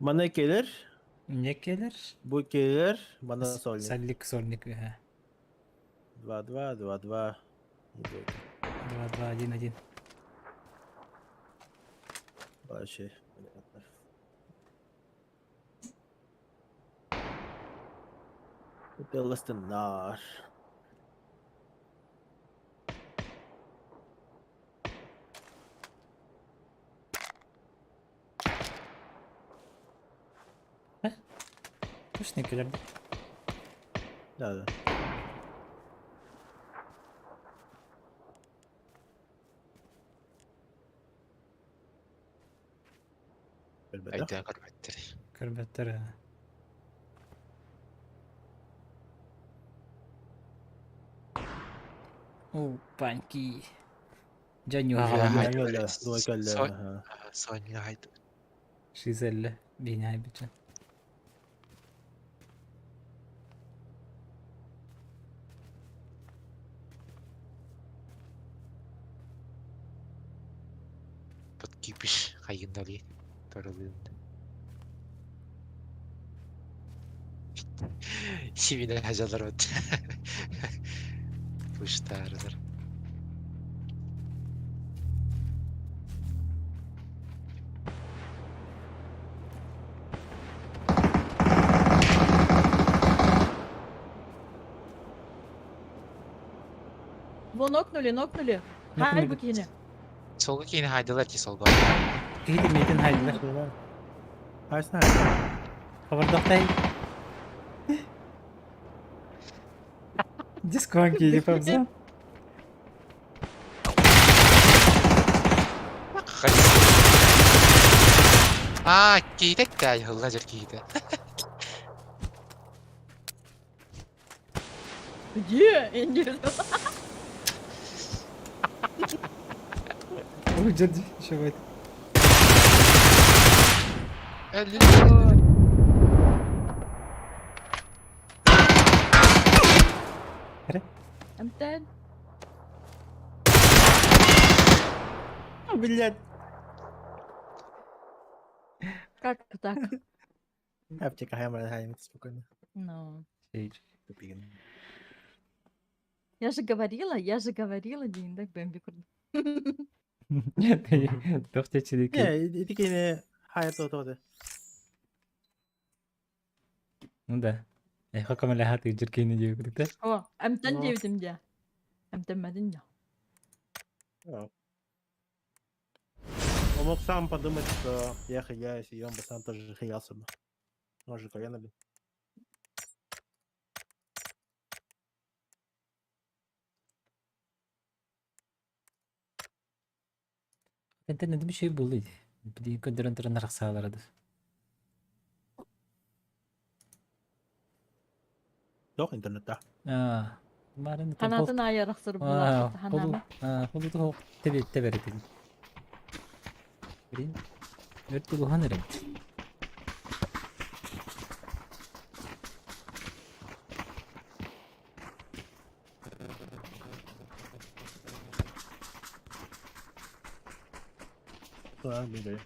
Bana gelir, Ne gelir? bu gelir, bana solnik. Sallik sornik. Ha. 2-2, 2-2. Два, один. Böyle şey. Yıldızlar. Kuş ne gelir? Nerede? Elbette. Haydi karbettir. Kırbetler. Ha. Oh, banki. Can yok. Ya, Havalı. haydi. Öyle. Dua Son- geldi. Saniye haydi. 150. Binayı bütün. Подкипиш. Hayın dali. Taralığında. Şimdi hacalar öt. Puştarlar. Во, нокнули. Нокнули. Хай букини. Solga keyin haydalar ki solga. Giydim yedin haydiler. Hayırsın. Kabardaktay. Discord giydi fazla. Giydek de hılladır giydi. Где? Интересно. Oh jadi şöyle. I'm dead. Блядь. Как так? Yapacak hayal hayal спокойно. Ну. Şey. Тупик. Я же говорила, Диндак Бэмби курду. Doktorçilik. Ya, idik yine hayat oldu. Ну да. Hakam lah hati jerkini juga kita. О, амтан Ну. девитим дя. Амтан дя. Он мог сам подумать, что я хаяюсь, и он бы сам тоже хаялся бы. Он же колено, блин. İnternette bir şey bulduydu. Bir de gönderen raksalardı. Yok internette. Aa. Kemarin Kanatın ayarak sırıp Aa, bulaştı. holu. Hanama. Holu da teberet edin. Birin. Dört bulu hanırım. Sonra bir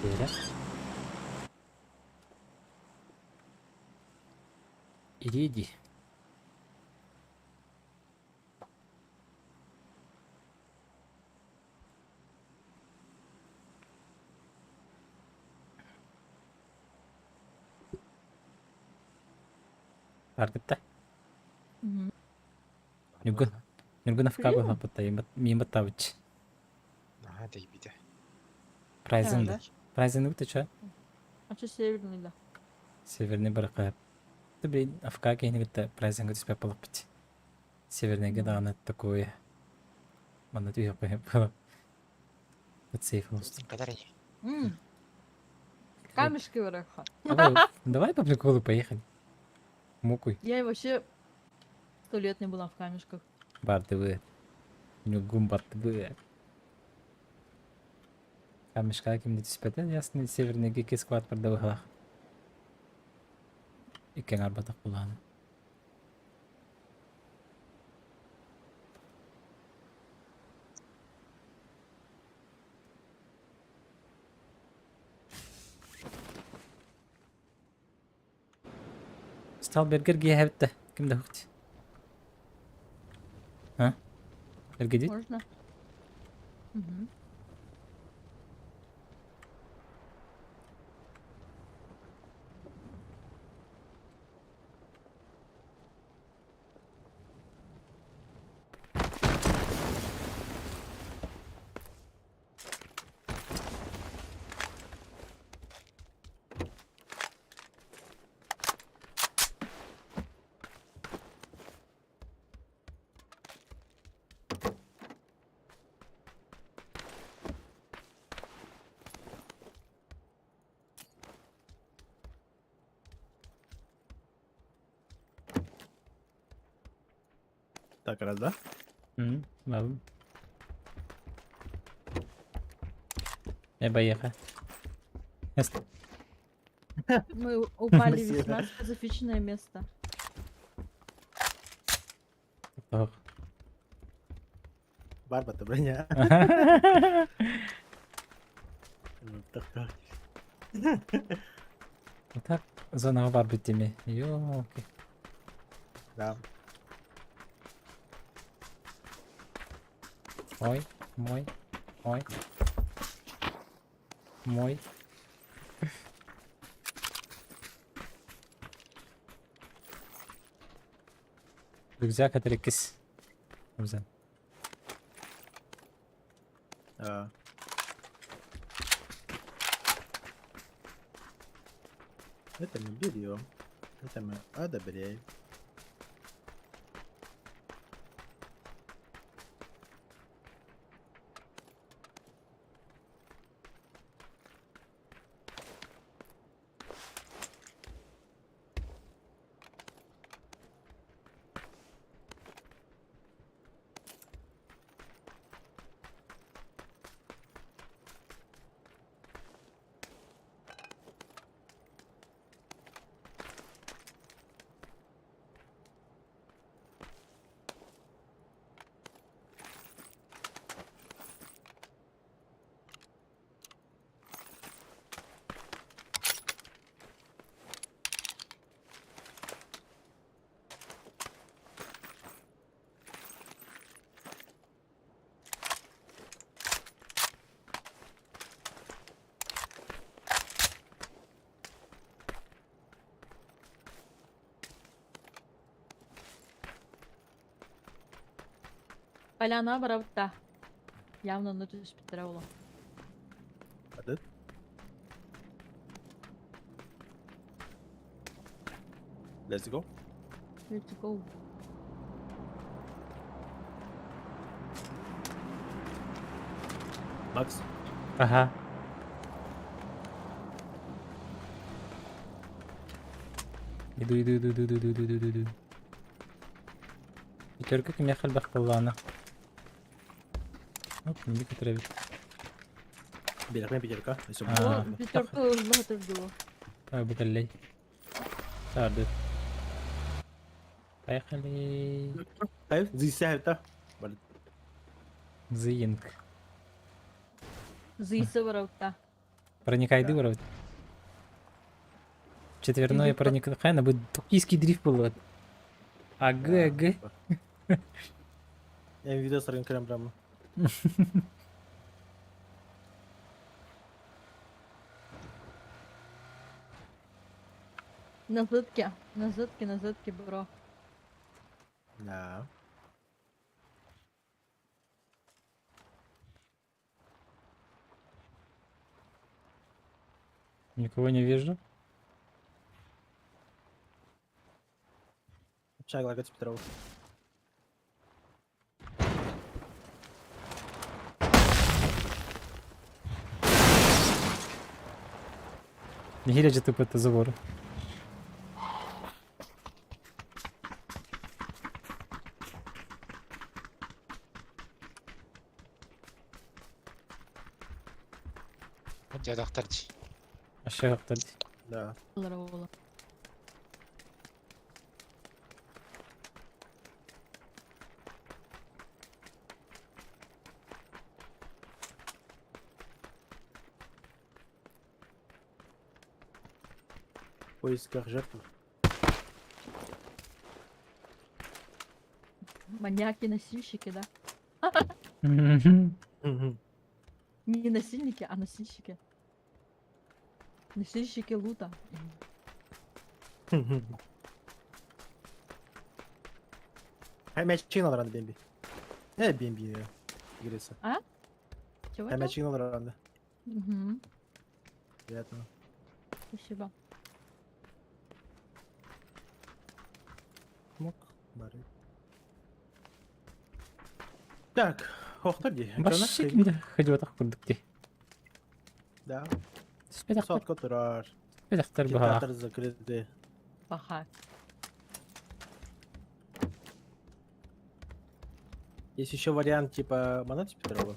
Böyle. İriydi. Fark etti. Мгм. Нюгун. Нюгун в кабы Приема? хапыта. Мимо тавыч. Надо и биде. Прайзен да. Да. Прайзен выты чё? А что северный, да? Северный баракат. Ты, блин, а в каке не видно прайзен где тебя полопать. Северный Ну. геда такое. Мана ты я поехал. Вот сейф Подари. М, Камешки вараха. Давай по приколу поехали. Мукуй. Я и вообще 100 лет не была в камешках. Барды вы. Нюгун барды вы. Камешка кимде түспеді, ясны севернеге кескват барды бұғылақ. Икен арбатақ бұланы. Стал бергер гие хәбітті. Кімді хүкті? А? Берге дейд? Можно? Мгм. Так, раз, да? Ладно. Поехали. Мы упали в Спасибо. весьма специфичное место. Бар бата броня. Так, так. Вот так зона бар бітіме. Йоки. Да. Ой, мой, ой. Мой. Рюкзак это рекис. Güzel. А. Это мы берем. Это мы одобряем. Поляна барабта. Явно на ту спитравала. Hadi. Let's go. Let's go. Макс. Ага. Иду. Пятерка ко мне хальбах коллана. Оп, не потребит. Белякна пятерка. Если А. О, пятерка багато було. Ой, бутылей. Сарды. Поехали. Hayır, ziyse Зинк. Зиса барабта. Проникайды вроде. Четверное Или проникновение будет токийский дрифт был. Аг. Я видеосырын көрем прямо. На зытке, бро. Да. Никого не вижу. Чай лагать Петров. Не гиля тупо это забор. Я доктор. Aşağı atladı. Да. Здорово. В поисках жертв. Маньяки-носильщики, да? Не насильники, а носильщики. Носильщики лута. Хомячина рано Бемби. Бемби играется. Чего это? Хомячина рано. Угу, Приятно. спасибо. Мок. Бары. Так, Хохтарди. Başı kimde? Hadi batak kurduk diye. Да. Спедактар. Сотка турар. Спедактар бага. Кинотеатр закрыты. Пока. Есть еще вариант типа Монати Петрова.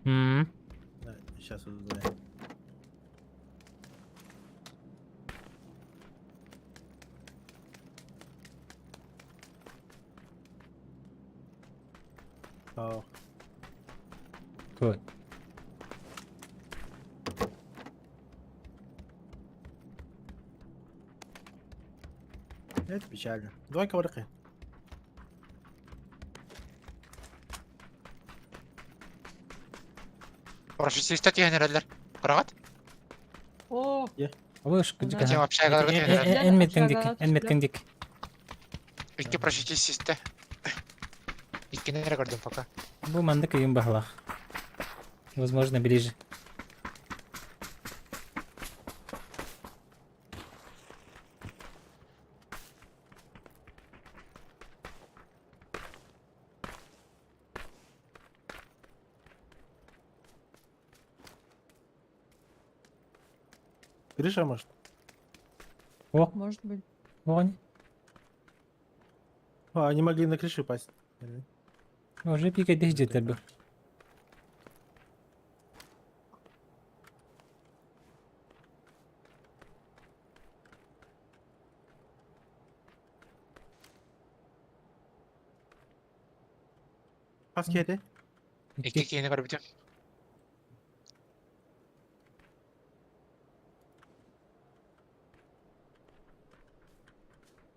Да, сейчас узнаем. О, Kod. это печально. Давай ковыркай. Парашютистер тигенерелер. Карагат? О, Алыш Тем Тем кыдык. вообще агалар тигенерелер. En metkindик. En metkindик. Икки парашютистер. Иккини рекордым пока. Bu mandık uyum bahla. Возможно, ближе. Крыша, может? О, может быть. вон. А, они могли на крышу пасть. Уже пикать где-то был. Паски это? Икки кийини көрбүтүм.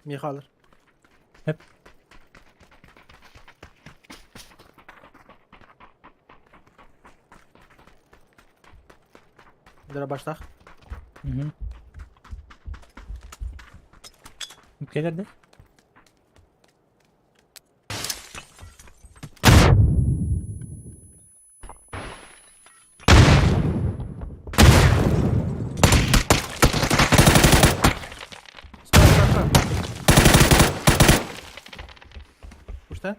Михалыр. Hep. Дробаштах. Hı. Ülkelerde. Пушта?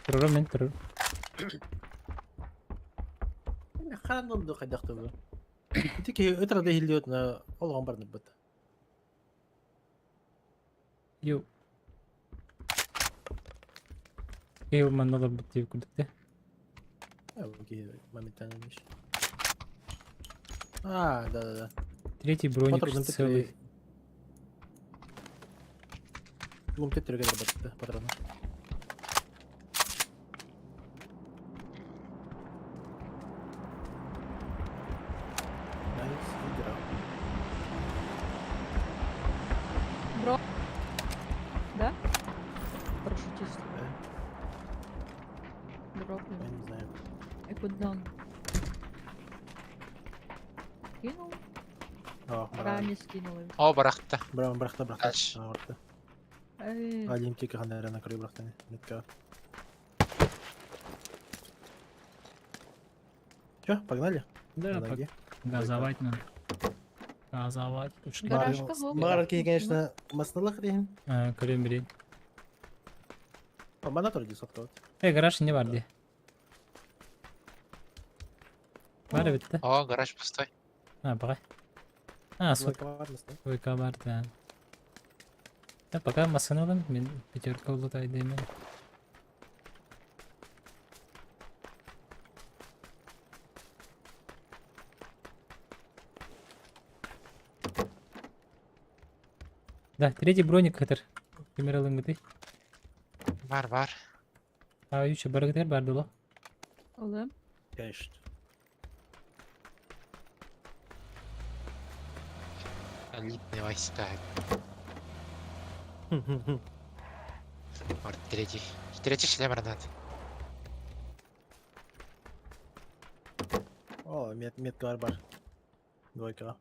Terör men terör. Харанды қайдақты бұл. Теке өтірді хилдиотна олған барны бұд. Ю. Еу man надо быть куда-то. Окей, моментально вещь. А, да. Третий броник Патрон целый. Гумтет түрегедер батты патроны. Найс, игра. Бро. Да? Парашютист. Дроп. Я не знаю. И куда он? Кинул? Ах, Ранее скинул его. О, барахта. брахта. Дальше. Орта. Эй, Один тик хандера на краю брахтаны. Метка. Чё, погнали? Да, На ноги. газовать надо. Газовать. Пушки. Гаражка гоп. Магарки, конечно, маснылык дейін. Көрем берейін. Бана тұр десотқа. Гараж не var diye. Var bitti. О, гараж пустой. Бағай. Сот. Ойка бар да. Пока масын алам, мен пятерка улытай деймін. Да, третий броник катыр. Кемералың гыты. Бар. Üçü баргытер бар дуло. Олем. Конечно. Элитные войска. Вот третий. Третий шлем гранат. О, метка бар. Двойка.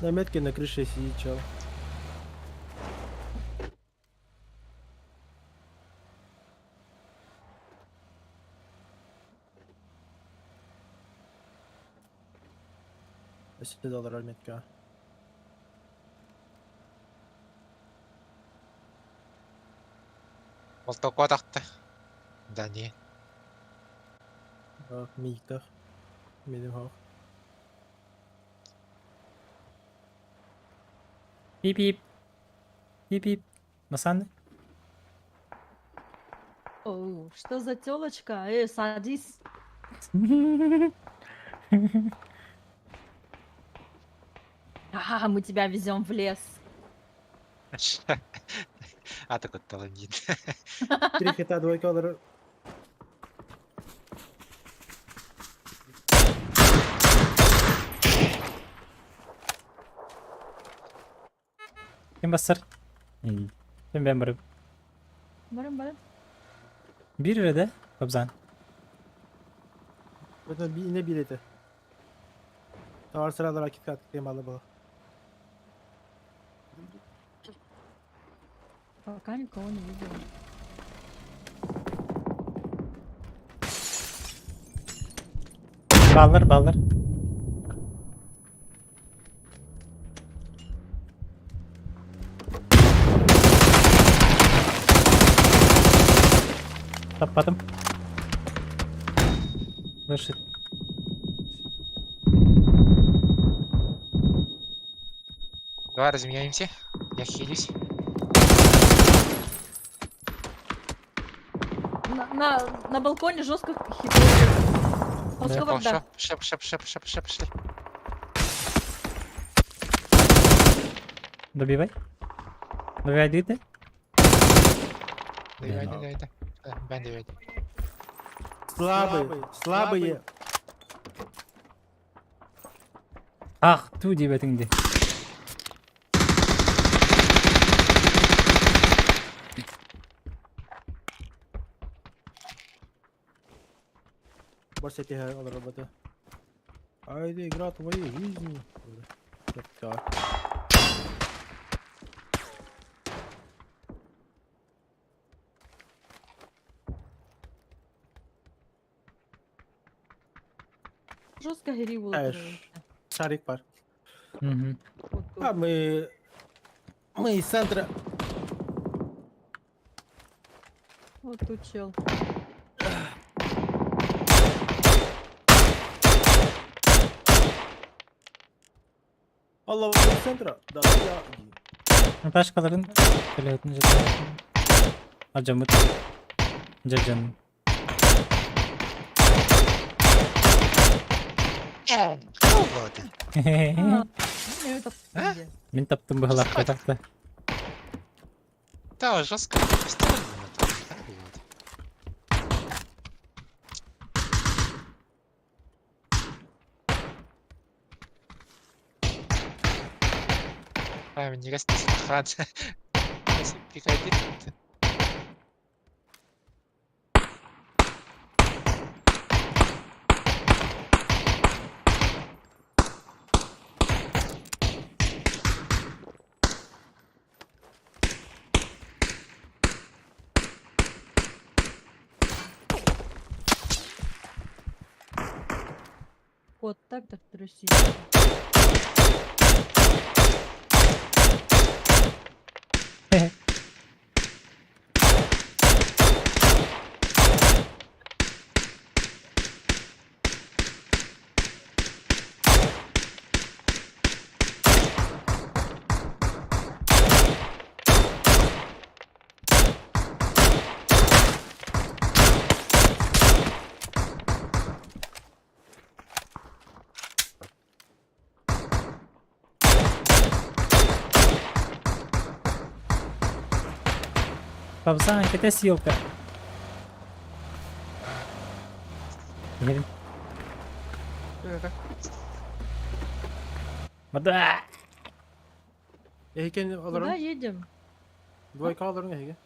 На метке на крыше сидит чел. $10 метка. Молоток атақты. Да не. Миктах. Медим хох. Пип-пип. Пип-пип. Масаны? Оу, что за тёлочка? Садись. Ага, мы тебя везем в лес. А так вот таланит. 3 хита, двойка alır. Kim basar? İyi. Ben varım. Барым. Bir lirada Kobzan. Это не билеты. Товар сразу ракетка отклемала было. Пока никого не видела. Ballar. Tapadım. Вышит. Давай разменяемся. Я хилюсь. На балконе жестко хитает. Да. Вода. Пошли. Добивай. Добивай дыйты. Давай. Ben de verdim. Слабые. Ah, tu dibetinde. Больше тебе alır робота. Haydi игра твоей жизни. Метка. Жестко гриву. Шарик бар. Hı. А мы из центра. Вот тут чел. Allah из центра. Да, я. Başkaların telefonunu acamıt. Джаджан. Вот. Не это где? Мен таптым быһылак катакта. Да, жестко. Странно, но так вот. Мне кажется, Франция. Приходи. Вот так трусить. Павсан, какая съемка? Gelin. Mada. Ехикен Куда аларың? едем? Двойка аларың ехиге.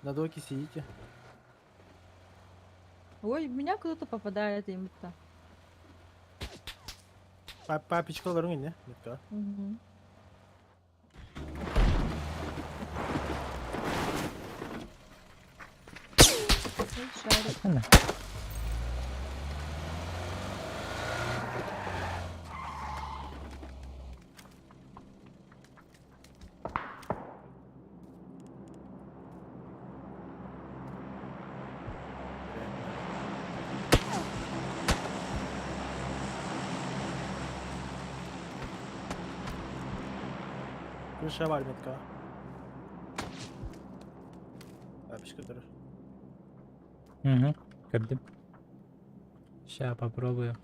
На двойке сидите. Ой, в меня кто-то попадает им-то. Папичка аларың ине. Метка. Мгм. Ой, шарик. Ana. Крыша var Метка. Папичка durur. Угу. Gördüm. Ща попробую.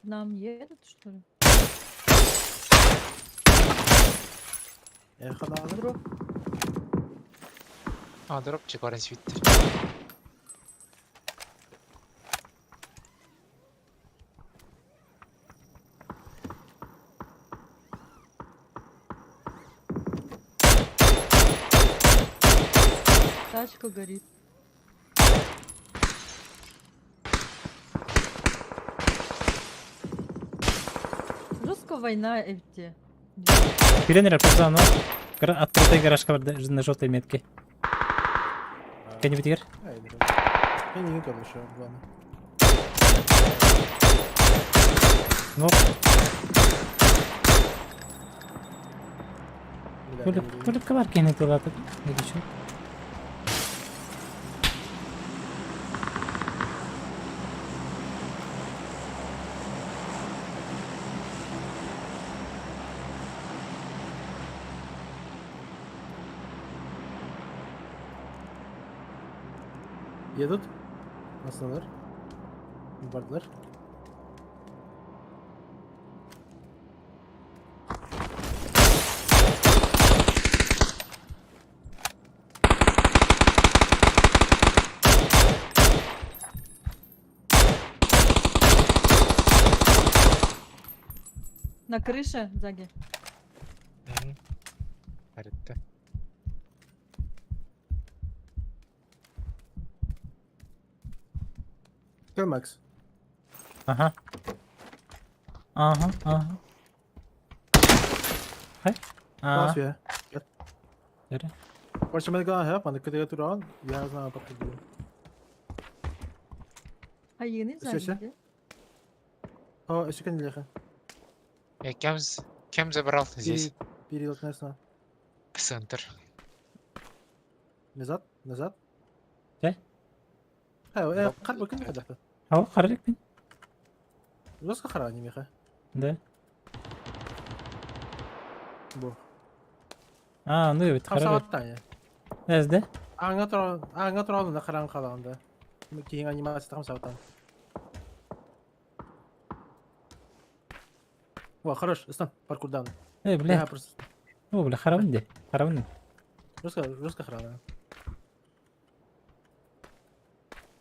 Нам едут, что ли? Erkan alır. Дроп. А, дропчик оранж виттер. Тачка горит. Жесткая война эти. Пионер Павсан, ну. Открытый гаражка var на желтой метке. Где-нибудь игр? Haydi. Ben iyi kalır şu an bana. Ну, Bir dakika, көлік көлікке бар кенет олады. Не geçiyor? Едут. Nasıllar? Vardılar. На крыше, Заги. Harita. Gel Max. Aha. Aha, aha. Hay. Aa. Basıyor. Gel. Nere? Başta beni kadar yap. Bana kadar dur an. Ya sana bakıyor. А ені Все, все. Заги. О, еще не леха. Кем забрал здесь? Перелет на. Центр. Назад, назад. Де? Ha, kar bakın ne kadar. Hava kararık mı? Nasıl karar anime ha? Da. Bu. Aa, ne evet Tam kararık. saat tane. Nezde? Anga turan da karan kalanda. Kihin animasi tam saat tane. Wa хорош, استنى паркур дан. Ne Да, bile? просто. O bile harabın de. Harabın. Жестко храна.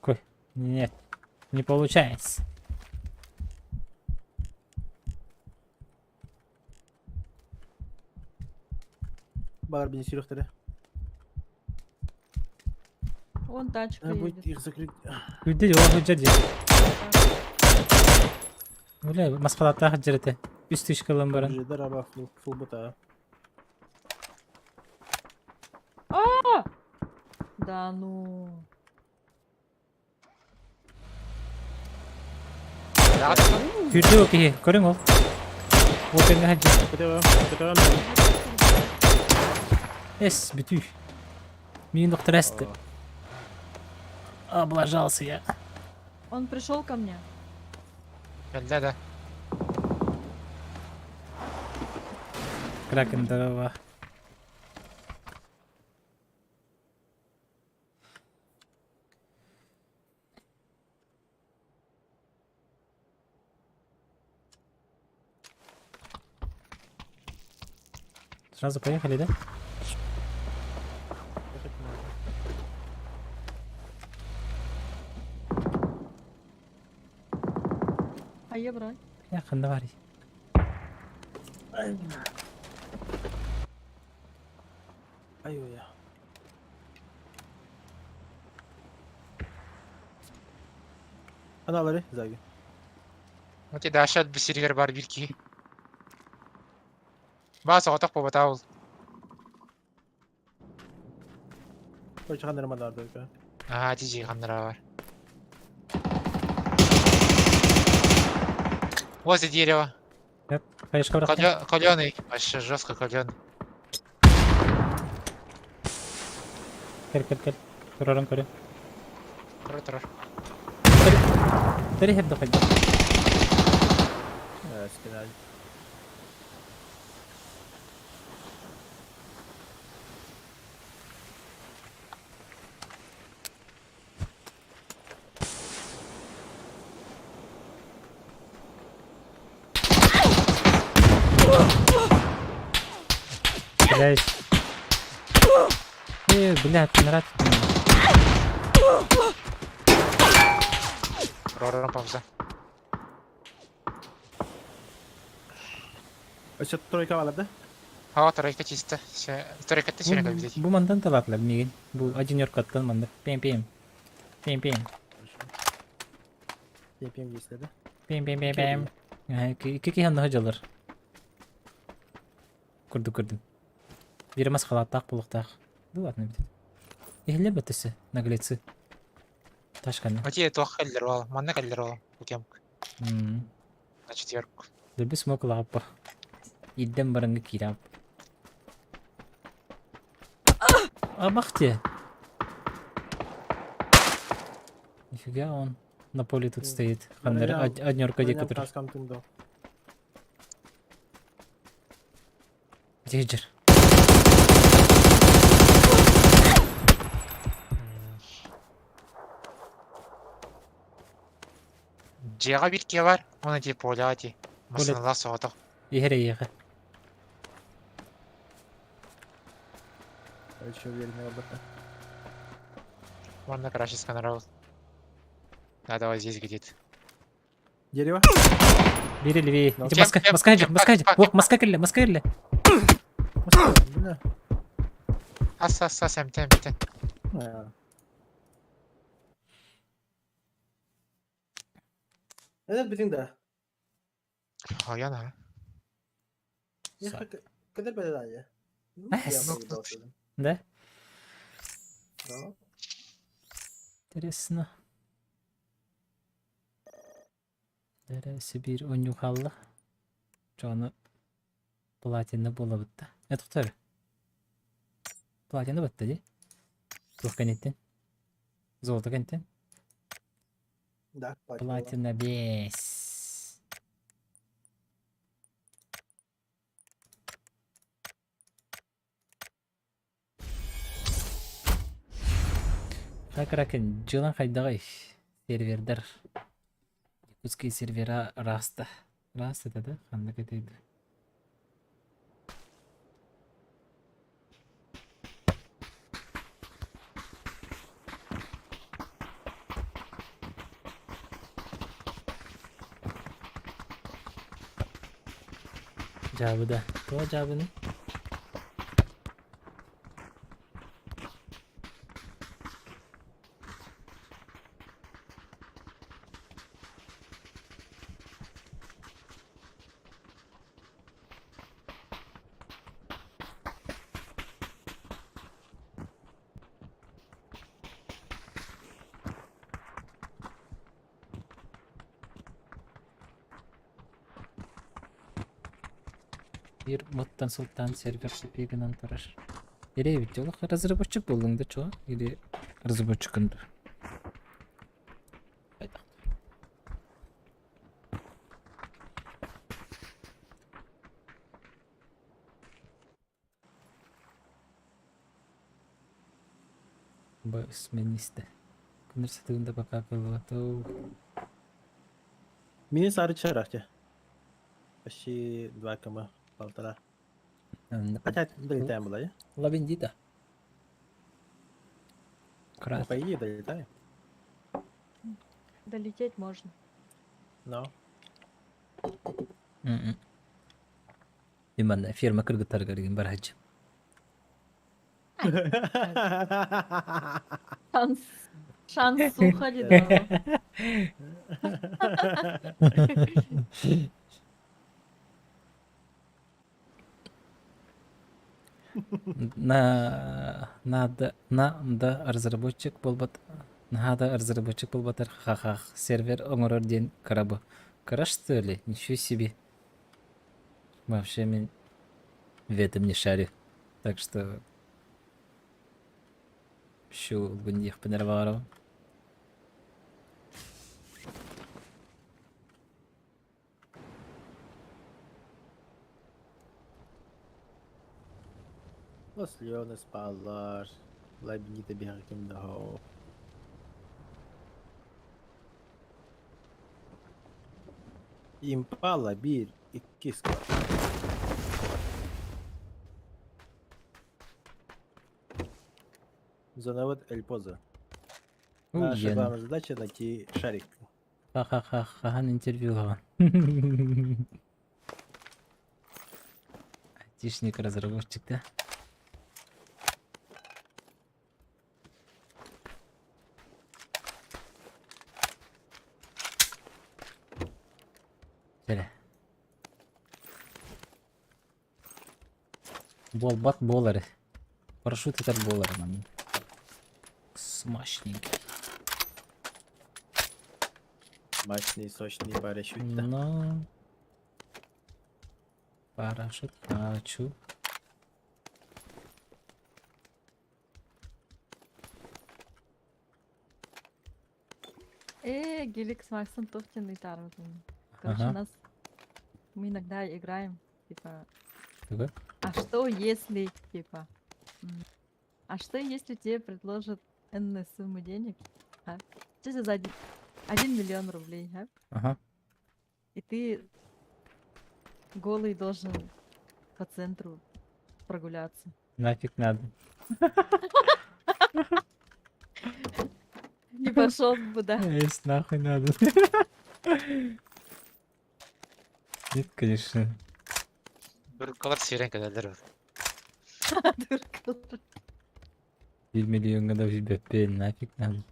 Koy. Нет. Не получается. Бар бeni сюрехтери. Вон тачка Будет едет. их закрыть. Güdde yok hüccet ya. Öyle maskalatta hıccırete. Üstü işgalın barın. Жида раба фул бута. Да ну. Güdde yok iyi. Görün ol. O tenge hıccı. Кетевам. Es bütü. Min доктор эсті. Облажался я. Он пришел ко мне. Geldi. Кракен дрова. Сразу поехали, да? Hayır bırak. Yakında var. Ayyo ya. Anaları zagi. Öte dahşet bir sirger var bir ki. Bazı otak bu batağıl. Koçan neremalarda öyle. Aha cici kandıra var. Возле дерева. Каешка бırak. Каленый. Вообще жестко каленый. Gel. Kurarım körü. Турар. Deri hep dokuydu. Evet, genel. Блядь. Блядь, нравится. Ророром пауза. Açık trojka var da. Hava тройка чисто. Тройка ты сегодня как взять? Bu mandan talaklar migin. Bu acın yorkattan mandak. Pem. Yapayım istedi. Pem. İki yanında hocalar. Kurdum. Biri maskalattaq bulықтақ. Bu ладно бит. Ehli бітісі, наглецы. Ташканы. Оте туах калдер вал. Манна калдер вал. Укем. На четверку. Дөрбі смок лағаппа. Идден барыңғы кирап. Бахте. Нифига он на поле тут стоит. Хандер однерка декатр. Таскам тымды. Дейджер. Жега bir ке var. Оны деп ойлады. Масынала соғытық. Ехе. Еще уверенный работа. Можно короче сканировал. Надо вот здесь где-то. Дерево. Бери левее. Ну, Иди, маска. Ох, маска керле. Блин. Ас, эмтен. Evet bütün de. Аяна. Ya kadar böyle daha ya. Да? Да. Интересно. Дәресі bir ойнюхаллы. Жоны платина бола бітті. Тұқтар. Платина бітті де? Тух кәнеттен. Золото кәнеттен. Да, Платина 5. Хакракен жылан хайдагай сервердер. Якутский сервера раста. Раста да? Кандай кетейди? Жабыда. То жабыны? Bir moddan sultan server süpüğünden tarar. Nereye bitti oğlum? Разработчик болдың да чуа? Или разработчикынды? Сменисті. Күнір сатығында бақа кылватау. Мини сары чарахте. Почти 2,5. Хотя долетаем было, я? Лабендита. Крат. По идее долетаем. Долететь можно. Но. Именно фирма кыргыттар кыргын бар хаджы. Шанс. Шанс сухо дейді. Нада разработчик болбат. Нада разработчик болбатар хахах. Сервер оңорор ден карабы. Караш что ли? Ничего себе. Вообще мен в этом не шарю. Так что... Şu gündük bener var. Losleones pallar. Labinite bir hakim daha o. Impala 1, 2 squad. Зоновод Эль Поза. Наша главная задача найти шарик. Ха-ха-ха-ха, интервью хан. Айтишник разработчик, да? Şöyle. Болбат болары. Парашют это болары, ман. Смачненький. Мощный, сочный парашют. Но... Парашют хочу. Гелик с Максом Тухтин и Тарватом. Короче, Ага. мы иногда играем, типа, Какой? а что если, типа, а что если тебе предложат энную сумму денег, а? Что за 1 миллион рублей, а? Ага. И ты голый должен по центру прогуляться. Нафиг надо. Не пошел бы, да. Есть нахуй надо. Нет, конечно. Durkalar siren kadarlar. Дурка. 1 миллион годов БП, нафиг надо.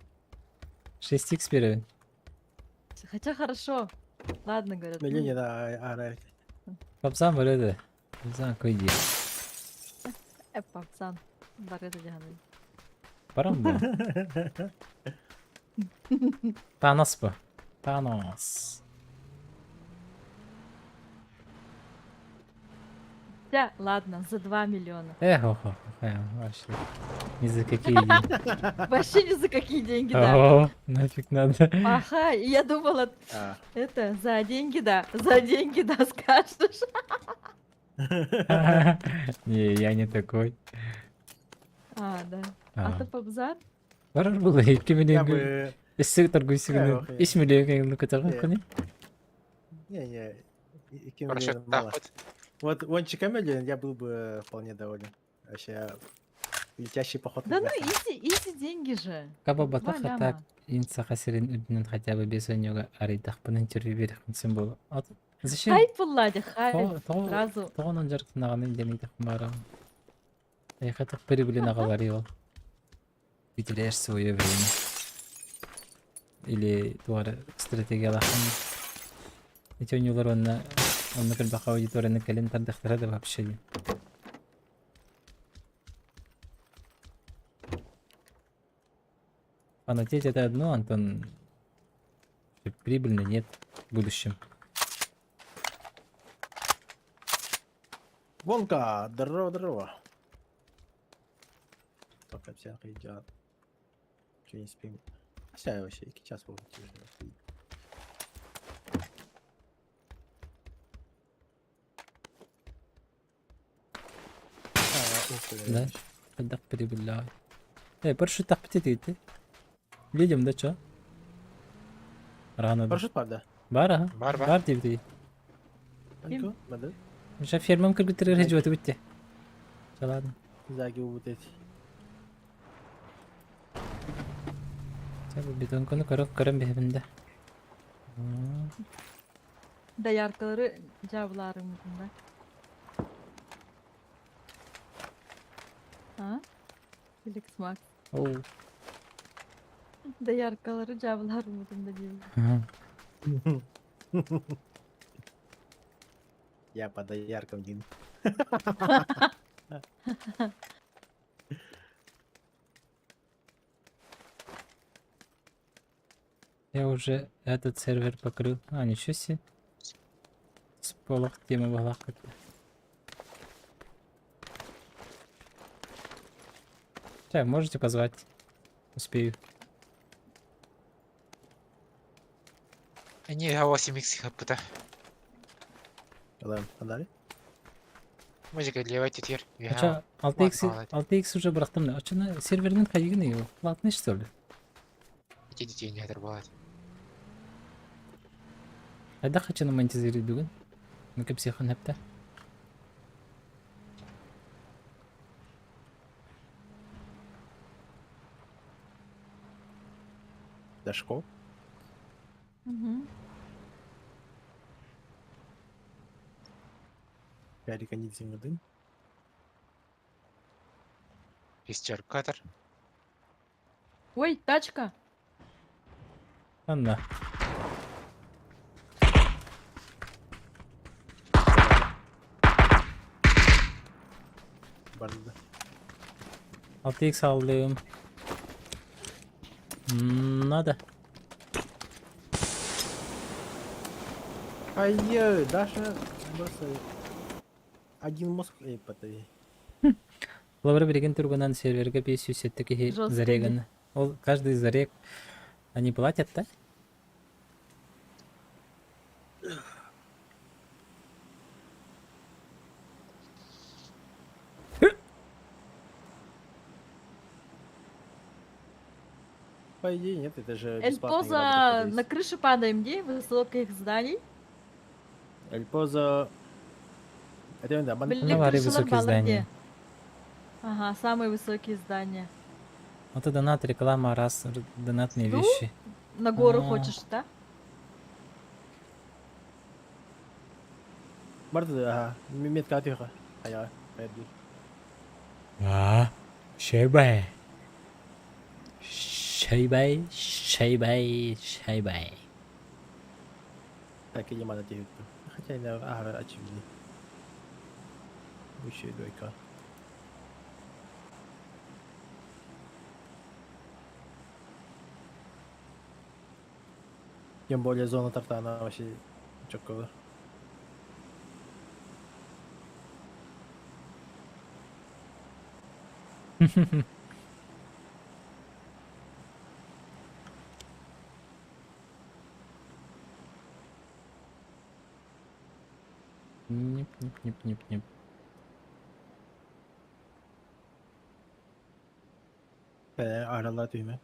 6х первый. Хотя хорошо. Ладно, говорят. ну, Миллионер арай. Папсан var öyle. Papsan koy diye. Папсан. Барета Джаны. Var mı bu? Thanos bu. Thanos. Хотя, ладно, за 2 миллиона. Эх, ох, ох, вообще. Ни за какие деньги. Вообще ни за какие деньги, да. О, нафиг надо. Ага, и я думала, А. это, за деньги, да, скажешь. Не, я не такой. А, да. А. Аты побзат? Барар было 2 Я миллион. бы... Эссе торгуйсугуну. ох, 3 миллион кытарга Э. кыны. Не, 2 Расчет миллиона мало. доход. Вот Вончика миллион я был бы вполне доволен. Вообще, летящий поход. Да на ну Гастон. изи деньги же. Каба 2 батах ляма. атак инса хасирин үднен хотя бы без онёга аридах пын интервью берих мынсын болу. Зачем? Хайп Влади, хайп. То Сразу. тоғынан жарықтынағаны денейді құмара. Айқатық прибылин ағалары ол. Потеряешь свое время. Или туара стратегиялахын. Эти онюлар онна көлбақа аудиторияны кәлін тардықтырады вообще. Фанатеть это одно, Антон. Прибыльно нет в будущем. Вонка, здорово. Пока вся идет. Че не спим? Вся вообще, час был. Да. Отдах прибыль. Парашют так птитите. Людям да чо? Рано да. Парашют правда? Бара. Бар, бар. Бар дивди. Анко, бады. Миша фермам кыргыттыры режуаты битте. Ладно. Заги убутет. Tabi betonkonu karım behbinde. Да яркалары жабыларымызда. А? Феликс Макс. Oo. Да яркалары жабыларымызда дейм. Я под ярком дин. Я уже этот сервер покрыл. А, ничего себе. С полох темы была как-то. Так, можете позвать? Успею. Они А8 X хапыта. Ладно, подали? Музыка для теперь. Ача 6x уже брахтым. Ача сервернен кайгыны его. Платный что ли? Эти детей не оторвалось. Айда хачаны монетизировать бүгін. Мүкі психон хепті. Дашко? Угу. Ярика не дым. Истеркатор. Ой, тачка. Анна. Барды. 6x aldım. Надо. Ай-ей, Даша бросает. Один мозг потови. Лавра береген тургунан серверге 500 сеттеки Жестко, зареган. Ол каждый зарек они платят, да? По идее, нет, это же Эль бесплатная Поза игра, на крыше падаем, где? Высоких зданий. Эль Поза... Это да, Были Навари крыши высокие Ларбала, здания. где? Ага, самые высокие здания. Вот это донат, реклама, раз, донатные Ну? вещи. На гору А. хочешь, да? Барды, ага. Метка тихо. Ая, пойду. Шайбай. Шайбай, шайбай, шайбай. Так и не надо делать. Хотя я очевидно. Еще и двойка. Тем более зона торта, она вообще чокова. Нип. Aralar düğme.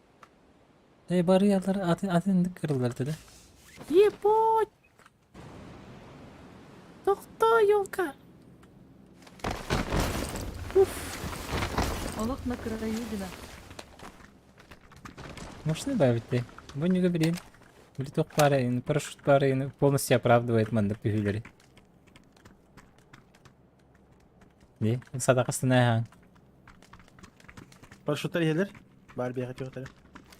Bari yalar atın kırılır dedi. Ебать! Тохто, ёлка! Олох на краю дина. Можно добавить ты? Вы не говорим. Литок парень, парашют парень полностью оправдывает мандыр түйілері. Не? Садақасына хан. Парашюттар gelir. Bari bir yakıt yok tabii.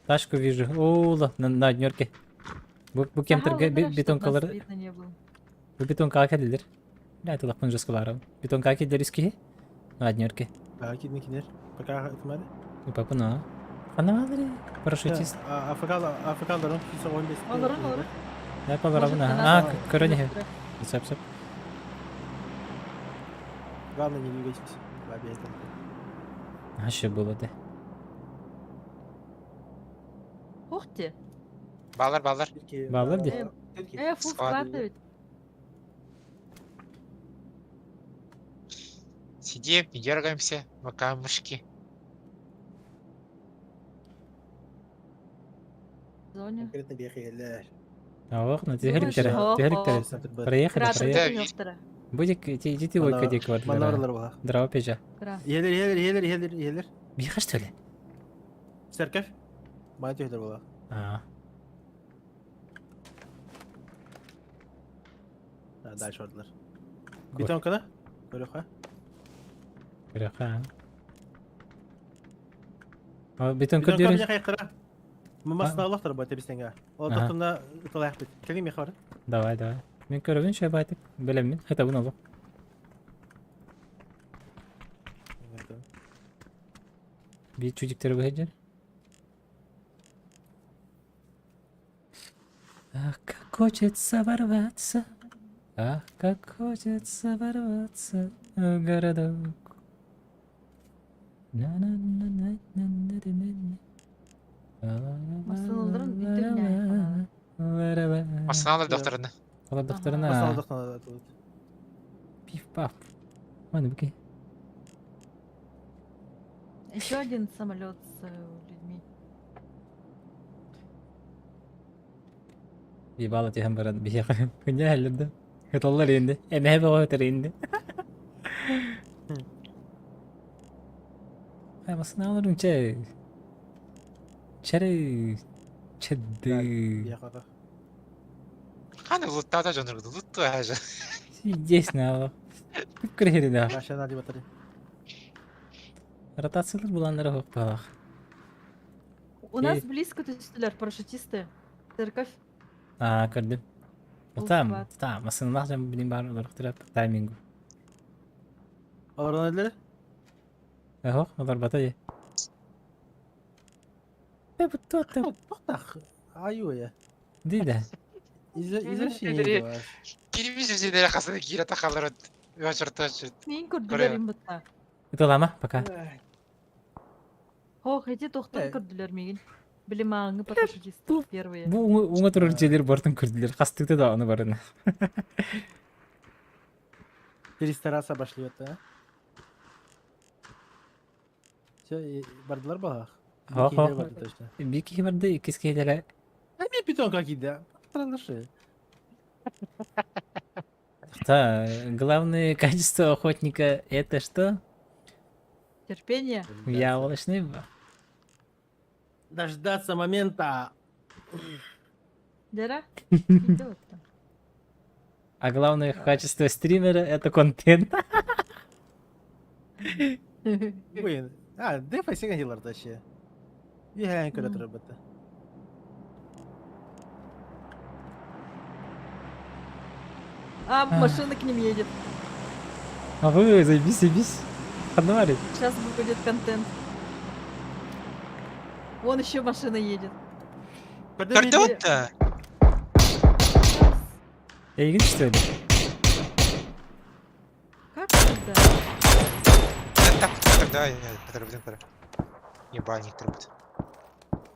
Ташку вижу. Ола, на однерке. Bu кемтерге Ага, вот, бетонкалары. чтоб нас видно не было. Bu betonka келдилер. Да, тылақпын жасқылары. Betonka келдер иски. На однерке. Belki nekiler. Bakar etmedi. Папа, ну. Фанавалары. Парашютист. Afrikalıların kimse 15. Alırın. Да, паларабы на. Может, А, көріне. она- Сап. Главное не двигайтесь. Баби это. А що було де? Ух ты. Балдар. Türkiye. Bağlar değil. Türkiye. Фу, Склад. складывает. Сидим, не дергаемся, макаем мышки. В зоне. Конкретно bir gelir. Ох, ну Думаешь, тихеріктері. ох, Тихеріктері. ох. Проехали, Кратер проехали. Проехали. йоқтыра. Будик, иди ой кадик var. Manavralar var. Дрова пежа. Кра. Gelir. Бихаш что ли? Serkef. Bana tüyler var. А, Ha, dальше oradalar. Bir ton kadar. Böyle ha. бирха. А, бетон Bir ton kadar көдөрү. bir kayıklara. Mamasını Allah'tır bu tepesine. O Aha. tahtında ıtalayak bit. Kelim mi var? Давай. Мен көрөбүн шөп айтып. Белем мен. Хата буну алып. Bir çocukları bu hece. Ах, как хочется ворваться. Ах, как хочется ворваться в городок. Масылдырын ütülне. Масаналар докторына. Ola doktoruna. Masal doktoruna. Pif paf. Hadi bakayım. Еще один самолет с людьми. Bir bağlı teyhem barad bir yakın. Kunya halinde. Hıtallar indi. Hebe o hıtır indi. Ay masın alırım çay. Çere. Çeddi. Yakada. Hani loottata жанрды, лутту аже. Здесь на. Күрһери да. Aşağıdan hadi batarya. Ротациялар буланлары хок балах. У нас близко түстүлөр парашютисты. Церковь. А, көрдүм. Бұл Там, склад. там, масынлах жам билим бар олар тырап таймингу. Oradan dediler. Хок, олар батай. Бе бутту. Bak. Ayıyor ya. Дида. İzle şey Nedir? var. Кирбиз өзенер қасында кире тақалар өшірті. Мен көрдүлөр Көрөбүм. им бутта. Италама, пока. Хох, эти тоқтан Э. көрдүлөр мегин. Билим аңы парашютист первые. Бу уңа турар жерлер бартын көрдүлөр. Кастыкты да аны барын. Перестараться başlıyor da. Şey, bardılar bak. Hok, hok. Точно. Bir kişi vardı, ikisi kişiler. А мне питон какие-то. Странно. Да, главное качество охотника это что? Терпение. Яволочный. Дождаться момента. Дера? Идёт там. А главное качество стримера это контент. Блин. А, дефай сига yıllarda şey. Bir herhangi bir tarafta. А, машина к ним едет. А вы заебись. Одноварит. Сейчас будет контент. Вон еще машина едет. Көрді отты. İlginç что ли? Как это? Так, да, ебальник трубит.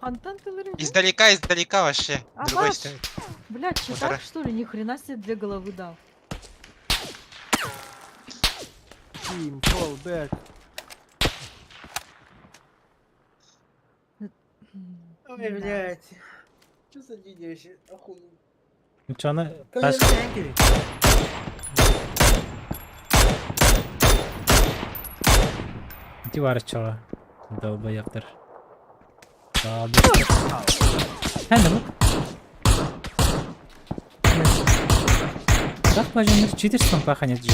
Антон, ты лыришь? Издалека вообще. А, Другой баш! стоит. Блядь, Вот читак, это. что ли? Ни хрена себе 2 головы дал. Team, fall back. Ой, блядь. Что за дидя вообще? Охуенно. Нічого не... Как Таш... же танки? Ті вариш чого? Долбоєптер. Хәнде бу? Так бажаныр читерстан паханет жи.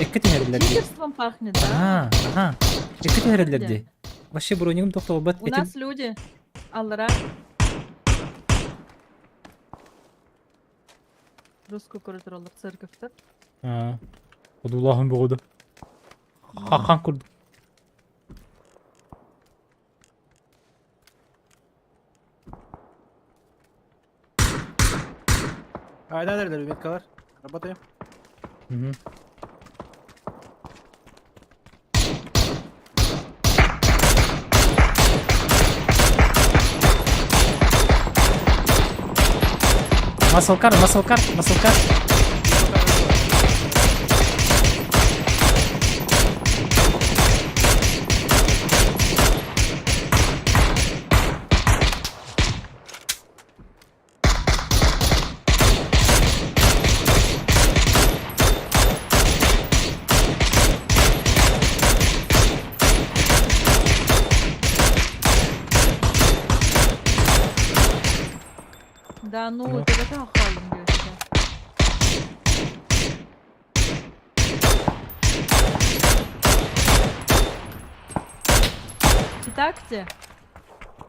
Экке теңерлерди. Читерством пахнет, да? Ага, ага. Экке теңерлерди. Вообще бронигим тоқтоо бат. У нас люди. Аллара. Русскую коридорlar церковьтер. Кудулахым бугуду. Хахан курду. Nerede metkalar? Работаем. Мгм. Маслкар. Да, ну, Ну. ты это халим вообще. Читак где?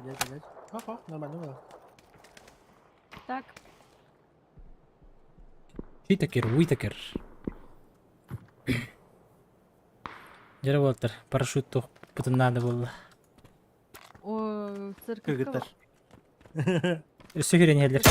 Блядь. Ага, нормально было. Так. Уитакер. Жара болтыр. Парашют тоқ бұтын нады болды. О, церковь. Кыргыттар. Өсі керен елдер.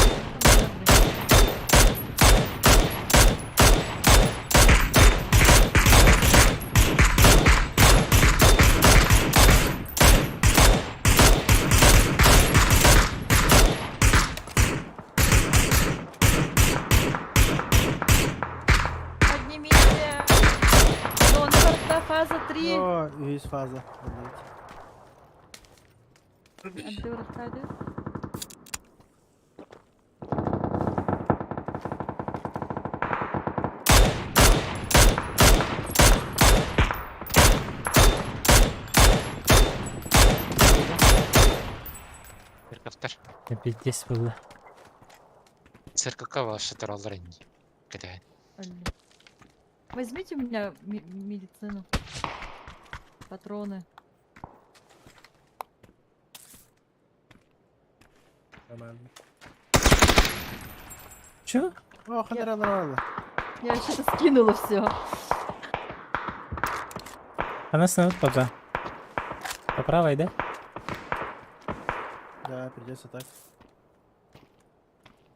Поднимите. Донорта, фаза 3. О, есть фаза. Антиуртади. Церковьтер. Пиздец болды. Церковька ваша таралар инде. Кәдәгән. Возьмите у меня медицину. Патроны. Нормально. Чё? О, нормально. Я что-то скинула все. Она становится попа. По правой, да? Да, придется так.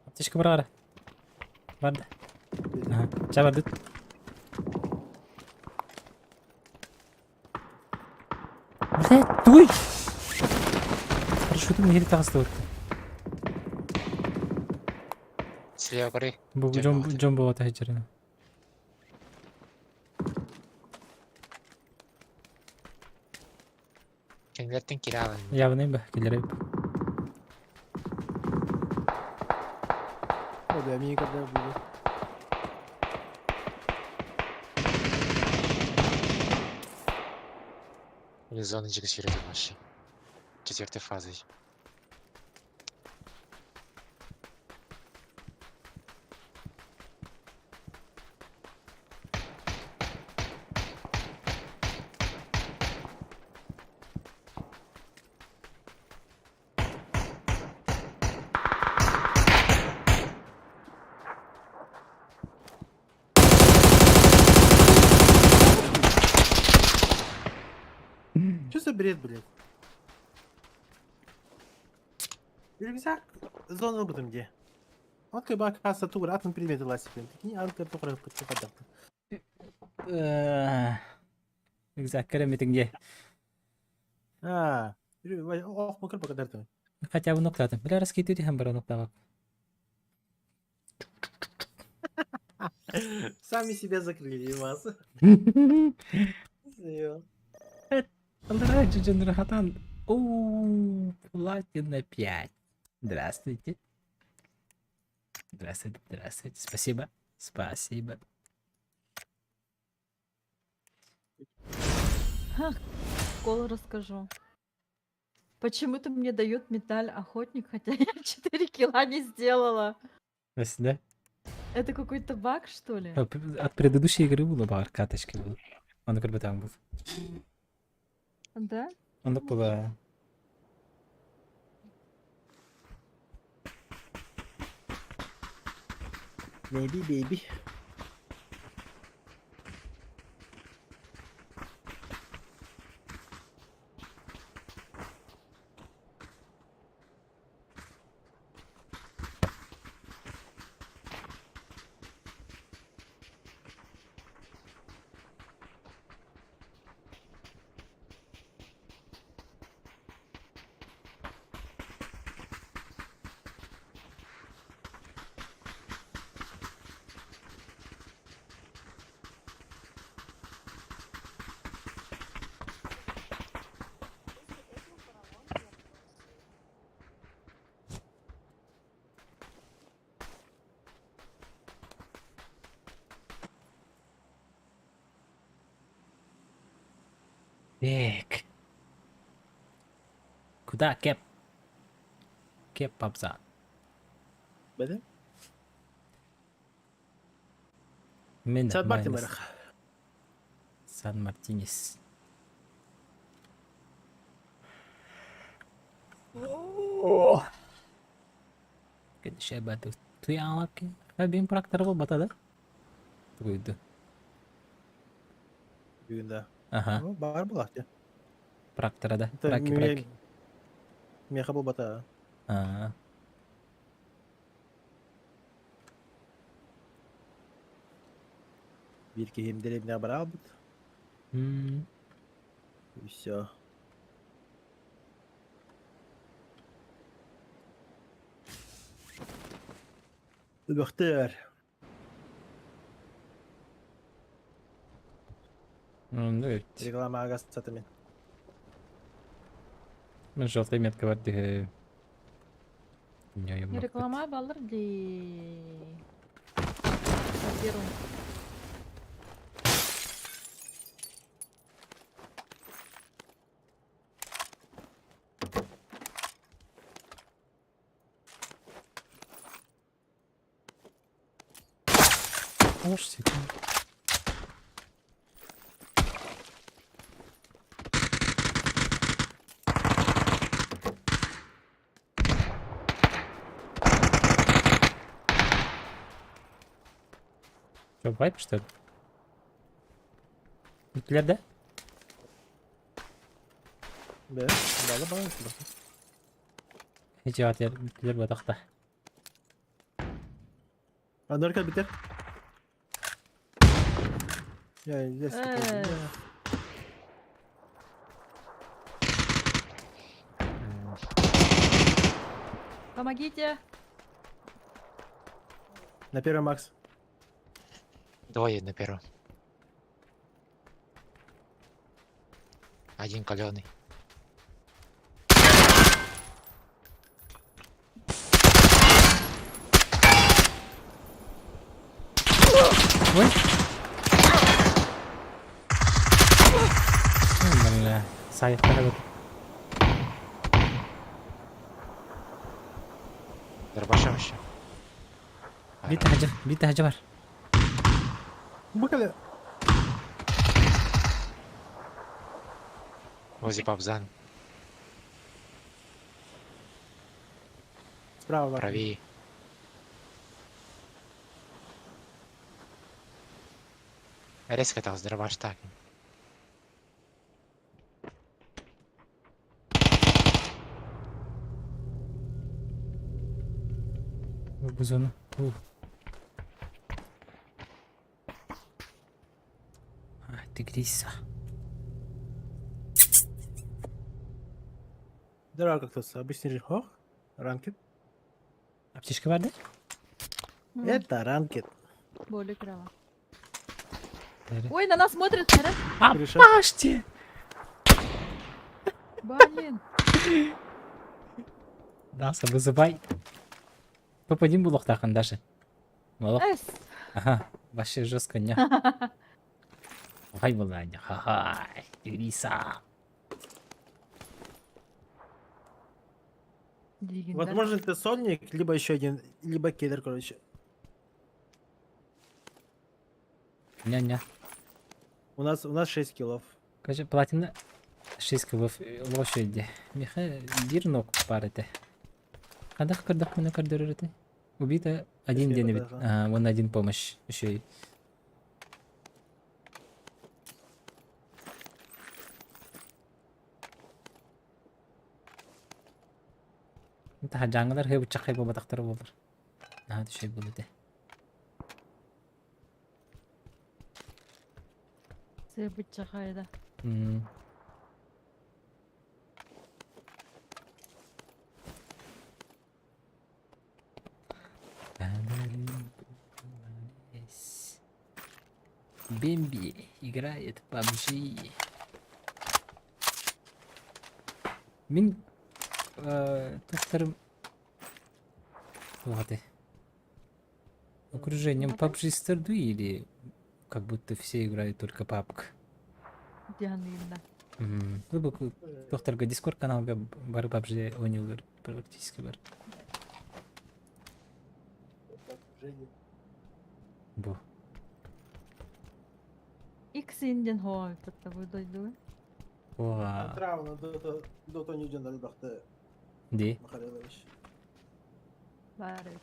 Аптечка брара. Барды. Ага. Чабарды. Блядь, дуй! Парашютым еле тағысты өтті. Слева гори. Бұл Жамбы жон болады әжірі. Кемлерден келе алын. Явный ба, келер еп. О, да, мне когда будет. Или зоны жигіс жүреді вообще. Четвертой фазой. Что за бред, блядь? Рюкзак зона опытом где? Вот как бы оказывается тур, атом предметы ластиком. Такие анкер тухры поддал. Рюкзак кереметіңде. А, ох, мукр пока дартым. Хотя бы ноктадым. Бля, раскидывайте хамбара ноктавак. Сами себя закрыли, вас. Всё. Раньше Джанрахатан. Оу, платина 5. Здравствуйте. Здравствуйте, здравствуйте. Спасибо. Спасибо. Прикол расскажу. Почему-то мне дают медаль охотник, хотя я 4 кило не сделала. Да? Это какой-то баг, что ли? От предыдущей игры было бар каточки было. Он как там был. Да? Он было. Maybe, baby. Так. Куда, Кеп? Кеп Папза. Беде? Мен Сад Мартин барах. Сан Мартинес. Кеде шебату. Туя алапки. Хабим практор бол батада. Туйду. Бүгін да. Ага. Ну, бар булак те. Практорада. Это Праки, праки. Меха был бата. А. Bir kehim деревня брал бут. М. И все. Доктор. Ну, evet. Реклама агас сатымен. Мен желтая метка бар ди. Не, Не реклама балыр ди. Заберу. Слушайте. Что, вайп, что ли? Нуклеар, да? Да, бала бала. Hiç at yer, nuklear batakta. Анорка битер. Я здесь. Помогите. На первый Макс. Двое на первом. Один каленый. Ой. Бля, сайт такой. Дробашем еще. Bir tane var. Bu kadar. Возле Пабзан. Справа. Макс. Правее. Резко там с дробаш так. Bu zonu. Ты грися. Здорово, Кактус. Обычный же хох? Ранкет? Аптечка vardı. Это ранкет. Более крава. Nerede? Ой, на нас смотрит, Кара. Крыша. Пашти! Блин. Даса, вызывай. Топ-1 был Лохтахан даже. Молох. Эс. Ага, вообще жестко, не? Хай была, не? Ха-хай, Юриса. Легендарный. Возможно, это сольник, либо еще один, либо киллер, короче. Не-не. У нас 6 киллов. Короче, платина 6 килов лошади. Миха, дирнок парите. Кадах кардах меня кардерите. Убито один Спасибо, день, да. вон один помощь еще и. Это хаджангалар хэ бучахай боба тахтар болар. А, это şey булды. Себит чахайда. Бэмби играет в PUBG. Мин тахтарым вот окружением PUBG старду или как будто все играют только PUBG. Дианында. Вы бы докторга Discord каналга бар PUBG ойнайлар практически бар. Бу. Икс инден хоа татта буйдойду. Оа. Травна, до не идет, бахты. Ди. Махалевич. Бары.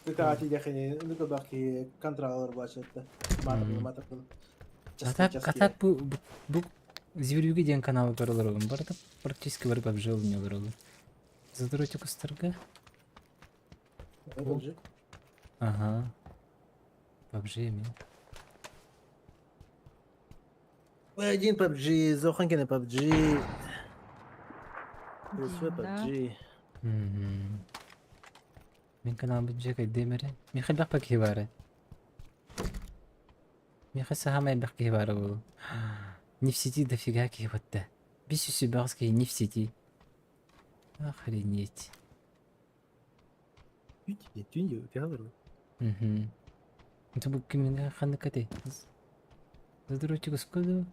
Какая дехани, ну как бахи контроллер бачит. Матер. Атак бу зверюге ден каналы барылар огын. Барды практически бар PUBG ойнайлар огын. Задоройте кустарга. Ага. PUBG мен. Один PUBG, Зоханкин PUBG. Свой Да. PUBG. Мен канал бюджет демере. Михаил бак киваре. Михаил сахамай бак киваре был. Не в сети дофига киватта. Бисю сибарский не в сети. Охренеть. Тюнью, ты говорил? Это был кимина ханакате. Задоройте господу.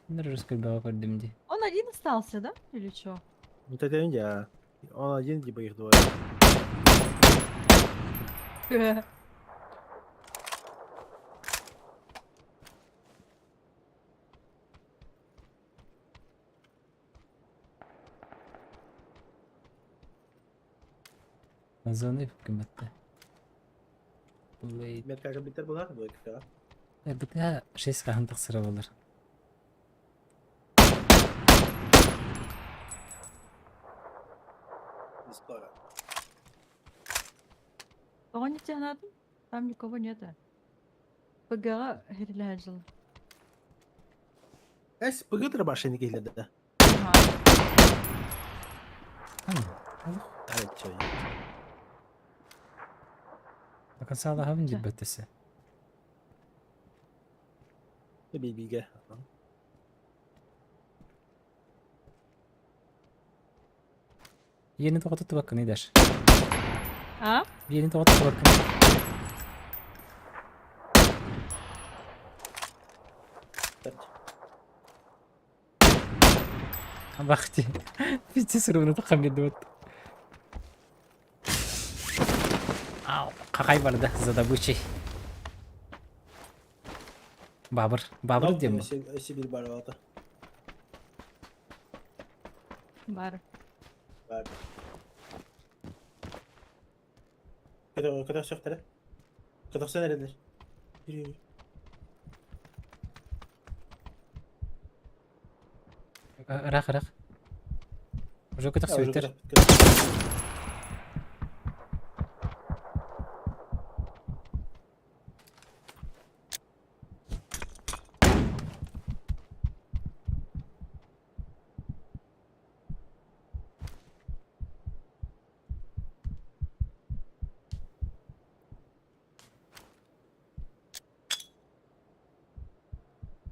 Раскольбала кардемди. Он один остался, да? Или чё? Вот это Индия. Он один, либо их двое. Зоны в киматта. Блейд. Метка компьютер была, двойка. Бітә 6 каһын тахсыра булыр. Не скоро. Погони тянадым? Там никого нет. ПГА херляжил. Эс, погода рабаши келді. Ага. Арет чой. Акан Аллахым дип бетесе. Бибиге. Yeni toqatıp bakın ider. А? Yeni toqatıp bakın. Бахти. Пиздец ровно тақам еді вот. Ау, қақай барды задобычий. Бабыр дем. Сибирь барвата. Бар. Бар. Kada söktüre? Kada sen nerededir? Yürü. Рақ. Уже кытық сөйтер.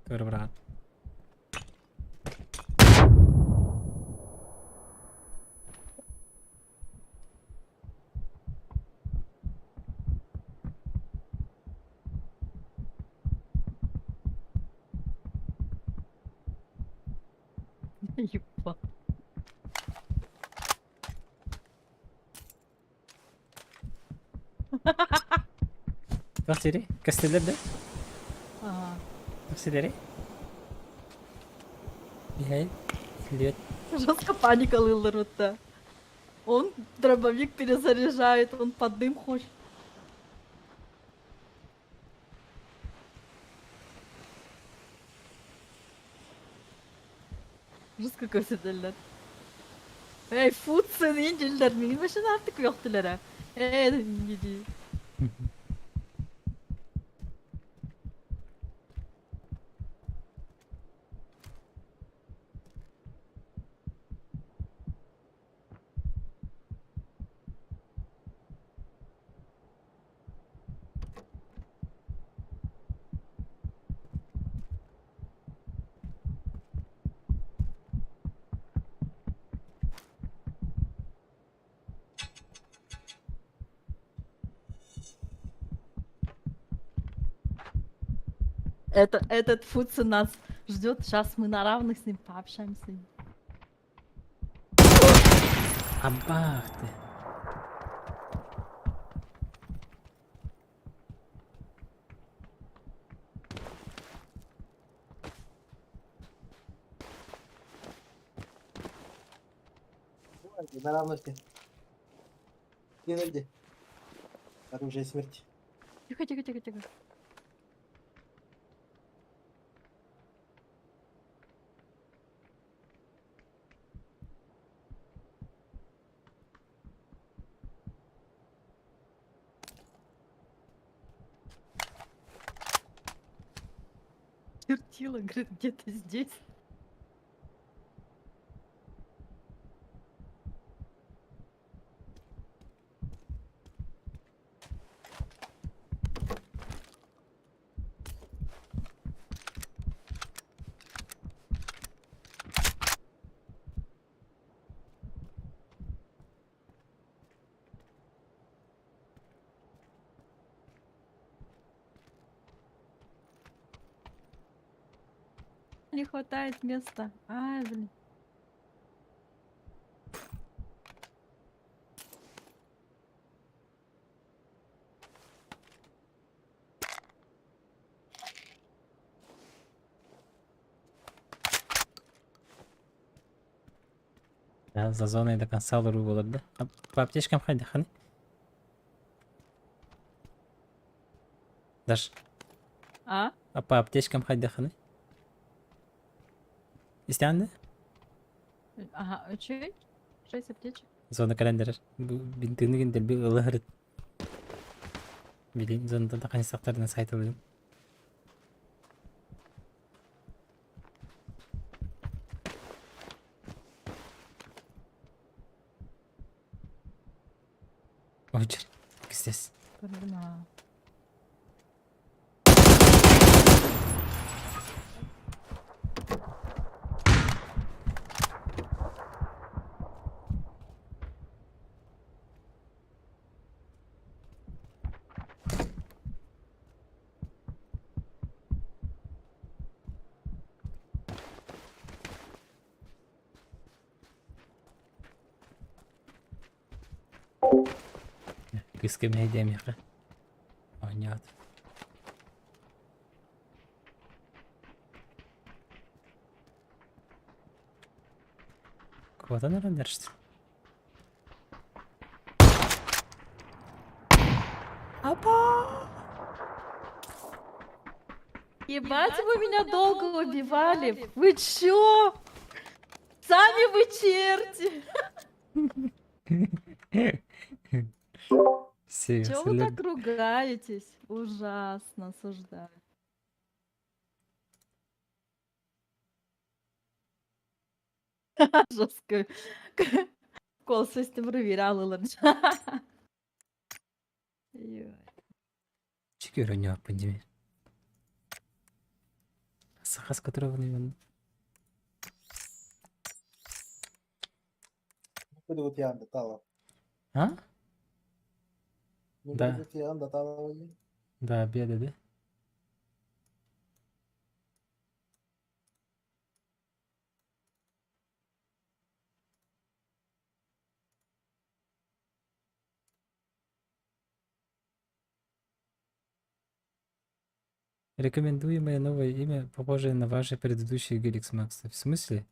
Kör brad. Ебать. Bak Siri, kasteler de. Ага. Kasteleri. Михаил, лет. Жестко паника Лиларута. Он дробовик перезаряжает, он под дым хочет. Жестко көрсетелер. Ey futsun inceler miyim? Başın artık yoktular ha. Gidi. Этот Фудсон нас ждет. Сейчас мы на равных с ним пообщаемся. Абах ты. На равности. Геннадий. Оружие смерти. Тихо, тихо, тихо, тихо. Чертила, говорит, где-то здесь. Не хватает места. Ай, блин. Ya за зоной до конца лару болады да. А по аптечкам қайда қане? Даш, А? а по аптечкам қайда қане? İsteyen Ага, чей? 6 аптечек. Зона календарь. Бинтini гендел bir ылыхырыт. Билейм, зонда да қанисақтардан сайт алыйм. Ой, жүр. Кістес. Блин, а. Кыска мейдем яқы. Ойнят. Квота нарандар что ли? Ебать, вы меня долго убивали. Вы чё? Сами вы черти. Чё вы так ругаетесь? Ужасно, осуждаю. Жестко. Кол систем проверял, Ланж. Чекер oynuyor pandemi. Сахас, которого не... А? Да. Да, беда, да? Рекомендуемое новое имя, похожее на ваше предыдущее Геликс Макс. В смысле?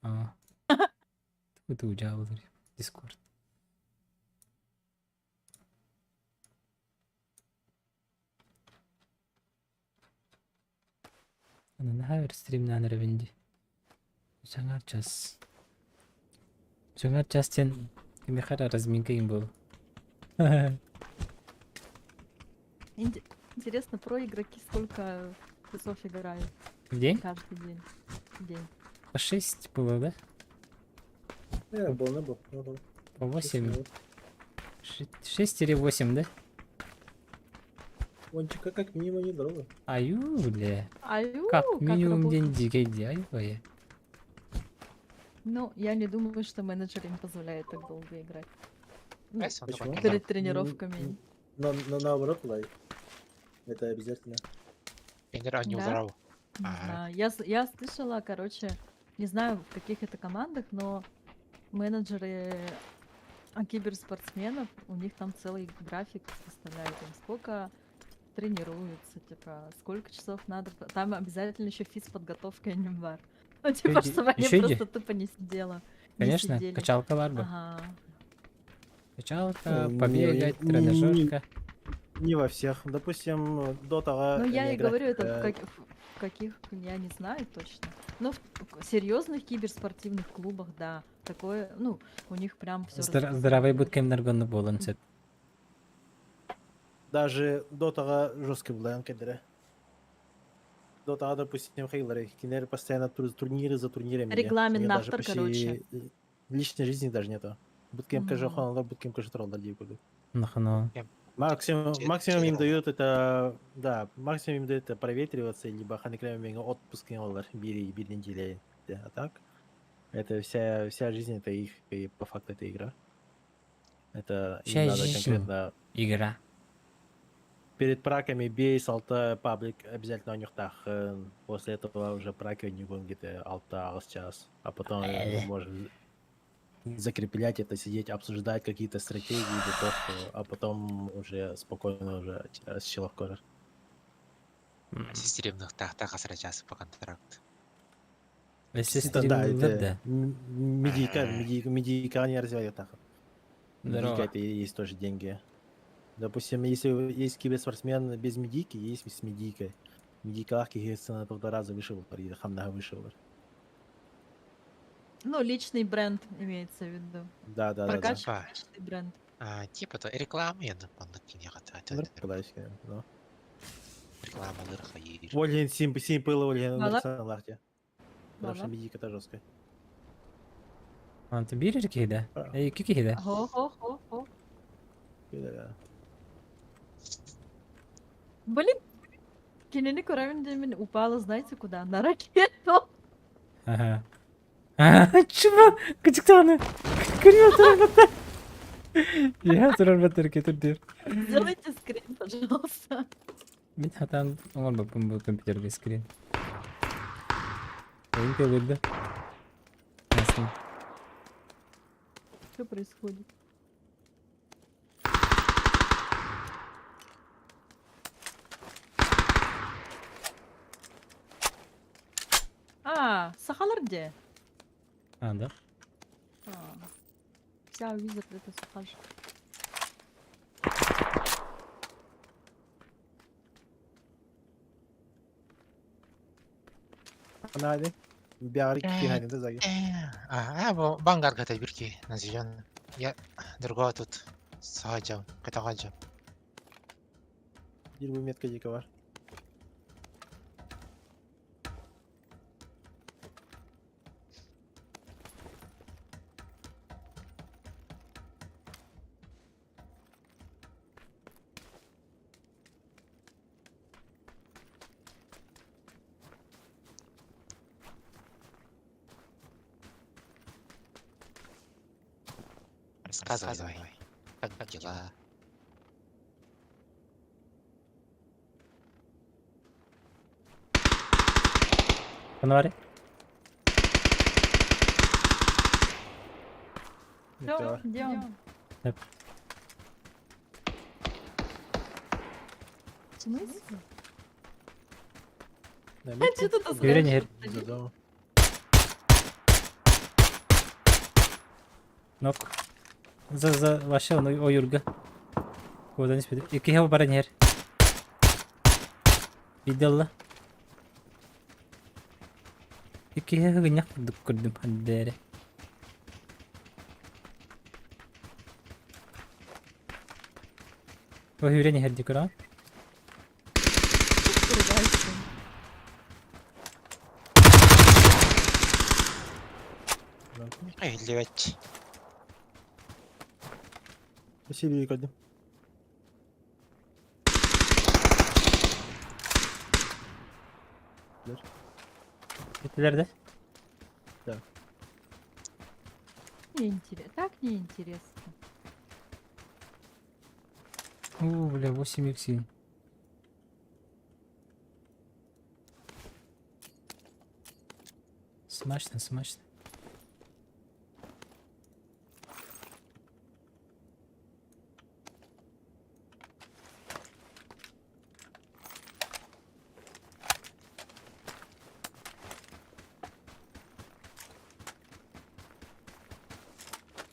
А. Это у тебя Дискорд. Ana нахер стримнан ревенди. Жаңар час. Жаңар час тен кимехара разминка им был. Интересно, про игроки сколько часов играют В день? каждый день? В день. По 6 было, да? Был. По 8. 6-8, да? Вончика как минимум недорого. Аю, бля. Аю, Как минимум работает? день дикий, аю, бля. Ну, я не думаю, что менеджер им позволяет так долго играть. Ну, Знаешь, он такой Почему? киллер. перед тренировками. Но наоборот, лай. Это обязательно. Тренера не Да? ударил. Не Ага. знаю. Я слышала, короче, не знаю в каких это командах, но менеджеры киберспортсменов, у них там целый график составляют им, сколько тренируются, типа, сколько часов надо. Там обязательно еще физподготовка и нимбар. Ну, типа, Ещё чтобы они ещё просто тупо не сидела. Не Конечно, сидели. качалка ларба. Ага. Качалка, Ну, побегать, не- тренажерка. Не во всех. Допустим, Дотага... Ну, я и говорю, это в каких, я не знаю точно. Но в серьезных киберспортивных клубах, да, такое, ну, у них прям все. Здравый будет кемнергонны болын сет. Даже Дотага жесткий был, кедре. Дотага, допустим, Хейлоры, кинер постоянно турниры за турнирами. Регламент У них автор, короче. Личной жизни даже нету. Буткем Мгм. кажахонлар, буткем кажетроллар дейб. Нахано. Максимум им дают это, да, максимум им дают это проветриваться, либо ханикрами отпуск бери неделя. А так, это вся жизнь, это их, и по факту это игра. Это им Вся надо жизнь. конкретно Игра. перед праками бей, салта, паблик, обязательно у них так. После этого уже праки у него где-то алта, час. А потом можно закреплять это, сидеть, обсуждать какие-то стратегии, готовку, а потом уже спокойно уже с человеком. Системных тахтах асрачасы по контракту. Если Это да, стримлер, это да. медика не развивает так. Медика Здорово. это и есть тоже деньги. Допустим, если есть киберспортсмен без медики, есть с медикой. Медика на 1,5 раза выше, хамнага выше. Ну, личный бренд имеется в виду. Да. Прокачка, Да. личный бренд. Типа то реклама енді пандакин яғат. Ну, Рекламалар хайыр. Олен симпылы олен Мала. лахте. Потому что Мала. медика это жесткая. Анты бирер кейда. Эй, кикейда. Хо-хо-хо-хо. Да. Блин, Кинени Куравин упала, знаете куда? На ракету. Ага. Чего? Качектаны. Криотор батар. Я турар батар кетурдер. Сделайте скрин, пожалуйста. Мен хатан оңор бапым бұл компьютерге скрин. Эйн көлді. Ясно. Что происходит? Сахалар где? А, да? Вся визер это сахаж. Hadi. Bir ara iki halinde zaten. Бу бангар ката бирки назижан. Я другого тут саджал, катагаджал. 20 metre dika var. Рассказывай давай. Как дела? Фонарик. Всё, Это- идем. Так. В смысле? На А месте? что ты Юрий, скажешь? За домом. Нок. За вообще он о юрга. Куда не спит. Iki hava bara ner. Видела? Iki hava гынyak курдук курдум хандере. О юрий не херди кура. Ругайся. Эй, блядь. Спасибо, Викодим. Bitilerde. Неинтересно. Так неинтересно. Бля, 8 икси. Смачно, смачно.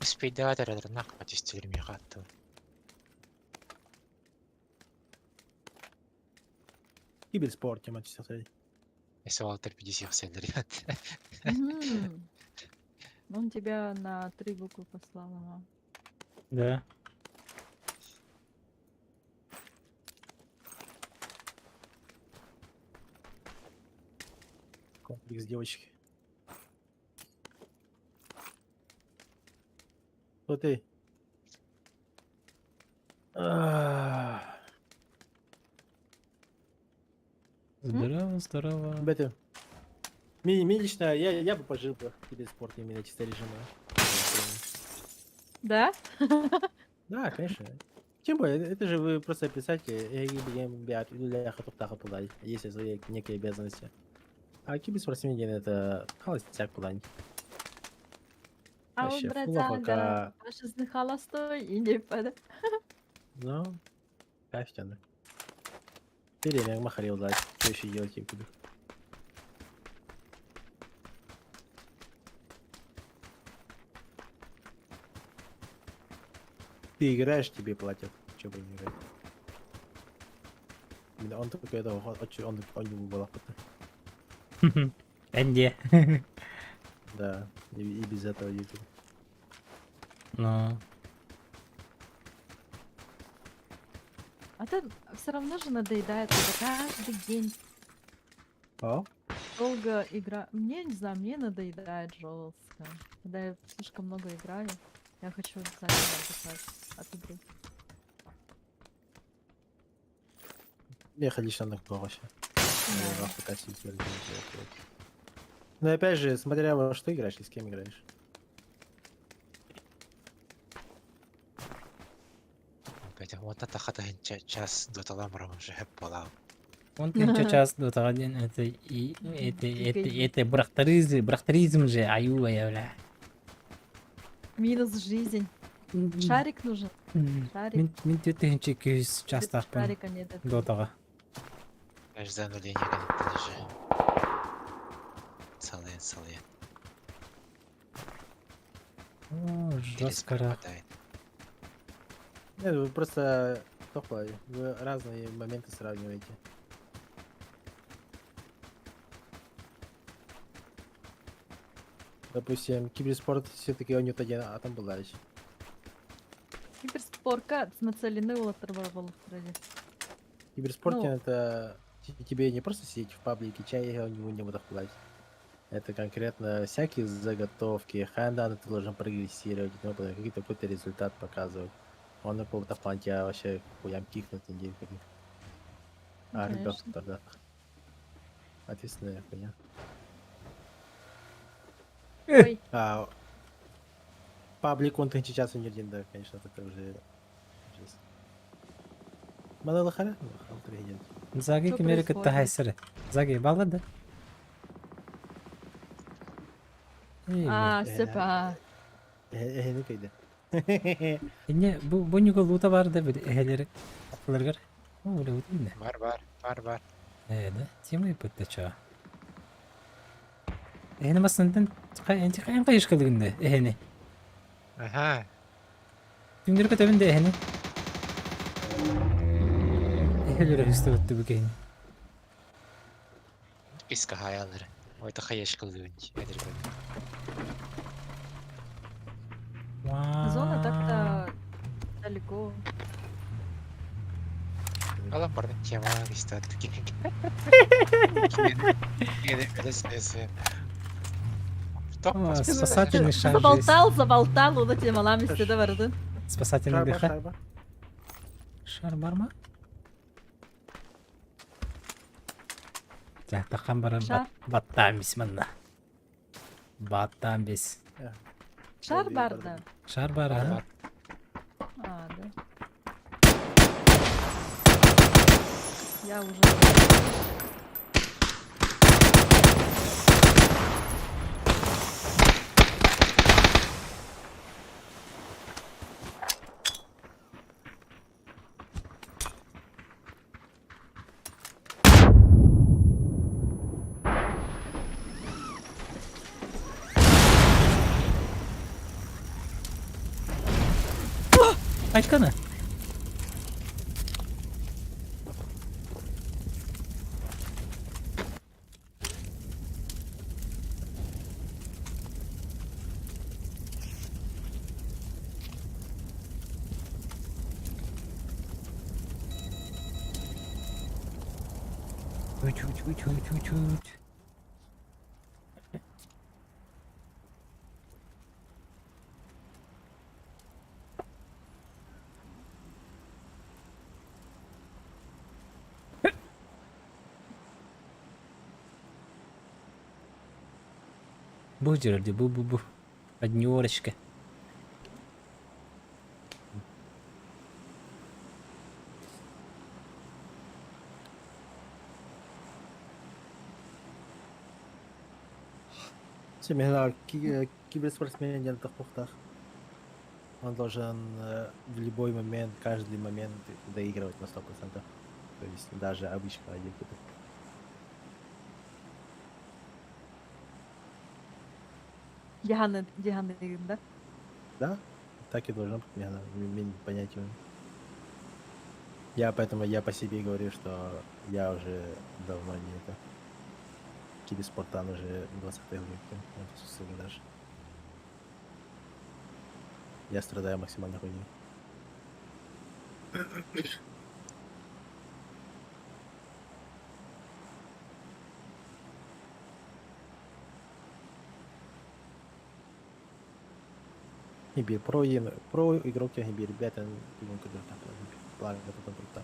Спидатор нахуй тестируем хату. Киберспорт, тема чисто сказать. Если Валтер 50 ребят. Мгм. Он тебя на 3 буквы послал. Ага. Да. Комплекс девочки. Кто ты? Здорово, здорово. Ребята, мне лично, я бы пожил бы в киберспорте именно чисто режима. Да? Да, конечно. Тем более, это же вы просто писатель, если свои некие обязанности. А киберспортсмен это холостяк куда-нибудь. А вот, Вообще, брат, фулл АФК. жизнь холостой и не под... Ну, кайф тяну. Перемяг махарил дать. Что еще делать я буду? Ты играешь, тебе платят. Че бы не играть? Именно он только этого, он не был опытный. Энди. Да, и без этого YouTube. Ну. А ты все равно же надоедает это каждый день. А? Долго игра. Мне, не знаю, мне надоедает жестко. Когда я слишком много играю, я хочу заново отдыхать от игры. Я лично на кто вообще. Да. АФК сидел, не делал. Но опять же, смотря во что играешь и с кем играешь. Опять вот это хата час до таламрам уже полау. Он сейчас до того день это и это брахтаризм же, аю, бля. Минус жизнь. Шарик нужен. Шарик. Мен төтенче көз частарпын Шарика нет. дотага. Ждану линии канал же. Сален. О, жесткара. Нет, вы просто тупой. Вы разные моменты сравниваете. Допустим, киберспорт все-таки он не один, а там была еще. Киберспорка нацелены у Латерварвала в стране. Киберспорте Ну. это тебе не просто сидеть в паблике, чай я у него не буду платить. Это конкретно всякие заготовки, хандан ты должен прогрессировать, ну, какой-то результат показывать. Он на каком-то плане тебя вообще хуям кикнут неделю. Ну, А ребят конечно. тогда. Ответственная хуйня. Ой, А, Паблик контент сейчас не один, да, конечно, это уже жесть. Мана лохара? Президент. Заги Что кемерик происходит? тахайсыры. Заги балады. А, сепа. Не кайда. Инне бу нюго лута бар да бир эхелери. Акылыргар. О, уля утинне. Бар. Да, тема ипытта ча. Эхне басындан энти кайын кайыш кылгынды эхне. Ага. Түңдүр көтөбүндө эхне. Эхелери үстө өттү бүкейин. Иска хаялары. Ойта хаяш кылгынч. Зона так-то далеко. Алам барды тема истат. Спасательный шаг. Заболтал, уна темалам истеде барды. Спасательный Шарба, дыха. шарба. Шар бар ма? Жа, таққан бары Шар. баттан бис мында. Баттан бис. Шар барды. Шар бар, а? А, да. Я уже... Айтқаны. Чуть-чуть. Бу жерде, бу. Однёрочка. Семинар киберспортсмен делает пухтах. Он должен в любой момент, каждый момент доигрывать на 100%. То есть даже обычно один кубик. Дихан да? Да? Так и должно быть, мне понять его. Поэтому я по себе говорю, что я уже давно не это. Киберспортан уже 20-й век, даже. Я страдаю максимально хуйней. Хибир про игрок Хибир ребята, благо это круто.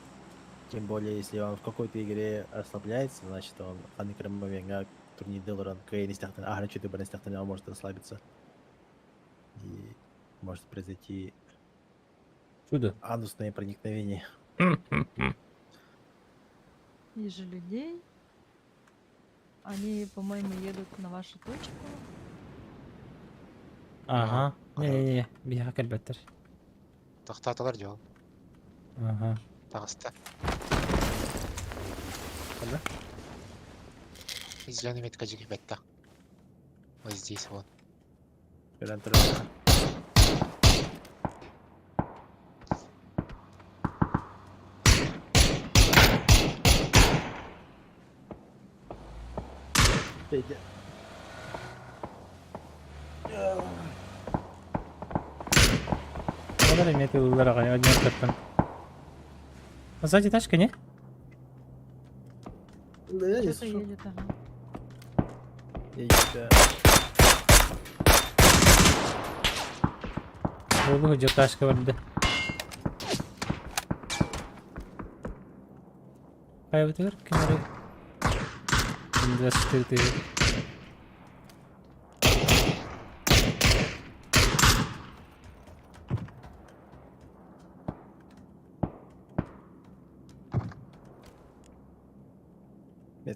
Тем более, если он в какой-то игре расслабляется, значит он анекромовенга турнир Делоран Кейнистахтан, что-то Банистахтан, он может расслабиться. И может произойти Чудо. анусное проникновение. Вижу людей. Они, по-моему, едут на вашу точку. Ага. Не, бия кальбеттер. Тахтаталар жол. Ага. Тағыста. Когда? Зеленый метка жиги бетта. Вот здесь вот. Федя. Kadar emniyet yolları ağaya одним каттан. Сзади тачка, не? Да, я не Кто-то слышу. едет, ага. Болу жок тачка барды. Кайбытыр, кемери. Инвеститы.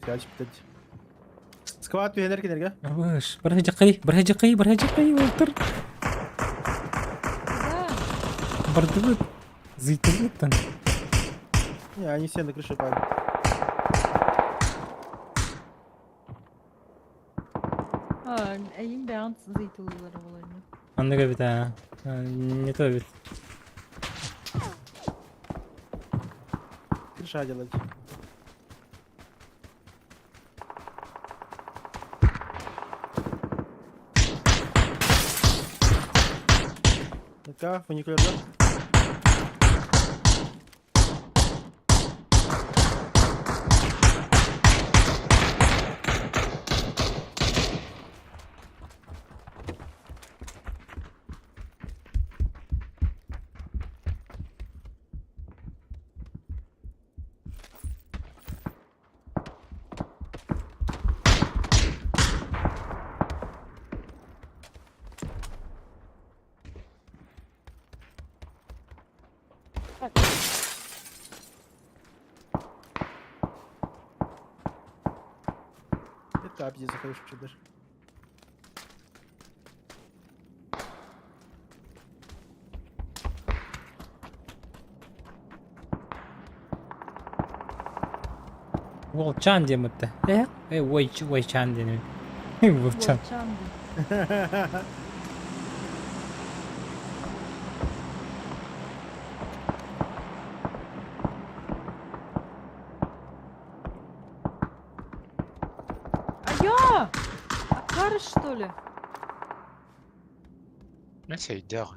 Kaç bitti. Squat üyeler kenarga. Avış. Barhacıqı, otur. Да. Бардыбыт. Зыйтыбыттан. Не, они все на крыше падают. Әйім бәғын зейтулылары олайны. Андыга бит, а. Не то бит. Крыша делать. Ну-ка, фуникулерда. Это капзи заходишь вообще даже. Волчан демытты. Ойчан денем. Волчан. Волчанды. А я? Акарыш, что ли? Нася идеал.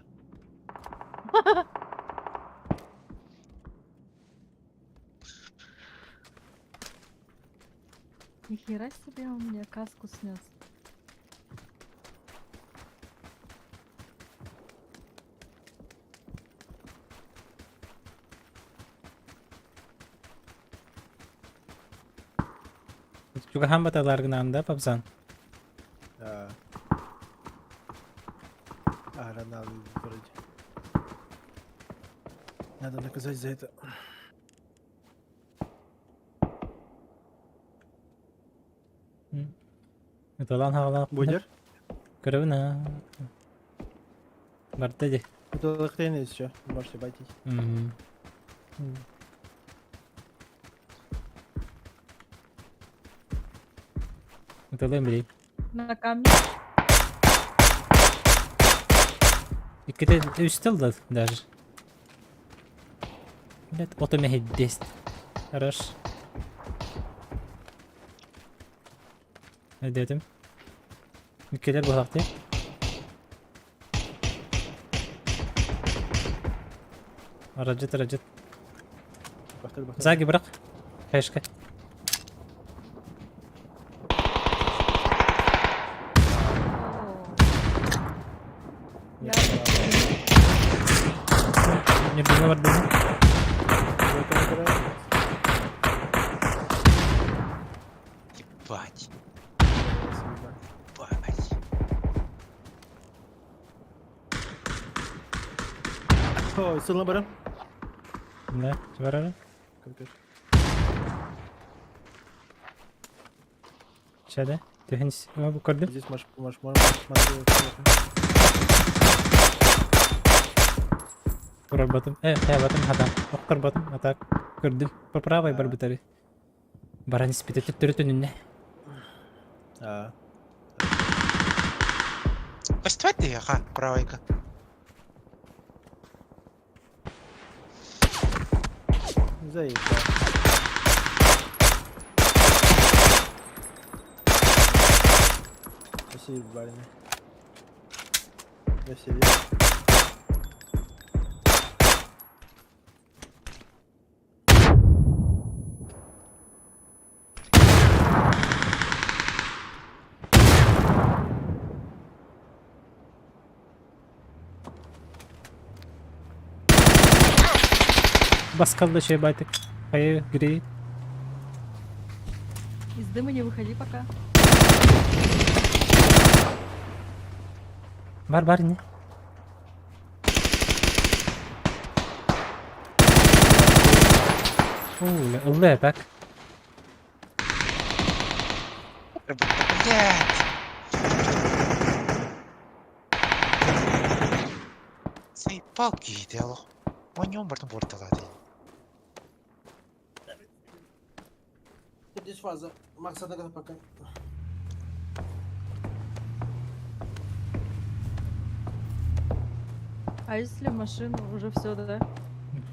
Нихера себе он мне каску снес. Juga hamba talargınanda papsan. Да. Роналду вроде. Надо наказать за это. Это lan havalan. Будер? Görevine. Бартеди. Это лохтейн есть еще. Можете обойтись. Это лембри. На камне. İkide üstel da даже. Блядь, отомехидест. Хорош. Ne dedim? Ülkeler bu hafta. Aracıt. Бахтер, бахтер. Zagi bırak. Keşke. Я Ne bilme var benim. Ебать. Ебать. Ой, сильно берем. Ne? Var öyle. Şöyle. Tühens. Ama bu kırdım. Здесь можешь. Kurur batım. Batım hata. Oktur batım hata. Kırdım. По правой бар битари. Баран спит түрі түніне. Костюм ты, ага, правайка. Заебал. Спасибо, барин. Василий. Баскалды şey байтык. Hayır, греет. из дыма не выходи пока. Бар не. Ыллы так. блядь. Заебал какие-то, алло. Он не умер, борталады. Здесь фаза. Максат'a пока. А если машину уже все, да?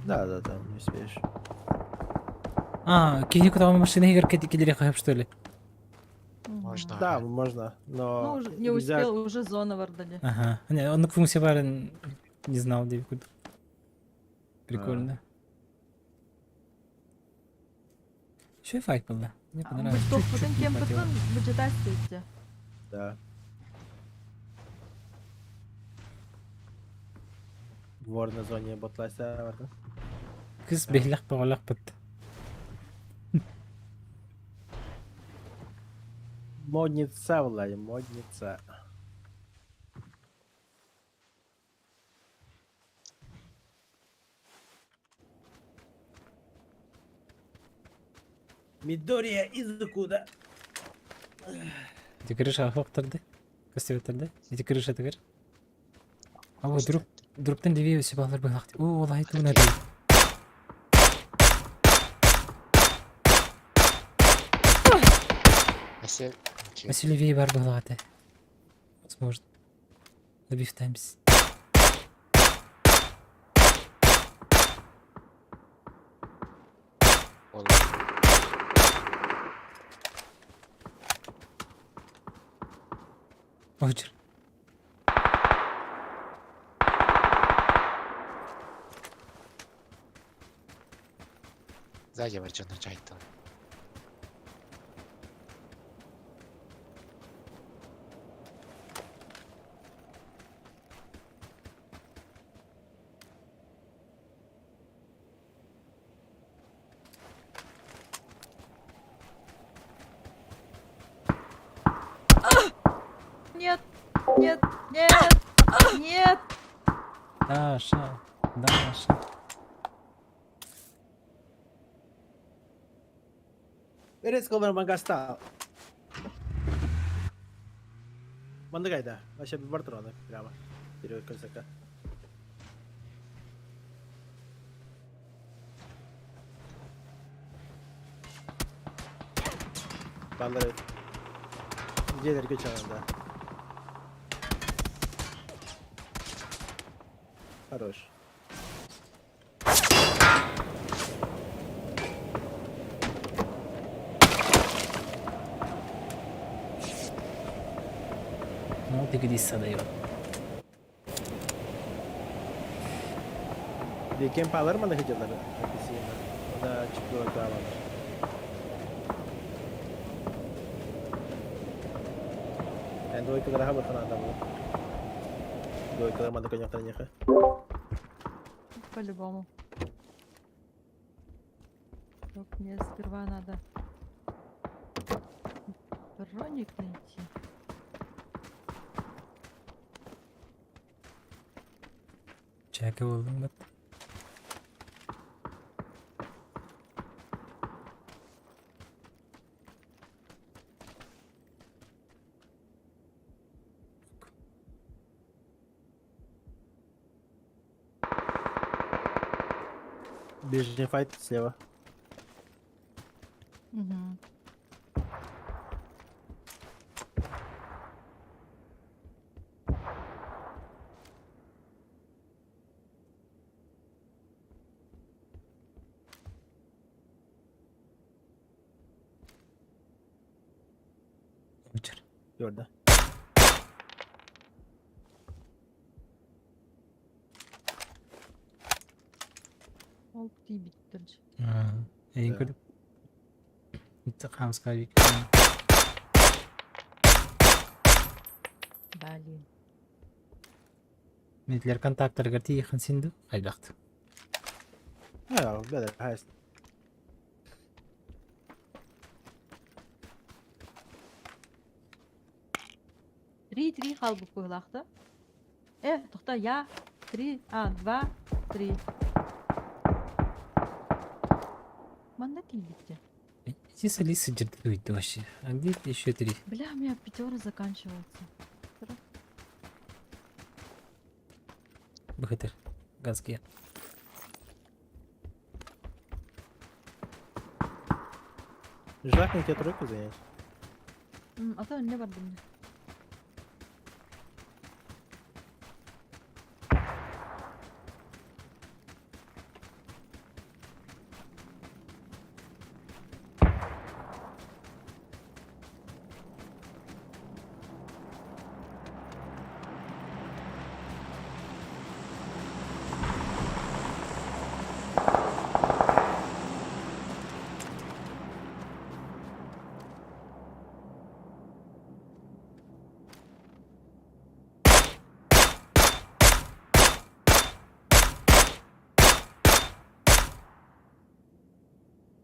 Да, там не успеешь. Кейі куда машина егер кедері қойып, что ли? Мгм. Можно. Да, можно, но... Ну, уже не нельзя- успел, уже зона в Ордале. Ага. Не, он функция барын не знал, деп куд. Прикольно. Еще и файт был, да? Мне понравилось. Что, Чуть-чуть потом не кем хватило. потом вычитать идти? Да. Вор на зоне ботлайса var da. Кыз бейлақ бағалақ бітті. Модница, Влади, модница. Мидория из куда? Эти крыша ахвақтырды. Кыз деп өтірді. Эти крыша тігір. Ау, дұрыптан левее өсіп алыр бағлақ. О, ол айты ұнады. Если... Өсі левее бар бағлағаты. Возможно. Добивтаймыз. Очер. Сзади вот что начать-то. Нет, нет, нет, нет. Даша. Даша. Берез колдар мангаста. Манда кайда? Вообще бар тұрады прямо. Вперед красота. Балдары. Где чағанда. Хорош. Ну, ты где садаю? Декем палар мanda хеджалары. Onda çıkıyor davalar. Dan dua ikut raha berkenan tamu. Dua ikut manda конёк транеха. По-любому. Только мне сперва надо броник найти. Çeke oldum bak. Ближний файт слева. Угу. Uçur. Gördü. Ол тиіп біттірші. En Да. kötü. İntikam skayık. Блин. Medler kontakları tiyikhin sindu. Aylaktı. Ja, better. Heißt. Три қалбы қойлақты. Тоқта, я. 3, 2, 3. Манда тиіп бітті. Чисто лисы жертвуют вообще. А где еще 3? Бля, у меня пятеры заканчиваются. Бахатыр. Газки. Желательно тебе тройку занять. Ата не var bende.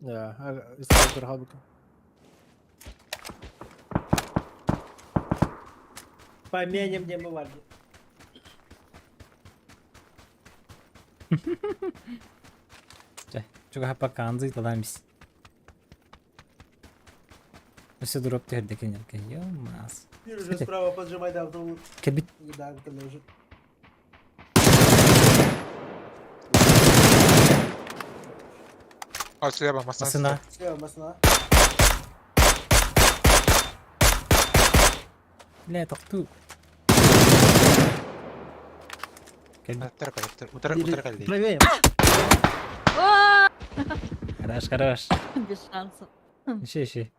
Ya, istiyor halbuki. Поменим, где мы варди. Çok hapa kanzı italan biz. Все дроп тердик энерка. Ёмас. Вижу, уже справа поджимай, да, вдруг Кебит. еданка лежит. О, слева, Масан. Асына. Все, масна. Бля, тоқту. Келбит. Утыр калды. Правее. Хорош, хорош. Без шансов. Еще.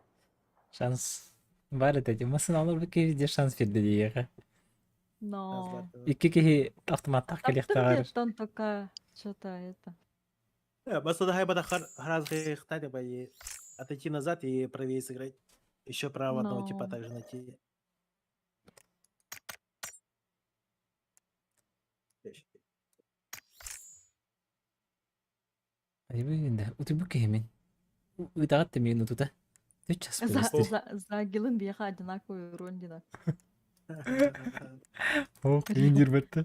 Шанс. Бар это. Масын алыр бу кезде шанс берді дейеға. Но... Икки кеһи автоматтақ келек тағар. Там только что-то это. Баста давай подахар разных кстати, бои. Отойти назад и правее сыграть. Еще право одного Но. типа также найти. Айбы енді. Утыр бу кеһи мен. Ыйтағат та мен утута. 3 час болысты. За Гилын бияха одинаковый урон динак. Ох, индир бітті.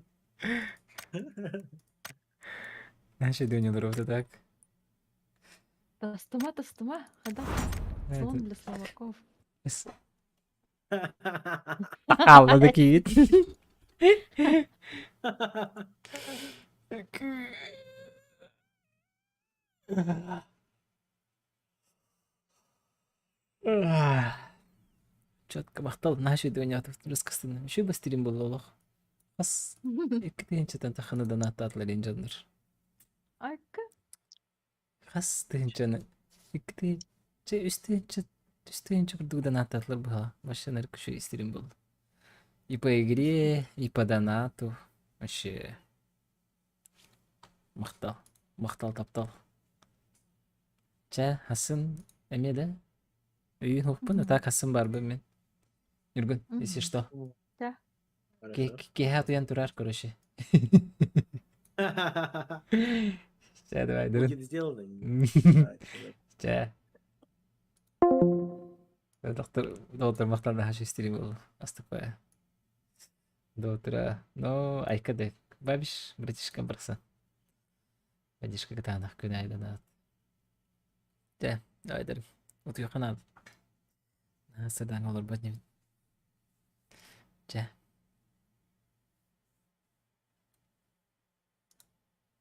Наши дөнелер вот так. Тастыма. Хода. Слон для словаков. Аллады кит. Четко мақтал наши дөнятов раскастын. Еще бастерин был лолох. Ас. Екітінші тантаханадан аттатлар енжандар. Айка. Хас тыгынчаны. Үстүнчө курдугудан аттатлар була. Машинар күшө истерин болду. И по игре, и по донату. Вообще. Мактал таптал. Ча, хасын эме да? Үйүн хукпун, а так хасын барбы мен. Юргун, если что. Да. Кеха туян турар, короче. Ча, давай, дурун. Будет сделано. Ча. Доктор макталда хаш истерим болду. Астыкпая. Доктора, но айкадек. Бабиш, братишка барса. Бадишка катанах күнайдан. Ча, давай дурун. Утуй канал. Садан olur botnim. Ча.